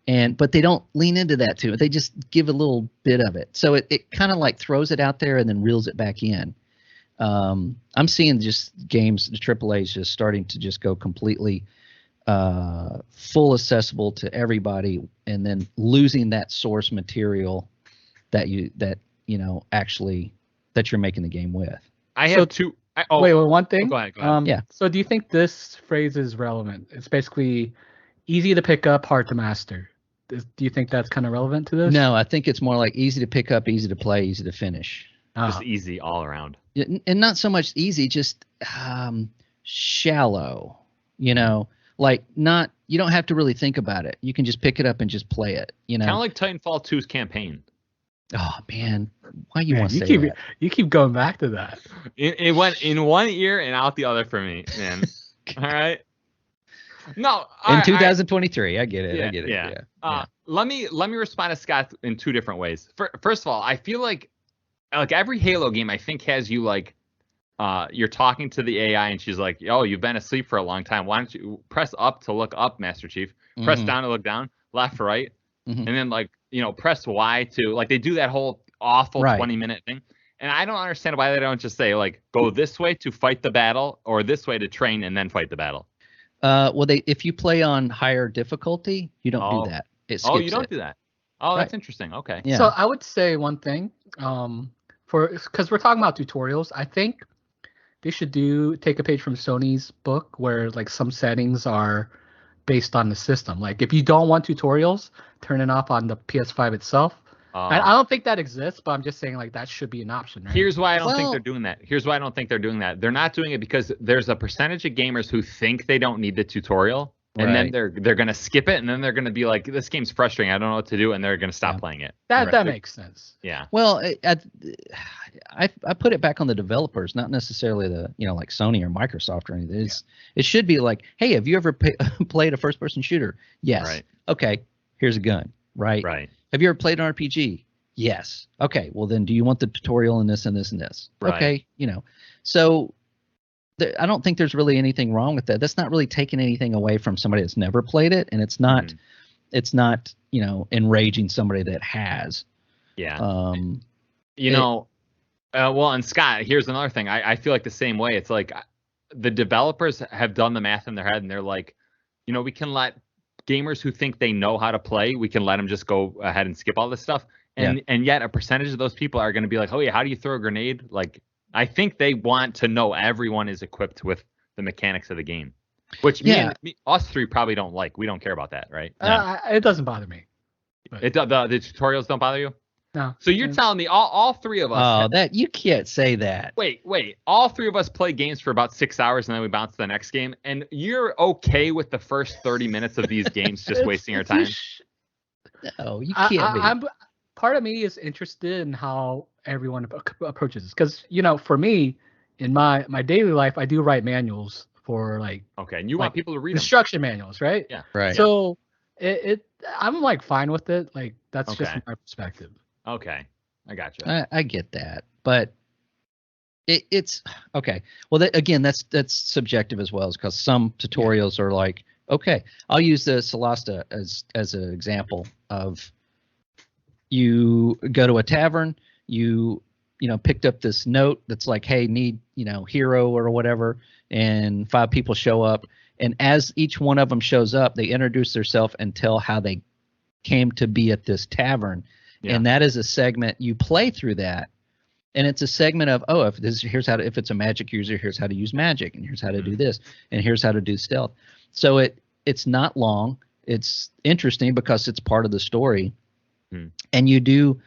[SPEAKER 3] But they don't lean into that too. They just give a little bit of it. So it kind of like throws it out there and then reels it back in. I'm seeing just games, the AAAs just starting to just go completely full accessible to everybody, and then losing that source material that actually that you're making the game with.
[SPEAKER 2] I have two.
[SPEAKER 1] Wait, one thing.
[SPEAKER 2] Go ahead.
[SPEAKER 3] Yeah.
[SPEAKER 1] So do you think this phrase is relevant? It's basically easy to pick up, hard to master. Do you think that's kind of relevant to this?
[SPEAKER 3] No, I think it's more like easy to pick up, easy to play, easy to finish.
[SPEAKER 2] Just easy all around.
[SPEAKER 3] And not so much easy, just shallow. Like you don't have to really think about it. You can just pick it up and just play it.
[SPEAKER 2] Kind of like Titanfall 2's campaign.
[SPEAKER 3] Oh man, why you want to say that?
[SPEAKER 1] You keep going back to that.
[SPEAKER 2] It went in one ear and out the other for me, man. All right. No.
[SPEAKER 3] In 2023, I get it.
[SPEAKER 2] Yeah,
[SPEAKER 3] I get it.
[SPEAKER 2] Yeah. Let me respond to Scott in two different ways. First of all, I feel like every Halo game, I think has you like, you're talking to the AI and she's like, "Oh, you've been asleep for a long time. Why don't you press up to look up, Master Chief? Press down to look down, left, right, and then press Y to like." They do that whole awful 20-minute thing, and I don't understand why they don't just say like, "Go this way to fight the battle," or "This way to train and then fight the battle."
[SPEAKER 3] Well, if you play on higher difficulty, you don't do that. It skips
[SPEAKER 2] you don't do that. Oh, that's
[SPEAKER 3] Right.
[SPEAKER 2] interesting. Okay.
[SPEAKER 3] Yeah.
[SPEAKER 1] So I would say one thing, because we're talking about tutorials, I think they should take a page from Sony's book where like some settings are based on the system. Like if you don't want tutorials, turn it off on the PS5 itself. I don't think that exists, but I'm just saying like that should be an option, right?
[SPEAKER 2] Here's why I don't think they're
[SPEAKER 3] Well-
[SPEAKER 2] doing that. Here's why I don't think they're doing that. They're not doing it because there's a percentage of gamers who think they don't need the tutorial, and then
[SPEAKER 3] Right.
[SPEAKER 2] they're gonna skip it, and then they're gonna be like, "This game's frustrating. I don't know what to do," and they're gonna stop
[SPEAKER 3] Yeah.
[SPEAKER 2] playing it.
[SPEAKER 1] That makes sense.
[SPEAKER 2] Yeah.
[SPEAKER 3] Well, I put it back on the developers, not necessarily the like Sony or Microsoft or anything. It should be like, hey, have you ever played a first-person shooter? Yes.
[SPEAKER 2] Right.
[SPEAKER 3] Okay, here's a gun. Right.
[SPEAKER 2] Right.
[SPEAKER 3] Have you ever played an RPG? Yes. Okay. Well, then, do you want the tutorial in this and this and this?
[SPEAKER 2] Right.
[SPEAKER 3] Okay. So I don't think there's really anything wrong with that. That's not really taking anything away from somebody that's never played it, and it's not.
[SPEAKER 2] Mhm.
[SPEAKER 3] It's not enraging somebody that has.
[SPEAKER 2] Yeah.
[SPEAKER 3] It-
[SPEAKER 2] Well, and Scott, here's another thing. I feel like the same way. It's like the developers have done the math in their head, and they're like, we can let gamers who think they know how to play, we can let them just go ahead and skip all this stuff. And yet a percentage of those people are going to be like, oh yeah, how do you throw a grenade? Like, I think they want to know everyone is equipped with the mechanics of the game, which us three probably don't like. We don't care about that, right?
[SPEAKER 1] It doesn't bother me.
[SPEAKER 2] The tutorials don't bother you?
[SPEAKER 1] No.
[SPEAKER 2] So you're telling me all three of us.
[SPEAKER 3] Oh, that you can't say that.
[SPEAKER 2] Wait. All three of us play games for about 6 hours and then we bounce to the next game. And you're okay with the first 30 minutes of these games just wasting your time?
[SPEAKER 3] No, you can't be.
[SPEAKER 1] Part of me is interested in how everyone approaches this. Because, for me, in my daily life, I do write manuals for like.
[SPEAKER 2] Okay. And you want people to read them.
[SPEAKER 1] Instruction manuals, right?
[SPEAKER 2] Yeah.
[SPEAKER 3] Right.
[SPEAKER 1] So I'm like fine with it. Like that's just
[SPEAKER 2] Okay.
[SPEAKER 1] my perspective.
[SPEAKER 2] Okay. I got you.
[SPEAKER 3] I get that, but it's okay. Well, again, that's subjective as well, because some tutorials are like, okay, I'll use the Solasta as an example of, you go to a tavern, you picked up this note that's like, hey, need hero or whatever, and 5 people show up, and as each one of them shows up, they introduce themselves and tell how they came to be at this tavern.
[SPEAKER 2] Yeah.
[SPEAKER 3] And that is a segment you play through that. And it's a segment of, if it's a magic user, here's how to use magic, and here's how to do this, and here's how to do stealth. So it's not long. It's interesting because it's part of the story. And you do,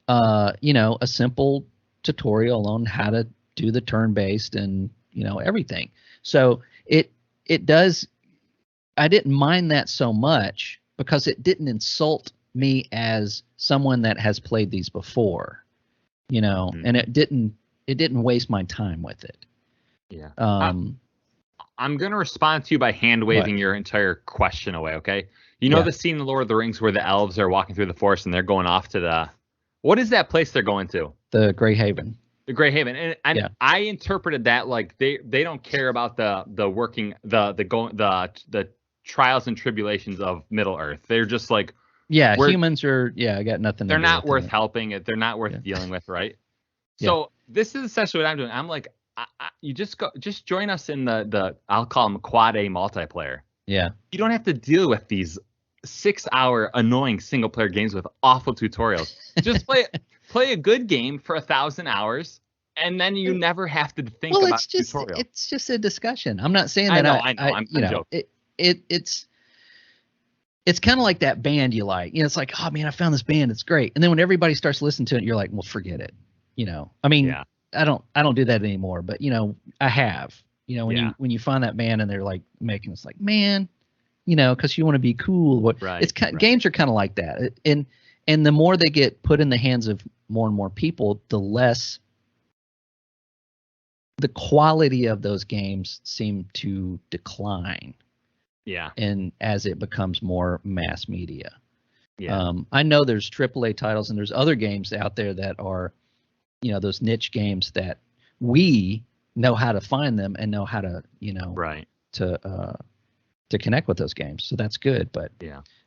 [SPEAKER 3] a simple tutorial on how to do the turn-based and, everything. So it does, I didn't mind that so much because it didn't insult me as someone that has played these before, and it didn't waste my time with it.
[SPEAKER 2] Yeah.
[SPEAKER 3] I'm
[SPEAKER 2] going to respond to you by hand waving your entire question away. Okay. The scene in Lord of the Rings where the elves are walking through the forest and they're going off to what is that place they're going to?
[SPEAKER 3] The Grey Haven.
[SPEAKER 2] The Grey Haven. And I interpreted that like they don't care about the trials and tribulations of Middle Earth. They're just like,
[SPEAKER 3] humans are, I got nothing.
[SPEAKER 2] They're not worth helping. They're not worth dealing with, right? So this is essentially what I'm doing. I'm like, you just join us in the I'll call them quad A multiplayer.
[SPEAKER 3] Yeah.
[SPEAKER 2] You don't have to deal with these 6-hour annoying single player games with awful tutorials. Just play a good game for 1,000 hours, and then you never have to think about tutorial.
[SPEAKER 3] It's just a discussion. I'm not saying that.
[SPEAKER 2] I know. I'm joking.
[SPEAKER 3] It's kind of like that band you like. It's like, oh man, I found this band. It's great. And then when everybody starts listening to it, you're like, well, forget it. I mean, I don't do that anymore, but I have, when you find that band and they're like making it's like, man, cause you want to be cool.
[SPEAKER 2] Right.
[SPEAKER 3] Games are kind of like that. And the more they get put in the hands of more and more people, the less the quality of those games seem to decline.
[SPEAKER 2] Yeah.
[SPEAKER 3] And as it becomes more mass media.
[SPEAKER 2] Yeah.
[SPEAKER 3] I know there's AAA titles and there's other games out there that are, those niche games that we know how to find them and know how to, to connect with those games. So that's good. But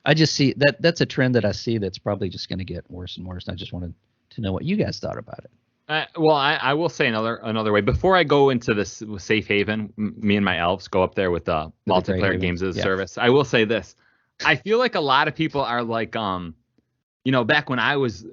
[SPEAKER 3] I just see that's a trend that I see that's probably just going to get worse and worse. And I just wanted to know what you guys thought about it.
[SPEAKER 2] Well, I will say another way. Before I go into this safe haven, me and my elves go up there with the multiplayer games as a service. I will say this. I feel like a lot of people are like, back when I was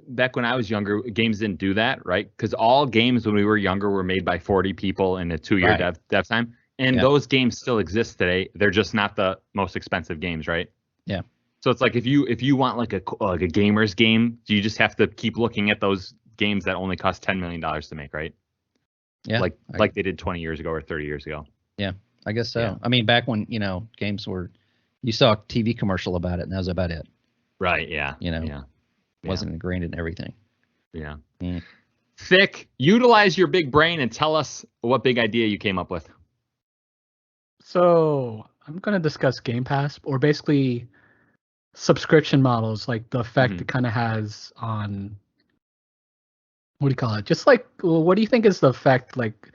[SPEAKER 2] younger, games didn't do that, right? Because all games when we were younger were made by 40 people in a 2-year
[SPEAKER 3] Right.
[SPEAKER 2] dev time, and those games still exist today. They're just not the most expensive games, right?
[SPEAKER 3] Yeah.
[SPEAKER 2] So it's like if you want like a gamer's game, you just have to keep looking at those games that only cost $10 million to make, right?
[SPEAKER 3] Yeah.
[SPEAKER 2] Like they did 20 years ago or 30 years ago.
[SPEAKER 3] Yeah, I guess so.
[SPEAKER 2] Yeah.
[SPEAKER 3] I mean, back when games were, you saw a TV commercial about it, and that was about it.
[SPEAKER 2] Right. Yeah.
[SPEAKER 3] Wasn't ingrained in everything.
[SPEAKER 2] Yeah.
[SPEAKER 3] Mm.
[SPEAKER 2] Thick, utilize your big brain and tell us what big idea you came up with.
[SPEAKER 1] So I'm going to discuss Game Pass, or basically subscription models, like the effect it kind of has on, what do you call it? Just like, what do you think is the effect, like,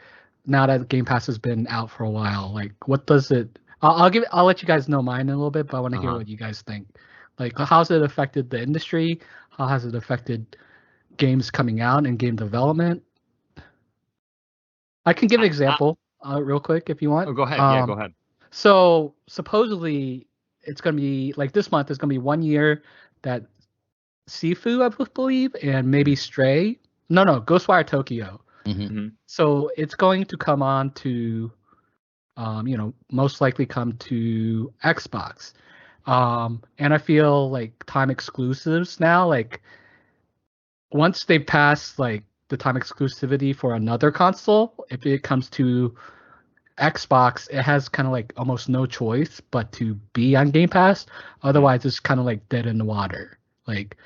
[SPEAKER 1] now that Game Pass has been out for a while? Like, what does it? I'll let you guys know mine in a little bit, but I want to hear what you guys think. Like, how's it affected the industry? How has it affected games coming out and game development? I can give an example real quick if you want.
[SPEAKER 2] Oh, go ahead. Yeah, go ahead.
[SPEAKER 1] So supposedly it's going to be like this month is going to be 1 year that Sifu, I believe, and maybe Stray. No, Ghostwire Tokyo.
[SPEAKER 3] Mm-hmm.
[SPEAKER 1] So it's going to come on to, most likely come to Xbox. And I feel like time exclusives now, like once they pass like the time exclusivity for another console, if it comes to Xbox, it has kind of like almost no choice but to be on Game Pass. Otherwise, it's kind of like dead in the water. Like,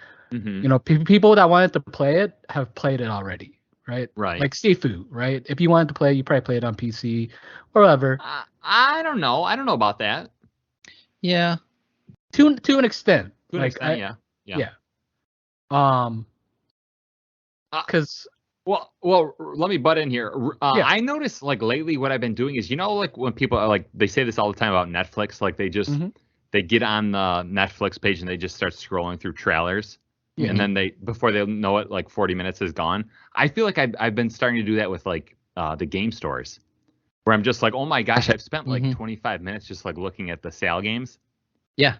[SPEAKER 1] people that wanted to play it have played it already, right?
[SPEAKER 2] Right.
[SPEAKER 1] Like Sifu, right? If you wanted to play it, you probably play it on PC or whatever.
[SPEAKER 2] I don't know. I don't know about that.
[SPEAKER 3] Yeah.
[SPEAKER 1] To an extent.
[SPEAKER 2] To an extent, yeah.
[SPEAKER 1] Because
[SPEAKER 2] well, let me butt in here. I noticed like lately what I've been doing is, like when people are like, they say this all the time about Netflix, like they just they get on the Netflix page and they just start scrolling through trailers, and then before they know it, like 40 minutes is gone. I feel like I've been starting to do that with like the game stores, where I'm just like, oh my gosh, I've spent like 25 minutes just like looking at the sale games.
[SPEAKER 3] Yeah.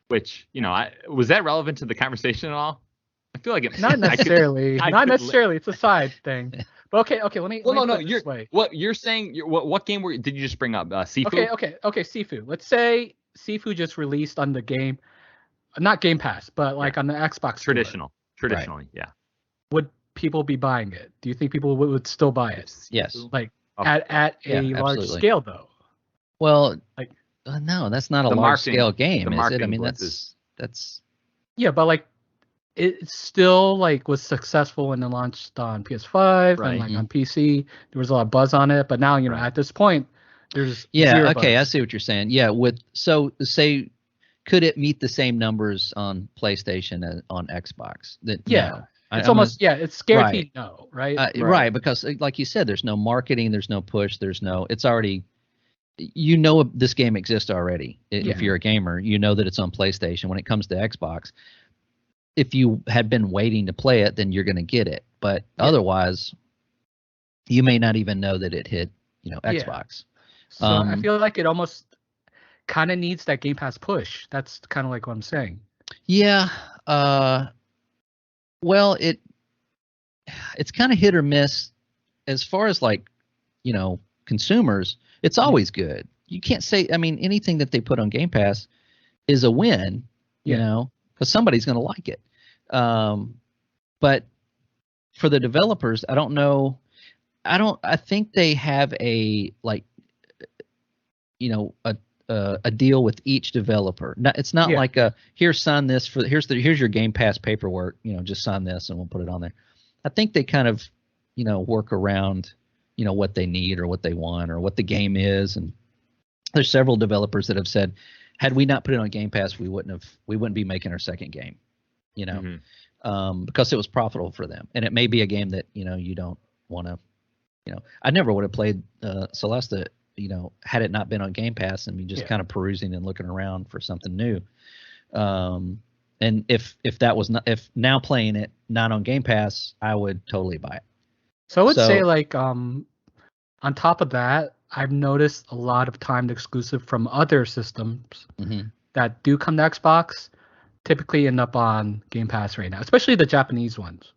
[SPEAKER 2] Which, was that relevant to the conversation at all? I feel like it.
[SPEAKER 1] Not necessarily. Not necessarily. It's a side thing. But okay. Let me.
[SPEAKER 2] Well,
[SPEAKER 1] let me put it this way.
[SPEAKER 2] What you're saying? What game did you just bring up? Sifu.
[SPEAKER 1] Okay. Sifu. Let's say Sifu just released on the game, not Game Pass, but like on the Xbox.
[SPEAKER 2] Traditionally,
[SPEAKER 3] right.
[SPEAKER 2] Yeah.
[SPEAKER 1] Would people be buying it? Do you think people would still buy it?
[SPEAKER 3] Yes.
[SPEAKER 1] Like at a large scale, though.
[SPEAKER 3] Well,
[SPEAKER 1] like
[SPEAKER 3] no, that's not a large scale game, is it? I mean, that's.
[SPEAKER 1] Yeah, but like. It still like was successful when it launched on PS5 and like on PC. There was a lot of buzz on it, but now at this point, there's zero
[SPEAKER 3] okay,
[SPEAKER 1] buzz.
[SPEAKER 3] I see what you're saying. Yeah, say, could it meet the same numbers on PlayStation as on Xbox? No.
[SPEAKER 1] It's guaranteed no, right?
[SPEAKER 3] Right, because like you said, there's no marketing, there's no push, it's already. This game exists already. If you're a gamer, that it's on PlayStation. When it comes to Xbox, if you had been waiting to play it, then you're going to get it. But otherwise, you may not even know that it hit, Xbox.
[SPEAKER 1] So I feel like it almost kind of needs that Game Pass push. That's kind of like what I'm saying.
[SPEAKER 3] Yeah. Well, it's kind of hit or miss as far as like, consumers. It's always good. You can't say, anything that they put on Game Pass is a win, because somebody's going to like it. But for the developers, I don't know. I think they have a deal with each developer. It's not like here, sign this here's your Game Pass paperwork. Just sign this and we'll put it on there. I think they kind of, work around, what they need or what they want or what the game is. And there's several developers that have said, had we not put it on Game Pass, we wouldn't be making our second game, because it was profitable for them. And it may be a game that, you don't want to, I never would have played Celeste, had it not been on Game Pass and me just kind of perusing and looking around for something new. And if now playing it not on Game Pass, I would totally buy it.
[SPEAKER 1] So I would say like, on top of that, I've noticed a lot of timed exclusive from other systems that do come to Xbox typically end up on Game Pass right now, especially the Japanese ones.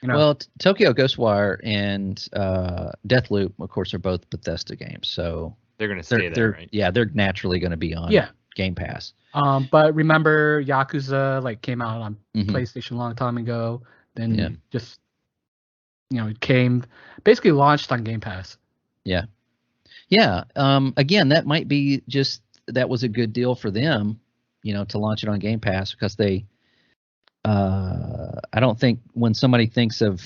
[SPEAKER 1] You know?
[SPEAKER 3] Well, Tokyo Ghostwire and Deathloop, of course, are both Bethesda games, so
[SPEAKER 2] They're going to stay there, right?
[SPEAKER 3] Yeah, they're naturally going to be on Game Pass.
[SPEAKER 1] But remember, Yakuza came out on
[SPEAKER 3] Mhm.
[SPEAKER 1] PlayStation a long time ago. Then
[SPEAKER 3] Yeah.
[SPEAKER 1] just it came basically launched on Game Pass.
[SPEAKER 3] Yeah. Again, that might be that was a good deal for them, to launch it on Game Pass, because they. I don't think when somebody thinks of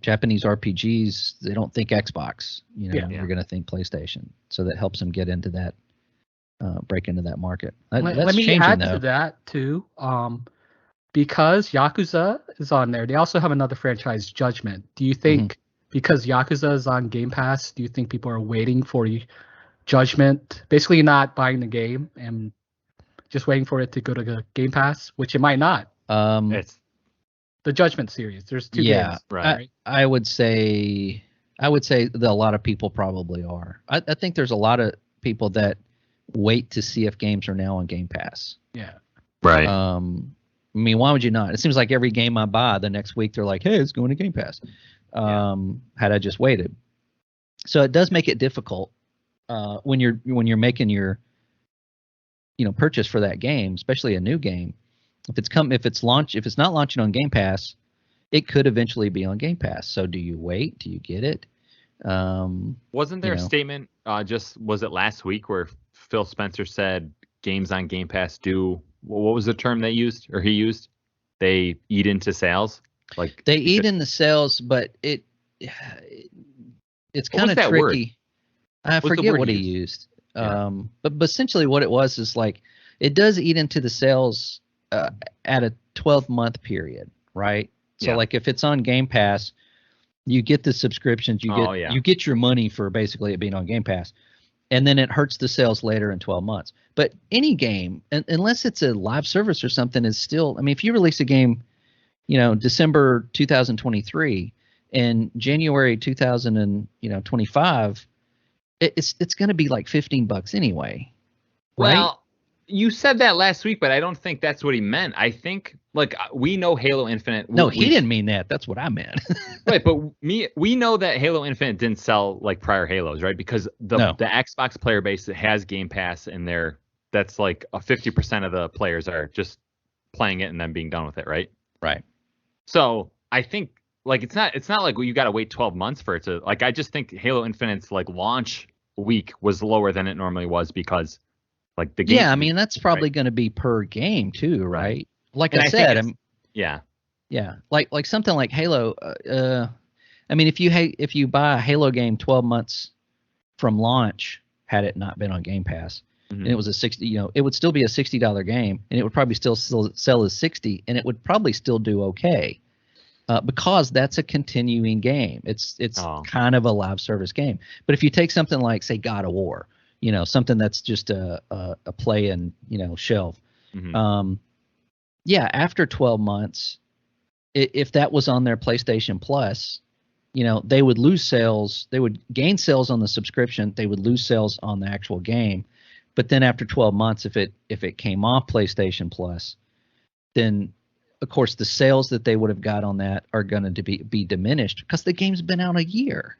[SPEAKER 3] Japanese RPGs, they don't think Xbox. They're going to think PlayStation. So that helps them get into that, break into that market.
[SPEAKER 1] Let me add to that too. Because Yakuza is on there, they also have another franchise, Judgment. Do you think because Yakuza is on Game Pass, do you think people are waiting for Judgment, basically not buying the game and just waiting for it to go to the Game Pass, which it might not?
[SPEAKER 2] It's
[SPEAKER 1] the Judgment series. There's 2 games.
[SPEAKER 2] Right.
[SPEAKER 3] I would say that a lot of people probably are. I think there's a lot of people that wait to see if games are now on Game Pass.
[SPEAKER 1] Yeah.
[SPEAKER 2] Right.
[SPEAKER 3] I mean, why would you not? It seems like every game I buy, the next week they're like, "Hey, it's going to Game Pass." Had I just waited, so it does make it difficult when you're making your purchase for that game, especially a new game. If it's not launching on Game Pass, it could eventually be on Game Pass. So do you wait? Do you get it?
[SPEAKER 2] Wasn't there a statement? Was it last week where Phil Spencer said games on Game Pass do? What was the term they used or he used? They eat into sales.
[SPEAKER 3] They eat into sales, but it's kind of tricky.
[SPEAKER 2] Word?
[SPEAKER 3] I forget what he used. But essentially what it was is it does eat into the sales at a 12-month period, right? So if it's on Game Pass, you get the subscriptions, you get your money for basically it being on Game Pass, and then it hurts the sales later in 12 months. But any game, unless it's a live service or something, is still. I mean, if you release a game, December 2023 and January 2025, it's going to be like $15 anyway. Right?
[SPEAKER 2] Well, you said that last week, but I don't think that's what he meant. I think we know Halo Infinite.
[SPEAKER 3] No, he didn't mean that. That's what I meant.
[SPEAKER 2] Right, but we know that Halo Infinite didn't sell like prior Halos, right? Because the Xbox player base that has Game Pass in there, that's like 50% of the players are just playing it and then being done with it, right?
[SPEAKER 3] Right.
[SPEAKER 2] So I think it's not like you got to wait 12 months for it to I just think Halo Infinite's launch week was lower than it normally was because the game.
[SPEAKER 3] Yeah, I mean that's probably going to be per game too, right? Like I said,
[SPEAKER 2] yeah.
[SPEAKER 3] Like something like Halo. I mean, if you buy a Halo game 12 months from launch, had it not been on Game Pass, and it was it would still be a $60 game, and it would probably still sell as $60, and it would probably still do okay, because that's a continuing game. It's kind of a live service game. But if you take something like, say, God of War, something that's just a play and shelf. After 12 months, if that was on their PlayStation Plus, they would lose sales. They would gain sales on the subscription. They would lose sales on the actual game. But then after 12 months, if it came off PlayStation Plus, then of course the sales that they would have got on that are going to be diminished because the game's been out a year.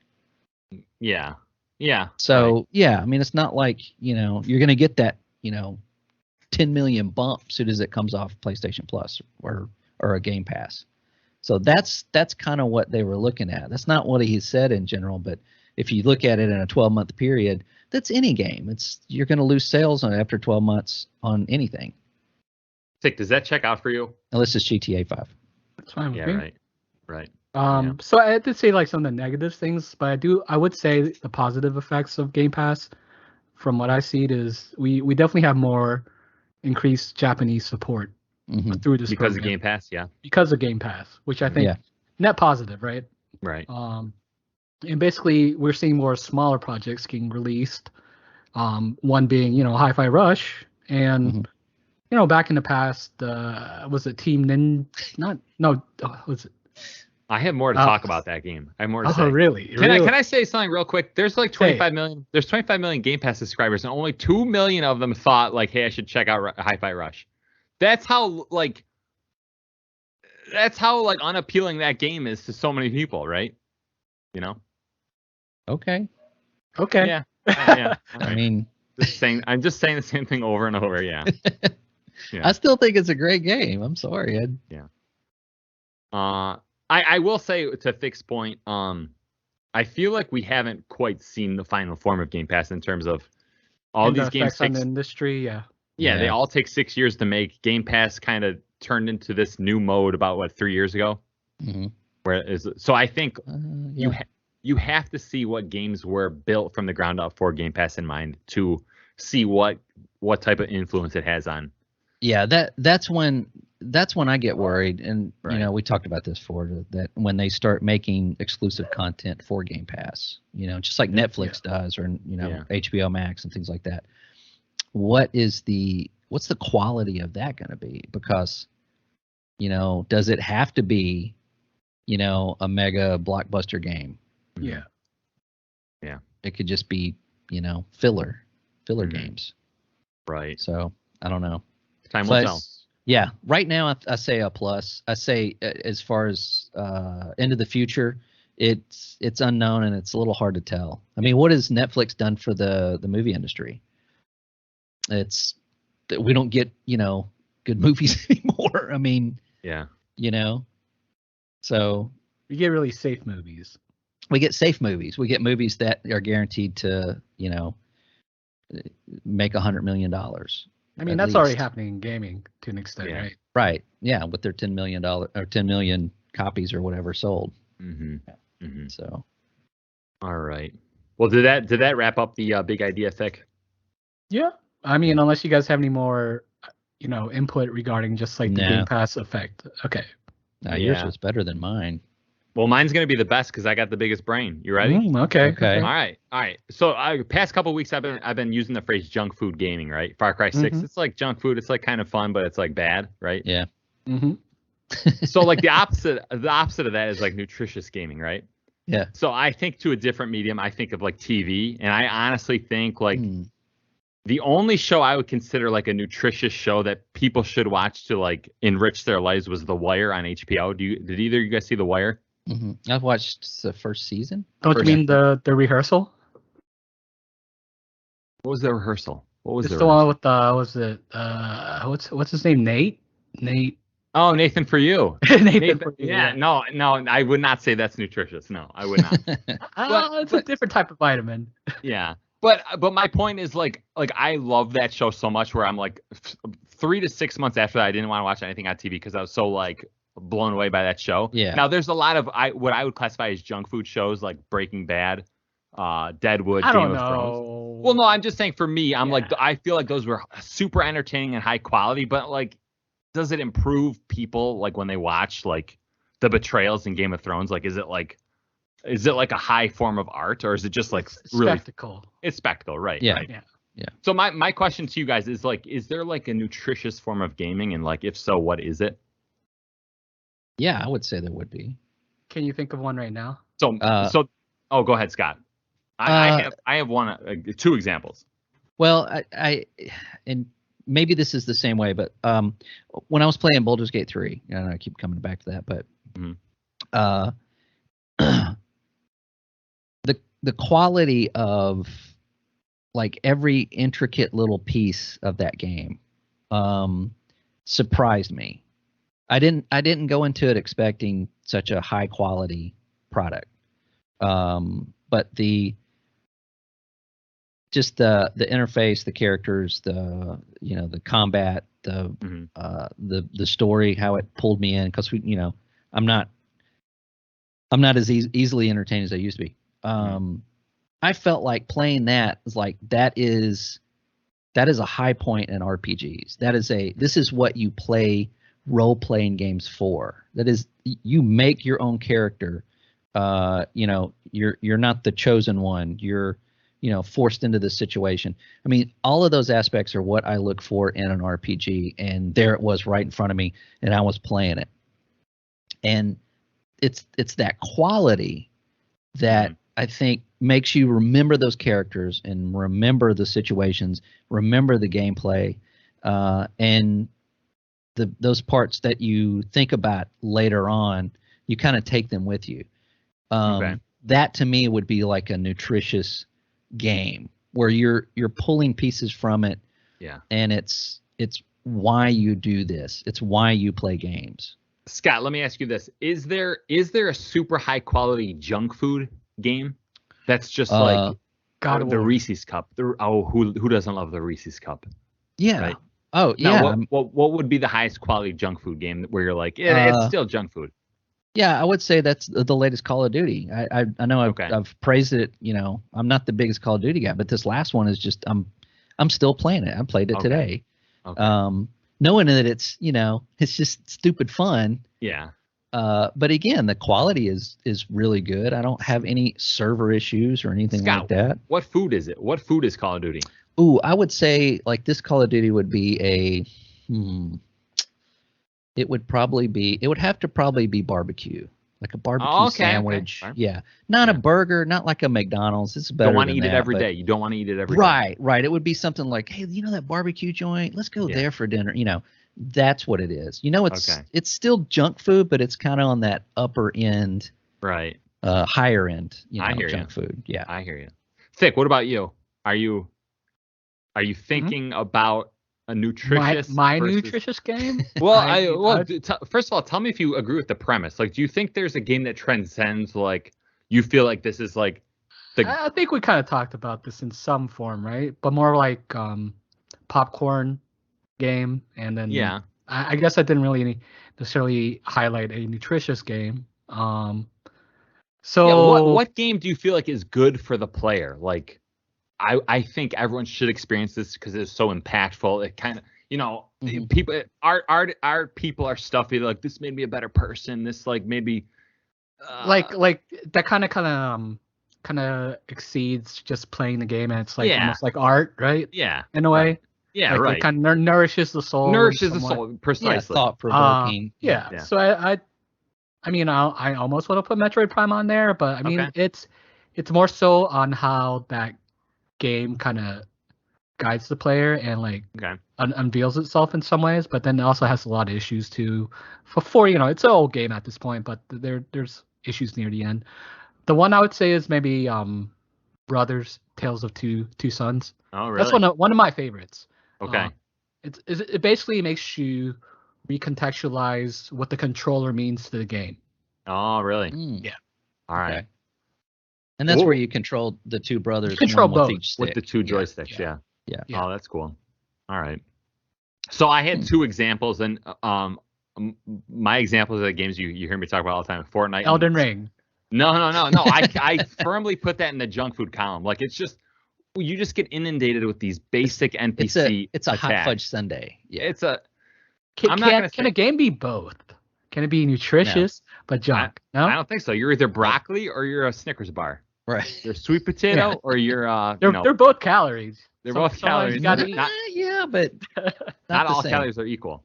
[SPEAKER 2] Yeah. Yeah.
[SPEAKER 3] So I mean, it's not like you're going to get that 10 million bump as soon as it comes off PlayStation Plus or a Game Pass. So that's kind of what they were looking at. That's not what he said in general, but if you look at it in a 12-month period, that's any game. You're going to lose sales after 12 months on anything.
[SPEAKER 2] Tick, does that check out for you?
[SPEAKER 3] Unless it's GTA 5.
[SPEAKER 1] That's fine with me.
[SPEAKER 2] Right.
[SPEAKER 1] So I had to say some of the negative things, but I would say the positive effects of Game Pass, from what I see, is we definitely have more increased Japanese support through this
[SPEAKER 2] because
[SPEAKER 1] program.
[SPEAKER 2] of Game Pass,
[SPEAKER 1] because of Game Pass, which I think net positive, right?
[SPEAKER 2] Right.
[SPEAKER 1] And basically we're seeing more smaller projects getting released. One being Hi-Fi Rush, and back in the past, was it Team was it?
[SPEAKER 2] I have more to talk about that game. I have more to say.
[SPEAKER 1] Oh, really?
[SPEAKER 2] Can I say something real quick? There's 25 million. There's 25 million Game Pass subscribers, and only 2 million of them thought hey, I should check out Hi-Fi Rush. That's how unappealing that game is to so many people, right? You know?
[SPEAKER 3] Okay.
[SPEAKER 1] Okay.
[SPEAKER 2] Yeah.
[SPEAKER 3] I mean,
[SPEAKER 2] I'm just saying the same thing over and over. Yeah.
[SPEAKER 3] I still think it's a great game. I'm sorry.
[SPEAKER 2] I will say to Thick's point, I feel like we haven't quite seen the final form of Game Pass in terms of all these games
[SPEAKER 1] effects on the industry.
[SPEAKER 2] Yeah, they all take 6 years to make. Game Pass kind of turned into this new mode about 3 years ago.
[SPEAKER 3] Mm-hmm.
[SPEAKER 2] So I think you have to see what games were built from the ground up for Game Pass in mind to see what type of influence it has on.
[SPEAKER 3] Yeah, that's when I get worried, and you know, we talked about this before, that when they start making exclusive content for Game Pass, you know, just like Netflix does, or you know, HBO Max and things like that. What's the quality of that going to be? Because, you know, does it have to be, you know, a mega blockbuster game?
[SPEAKER 1] Yeah.
[SPEAKER 3] It could just be, you know, filler games.
[SPEAKER 2] Right.
[SPEAKER 3] So I don't know.
[SPEAKER 2] Time will tell.
[SPEAKER 3] Yeah. Right now, I say a plus. I say as far as into the future, it's unknown and it's a little hard to tell. I mean, what has Netflix done for the movie industry? We don't get, you know, good movies anymore. I mean, you know, so
[SPEAKER 1] we get really safe movies.
[SPEAKER 3] We get safe movies. We get movies that are guaranteed to, you know, make $100 million.
[SPEAKER 1] I mean, that's already happening in gaming to an extent, right?
[SPEAKER 3] Right. Yeah, with their $10 million or 10 million copies or whatever sold. So.
[SPEAKER 2] All right. Well, did that wrap up the big idea, Thick?
[SPEAKER 1] Yeah. I mean, unless you guys have any more, you know, input regarding just like the Game Pass effect. Okay.
[SPEAKER 3] Yours was better than mine.
[SPEAKER 2] Well, mine's going to be the best because I got the biggest brain. You ready?
[SPEAKER 1] Okay.
[SPEAKER 2] All right. So past couple of weeks, I've been using the phrase junk food gaming, right? Far Cry 6, it's like junk food. It's like kind of fun, but it's like bad, right?
[SPEAKER 3] Yeah.
[SPEAKER 2] So like the opposite of that is like nutritious gaming, right?
[SPEAKER 3] Yeah.
[SPEAKER 2] So I think to a different medium, I think of like TV, and I honestly think like the only show I would consider like a nutritious show that people should watch to like enrich their lives was The Wire on HBO. Did either of you guys see The Wire?
[SPEAKER 3] I've watched the first season.
[SPEAKER 1] Don't you mean the rehearsal?
[SPEAKER 2] What was the rehearsal? What was
[SPEAKER 1] the one with what's his name? Nate?
[SPEAKER 2] Oh, Nathan For You.
[SPEAKER 1] Nathan For You.
[SPEAKER 2] Yeah, no, I would not say that's nutritious. No, I would not.
[SPEAKER 1] It's a different type of vitamin.
[SPEAKER 2] Yeah. But my point is like I love that show so much where I'm like 3 to 6 months after that I didn't want to watch anything on TV because I was so like blown away by that show.
[SPEAKER 3] Yeah.
[SPEAKER 2] Now there's a lot of what I would classify as junk food shows like Breaking Bad, Deadwood,
[SPEAKER 1] Game
[SPEAKER 2] of Thrones. Well, no, I'm just saying for me, I'm like I feel like those were super entertaining and high quality, but like does it improve people like when they watch like the betrayals in Game of Thrones? Like is it like a high form of art or is it just like really
[SPEAKER 1] spectacle? It's
[SPEAKER 2] spectacle, right?
[SPEAKER 3] Yeah.
[SPEAKER 2] Right. Yeah. So my question to you guys is like, is there like a nutritious form of gaming? And like, if so, what is it?
[SPEAKER 3] Yeah, I would say there would be.
[SPEAKER 1] Can you think of one right now?
[SPEAKER 2] So go ahead, Scott. I have one, 2 examples.
[SPEAKER 3] Well, and maybe this is the same way, but when I was playing Baldur's Gate 3, and I keep coming back to that, but the quality of like every intricate little piece of that game surprised me. I didn't go into it expecting such a high quality product. But the interface, the characters, the combat, the story, how it pulled me in, because I'm not as easily entertained as I used to be. I felt like playing that is like that is a high point in RPGs. This is what you play role-playing games for. That is, you make your own character. You're not the chosen one. You're forced into this situation. I mean, all of those aspects are what I look for in an RPG, and there it was right in front of me, and I was playing it. And it's that quality that I think makes you remember those characters and remember the situations, remember the gameplay, and those parts that you think about later on, you kind of take them with you.
[SPEAKER 2] Okay.
[SPEAKER 3] That to me would be like a nutritious game where you're pulling pieces from it.
[SPEAKER 2] Yeah.
[SPEAKER 3] And it's why you do this. It's why you play games.
[SPEAKER 2] Scott, let me ask you this: Is there a super high quality junk food game that's just like the Reese's Cup? Who doesn't love the Reese's Cup?
[SPEAKER 3] Yeah.
[SPEAKER 2] Right?
[SPEAKER 3] Oh
[SPEAKER 2] now,
[SPEAKER 3] yeah.
[SPEAKER 2] What would be the highest quality junk food game where you're like, it's still junk food?
[SPEAKER 3] Yeah, I would say that's the latest Call of Duty. I know I've praised it. I'm not the biggest Call of Duty guy, but this last one is just I'm still playing it. I played it today. Okay. Knowing that it's just stupid fun.
[SPEAKER 2] Yeah.
[SPEAKER 3] But again, the quality is really good. I don't have any server issues or anything like that.
[SPEAKER 2] What food is it? What food is Call of Duty?
[SPEAKER 3] Ooh, I would say like this Call of Duty would be it would have to probably be barbecue. Like a barbecue sandwich. Okay. Yeah. Not a burger, not like a McDonald's. It's better.
[SPEAKER 2] Don't want to eat it every day. You don't want to eat it every day.
[SPEAKER 3] Right. It would be something like, hey, that barbecue joint? Let's go there for dinner. That's what it is. It's still junk food, but it's kind of on that upper end.
[SPEAKER 2] Right.
[SPEAKER 3] Higher end,
[SPEAKER 2] junk
[SPEAKER 3] food. Yeah.
[SPEAKER 2] I hear you. Thick, what about you? Are you thinking about a nutritious
[SPEAKER 1] nutritious game?
[SPEAKER 2] Well, first of all, tell me if you agree with the premise. Like, do you think there's a game that transcends, like, you feel like this is like
[SPEAKER 1] I think we kind of talked about this in some form, right? But more like popcorn game, and then I guess I didn't really necessarily highlight a nutritious game.
[SPEAKER 2] What game do you feel like is good for the player? Like, I think everyone should experience this because it's so impactful. It kind of, people, our people are stuffy. They're like, this made me a better person. This like made me
[SPEAKER 1] like that kind of exceeds just playing the game, and it's like almost like art, right?
[SPEAKER 2] Yeah,
[SPEAKER 1] in a way.
[SPEAKER 2] Yeah,
[SPEAKER 1] like
[SPEAKER 2] right.
[SPEAKER 1] It kind of nourishes the soul.
[SPEAKER 2] Precisely.
[SPEAKER 3] Yeah, thought provoking.
[SPEAKER 1] Yeah. So I mean, I almost want to put Metroid Prime on there, but I mean, it's more so on how that game kind of guides the player and like unveils itself in some ways, but then it also has a lot of issues too. For it's an old game at this point, but there's issues near the end. The one I would say is maybe Brothers: Tales of Two Sons.
[SPEAKER 2] Oh, really?
[SPEAKER 1] That's one of my favorites.
[SPEAKER 2] Okay.
[SPEAKER 1] It basically makes you recontextualize what the controller means to the game.
[SPEAKER 2] Oh, really?
[SPEAKER 1] Yeah.
[SPEAKER 2] All right.
[SPEAKER 3] Okay. And that's where you control the two brothers.
[SPEAKER 1] You control both
[SPEAKER 3] with each stick.
[SPEAKER 2] With the two joysticks. Yeah.
[SPEAKER 3] Yeah.
[SPEAKER 2] Oh, that's cool. All right. So I had two examples, and my examples of the games you hear me talk about all the time: Fortnite,
[SPEAKER 1] Elden Ring.
[SPEAKER 2] No. I firmly put that in the junk food column. Like, it's just you just get inundated with these basic NPC.
[SPEAKER 3] It's a hot fudge sundae. Yeah.
[SPEAKER 2] It's a.
[SPEAKER 1] Can a game be both? Can it be nutritious but junk? No,
[SPEAKER 2] I don't think so. You're either broccoli or you're a Snickers bar.
[SPEAKER 3] Right.
[SPEAKER 2] You're sweet potato or you're
[SPEAKER 1] they're both calories.
[SPEAKER 2] They're both calories.
[SPEAKER 3] Yeah, but
[SPEAKER 2] not all calories are equal.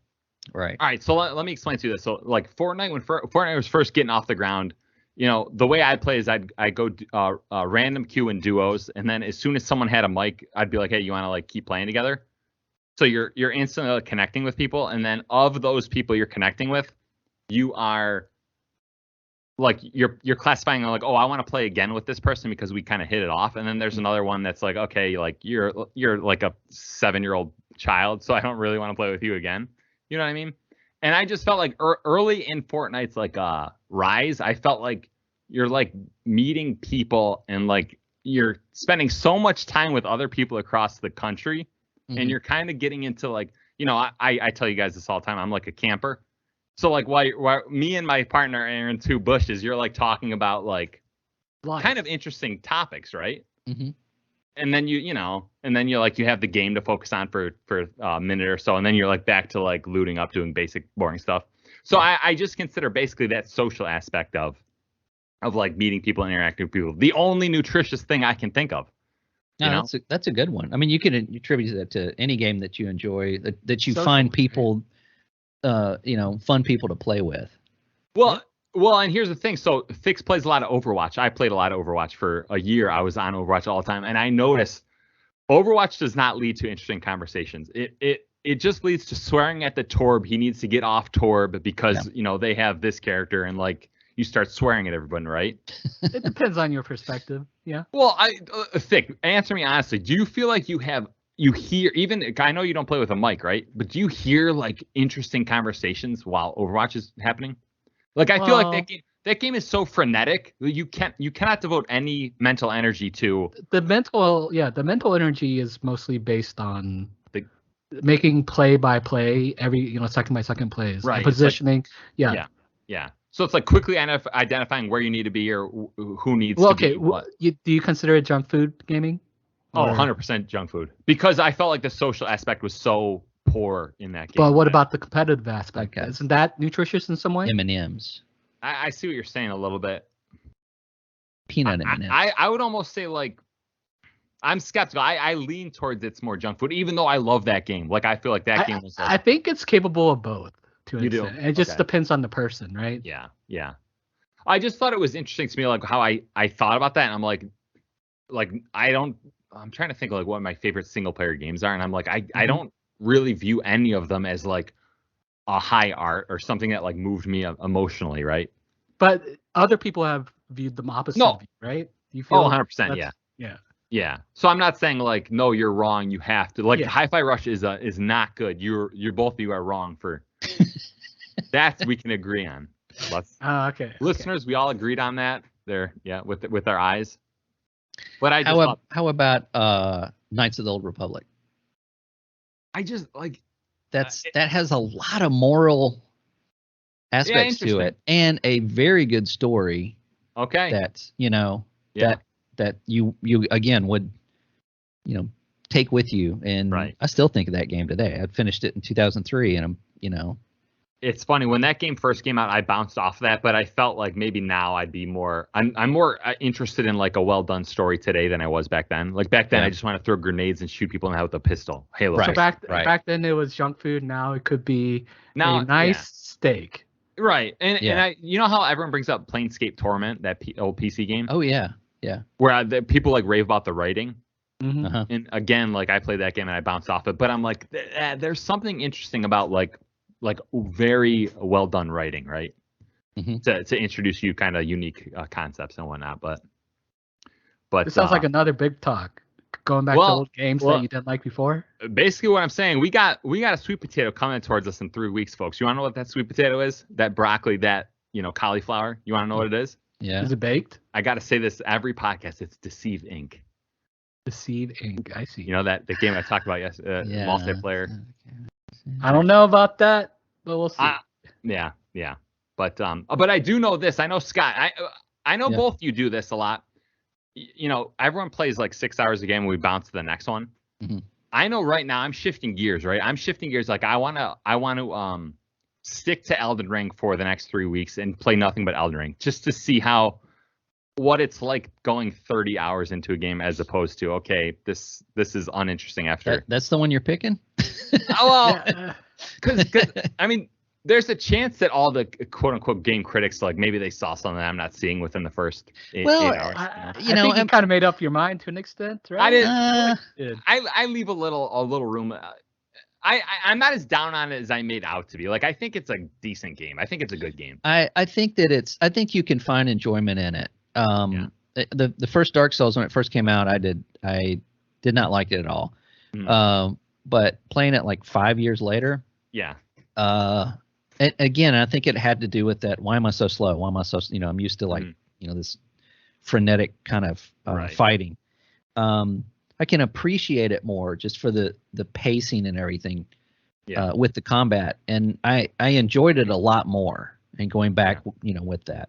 [SPEAKER 3] Right.
[SPEAKER 2] All right. So let me explain to you this. So like Fortnite, when Fortnite was first getting off the ground, the way I'd play is I'd go random queue in duos, and then as soon as someone had a mic, I'd be like, hey, you want to like keep playing together? So you're instantly connecting with people, and then of those people you're connecting with, you are like you're classifying like, oh, I want to play again with this person because we kind of hit it off, and then there's another one that's like, okay, like you're like a 7-year-old child, so I don't really want to play with you again. You know what I mean? And I just felt like early in Fortnite's like rise, I felt like you're like meeting people and like you're spending so much time with other people across the country, and you're kind of getting into like, I tell you guys this all the time. I'm like a camper. So like while me and my partner are in two bushes, you're like talking about like kind of interesting topics, right?
[SPEAKER 3] Mm-hmm.
[SPEAKER 2] And then you have the game to focus on for a minute or so, and then you're like back to like looting up, doing basic boring stuff. So I just consider basically that social aspect of like meeting people and interacting with people the only nutritious thing I can think of.
[SPEAKER 3] No, that's a good one. I mean, you can attribute that to any game that you enjoy, that you find people. Fun people to play with.
[SPEAKER 2] Well, and here's the thing. So Fix plays a lot of Overwatch. I played a lot of Overwatch for a year. I was on Overwatch all the time, and I noticed Overwatch does not lead to interesting conversations. it just leads to swearing at the Torb. He needs to get off Torb because they have this character, and like you start swearing at everyone, right?
[SPEAKER 1] It depends on your perspective. Yeah.
[SPEAKER 2] Well, Thick, answer me honestly. Do you feel like you hear, even, I know you don't play with a mic, right? But do you hear like interesting conversations while Overwatch is happening? Like I feel like that game is so frenetic. You cannot devote any mental energy to
[SPEAKER 1] the mental energy is mostly based on making play by play every second by second plays,
[SPEAKER 2] right?
[SPEAKER 1] Positioning.
[SPEAKER 2] Like, yeah. So it's like quickly identifying where you need to be or who needs to be what.
[SPEAKER 1] Do you consider it junk food gaming?
[SPEAKER 2] Oh, 100% junk food. Because I felt like the social aspect was so poor in that game.
[SPEAKER 1] But what about the competitive aspect? Okay. Isn't that nutritious in some way?
[SPEAKER 3] M&Ms.
[SPEAKER 2] I see what you're saying a little bit.
[SPEAKER 3] Peanut M&Ms.
[SPEAKER 2] I would almost say like I'm skeptical. I lean towards it's more junk food, even though I love that game. Like I feel like that game was. Like,
[SPEAKER 1] I think it's capable of both. To an
[SPEAKER 2] extent.
[SPEAKER 1] It just depends on the person, right?
[SPEAKER 2] Yeah. I just thought it was interesting to me, like how I thought about that, and I'm like I'm trying to think like what my favorite single player games are, and I'm like I don't really view any of them as like a high art or something that like moved me emotionally, right?
[SPEAKER 1] But other people have viewed them opposite of you, right? You
[SPEAKER 2] feel 100%, yeah. So I'm not saying like no, you're wrong. You have to like Hi-Fi Rush is not good. You're both of you are wrong for that. We can agree on.
[SPEAKER 1] Okay.
[SPEAKER 2] Listeners, we all agreed on that. There, with our eyes. But I just
[SPEAKER 3] how about Knights of the Old Republic?
[SPEAKER 2] I just like
[SPEAKER 3] that has a lot of moral aspects to it and a very good story.
[SPEAKER 2] Okay.
[SPEAKER 3] That's that you again would take with you, and I still think of that game today. I finished it in 2003, and
[SPEAKER 2] It's funny, when that game first came out, I bounced off that, but I felt like maybe now I'd be more. I'm more interested in like a well done story today than I was back then. Like back then, I just want to throw grenades and shoot people in the head with a pistol. Halo.
[SPEAKER 1] Right. So back then it was junk food. Now it could be a nice steak.
[SPEAKER 2] Right, and I, how everyone brings up Planescape Torment, that old PC game.
[SPEAKER 3] Oh yeah.
[SPEAKER 2] Where people like rave about the writing.
[SPEAKER 1] Mm-hmm.
[SPEAKER 3] Uh-huh.
[SPEAKER 2] And again, like I played that game and I bounced off it, but I'm like, there's something interesting about like very well done writing, right?
[SPEAKER 3] Mm-hmm.
[SPEAKER 2] To introduce you kind of unique concepts and whatnot. But
[SPEAKER 1] it sounds like another big talk. Going back to old games that you didn't like before.
[SPEAKER 2] Basically, what I'm saying, we got a sweet potato coming towards us in 3 weeks, folks. You want to know what that sweet potato is? That broccoli, that cauliflower. You want to know what it is?
[SPEAKER 3] Yeah.
[SPEAKER 1] Is it baked?
[SPEAKER 2] I got to say this every podcast. It's Deceive Inc.
[SPEAKER 1] Deceive Inc. I see.
[SPEAKER 2] That the game I talked about yesterday, multiplayer.
[SPEAKER 1] I don't know about that, but we'll see.
[SPEAKER 2] Yeah. But I do know this. I know Scott. I know both you do this a lot. Everyone plays like 6 hours a game and we bounce to the next one.
[SPEAKER 3] Mm-hmm.
[SPEAKER 2] I know right now I'm shifting gears, right? I'm shifting gears. Like I want to stick to Elden Ring for the next 3 weeks and play nothing but Elden Ring, just to see what it's like going 30 hours into a game as opposed to, okay, this is uninteresting after.
[SPEAKER 3] That's the one you're picking?
[SPEAKER 2] Because I mean, there's a chance that all the quote unquote game critics, like maybe they saw something I'm not seeing within the first 8 hours.
[SPEAKER 1] I think you kind of made up your mind to an extent, right?
[SPEAKER 2] I didn't. I leave a little room. I'm not as down on it as I made out to be. Like I think it's a decent game. I think it's a good game.
[SPEAKER 3] I think you can find enjoyment in it. The first Dark Souls, when it first came out, I did not like it at all. But playing it like 5 years later, again, I think it had to do with that. Why am I so slow? Why am I so? I'm used to like this frenetic kind of fighting. I can appreciate it more just for the pacing and everything with the combat, and I enjoyed it a lot more. And going back, with that.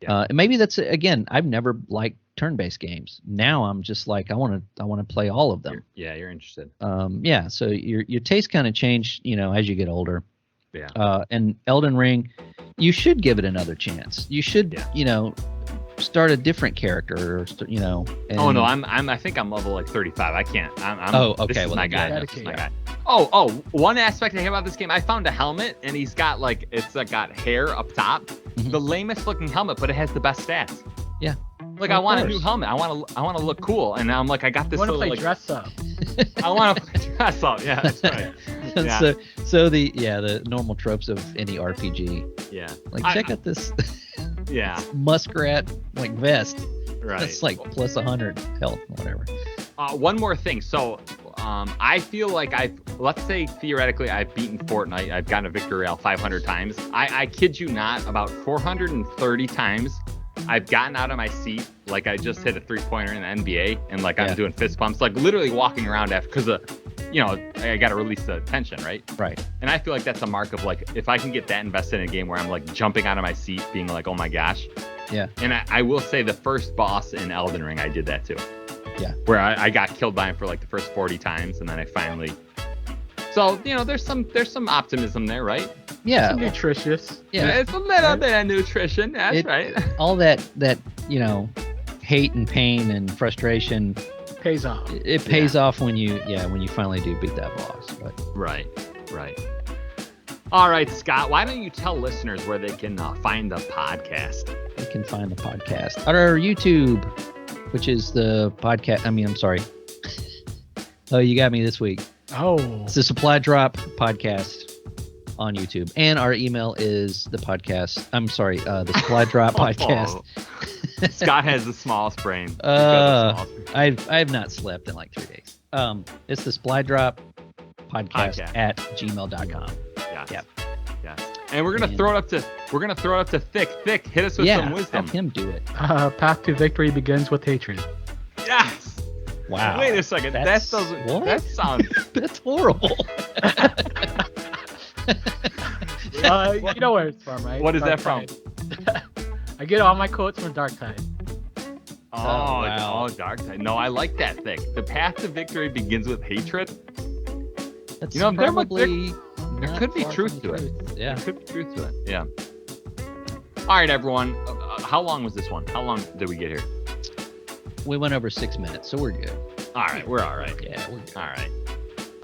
[SPEAKER 3] And maybe that's, again, I've never liked turn-based games. Now I'm just like, I want to play all of them.
[SPEAKER 2] You're interested.
[SPEAKER 3] So your taste kind of change, as you get older.
[SPEAKER 2] Yeah.
[SPEAKER 3] And Elden Ring, you should give it another chance. You should, start a different character, or And,
[SPEAKER 2] oh no, I think I'm level like 35. I can't.
[SPEAKER 3] Okay.
[SPEAKER 2] This is my guy.
[SPEAKER 3] This is
[SPEAKER 2] my guy. Oh, one aspect I hate about this game, I found a helmet and he's got like got hair up top.
[SPEAKER 3] Mm-hmm.
[SPEAKER 2] The lamest looking helmet, but it has the best stats.
[SPEAKER 3] Yeah.
[SPEAKER 2] Like I want a new helmet. I want to look cool, and I'm like, I got this.
[SPEAKER 1] I want to play dress up.
[SPEAKER 2] I want to play dress up. Yeah, that's right. Yeah.
[SPEAKER 3] so the normal tropes of any RPG.
[SPEAKER 2] Yeah.
[SPEAKER 3] Like check out this
[SPEAKER 2] Yeah.
[SPEAKER 3] muskrat like vest.
[SPEAKER 2] Right.
[SPEAKER 3] That's like plus 100 health, whatever.
[SPEAKER 2] One more thing. So, I feel like let's say theoretically I've beaten Fortnite. I've gotten a victory royale 500 times. I kid you not, about 430 times I've gotten out of my seat, like I just hit a 3-pointer in the NBA, and like I'm doing fist pumps, like literally walking around after, because I got to release the tension, right?
[SPEAKER 3] Right.
[SPEAKER 2] And I feel like that's a mark of like, if I can get that invested in a game where I'm like jumping out of my seat, being like, oh my gosh.
[SPEAKER 3] Yeah.
[SPEAKER 2] And I will say the first boss in Elden Ring, I did that too.
[SPEAKER 3] Yeah.
[SPEAKER 2] Where I got killed by him for like the first 40 times, and then I finally. So there's some optimism there, right?
[SPEAKER 3] Yeah.
[SPEAKER 1] It's nutritious.
[SPEAKER 3] Yeah.
[SPEAKER 2] It's a little bit of nutrition. That's right.
[SPEAKER 3] All that hate and pain and frustration
[SPEAKER 1] Pays off.
[SPEAKER 3] it pays off when you finally do beat that boss. But
[SPEAKER 2] Right. All right, Scott, why don't you tell listeners where they can find the podcast?
[SPEAKER 3] you can find the podcast on our YouTube, which is the podcast. I mean, I'm sorry. Oh, you got me this week.
[SPEAKER 1] Oh.
[SPEAKER 3] It's the Supply Drop podcast on YouTube, and our email is the Supply Drop podcast.
[SPEAKER 2] Scott has the smallest brain.
[SPEAKER 3] I've not slept in like 3 days. It's the Supply Drop podcast at gmail.com.
[SPEAKER 2] Yes.
[SPEAKER 3] Yep.
[SPEAKER 2] Yes. And we're gonna throw it up to Thick. Thick, hit us with some wisdom.
[SPEAKER 3] Have him do it.
[SPEAKER 1] Path to victory begins with hatred.
[SPEAKER 2] Yes.
[SPEAKER 3] Wow.
[SPEAKER 2] Wait a second. That sounds.
[SPEAKER 3] That's horrible.
[SPEAKER 1] You know where it's from, right?
[SPEAKER 2] What is
[SPEAKER 1] Dark
[SPEAKER 2] that from?
[SPEAKER 1] Tide. I get all my quotes from Dark Tide.
[SPEAKER 2] Oh,
[SPEAKER 3] wow.
[SPEAKER 2] Dark Tide. No, I like that Thick. The path to victory begins with hatred.
[SPEAKER 3] That's
[SPEAKER 2] probably there
[SPEAKER 3] not
[SPEAKER 2] could be
[SPEAKER 3] far
[SPEAKER 2] truth
[SPEAKER 3] from
[SPEAKER 2] to
[SPEAKER 3] the
[SPEAKER 2] it.
[SPEAKER 3] truth. Yeah.
[SPEAKER 2] There could be truth to it. Yeah. All right, everyone. How long was this one? How long did we get here?
[SPEAKER 3] We went over 6 minutes, so we're good.
[SPEAKER 2] All right, we're all right.
[SPEAKER 3] Yeah, we're good.
[SPEAKER 2] All right.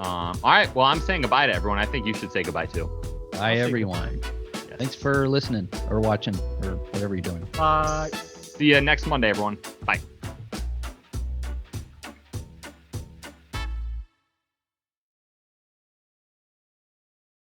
[SPEAKER 2] All right. Well, I'm saying goodbye to everyone. I think you should say goodbye too.
[SPEAKER 3] Bye, everyone.
[SPEAKER 2] Yes.
[SPEAKER 3] Thanks for listening or watching or whatever you're doing.
[SPEAKER 1] Bye.
[SPEAKER 2] See you next Monday, everyone. Bye.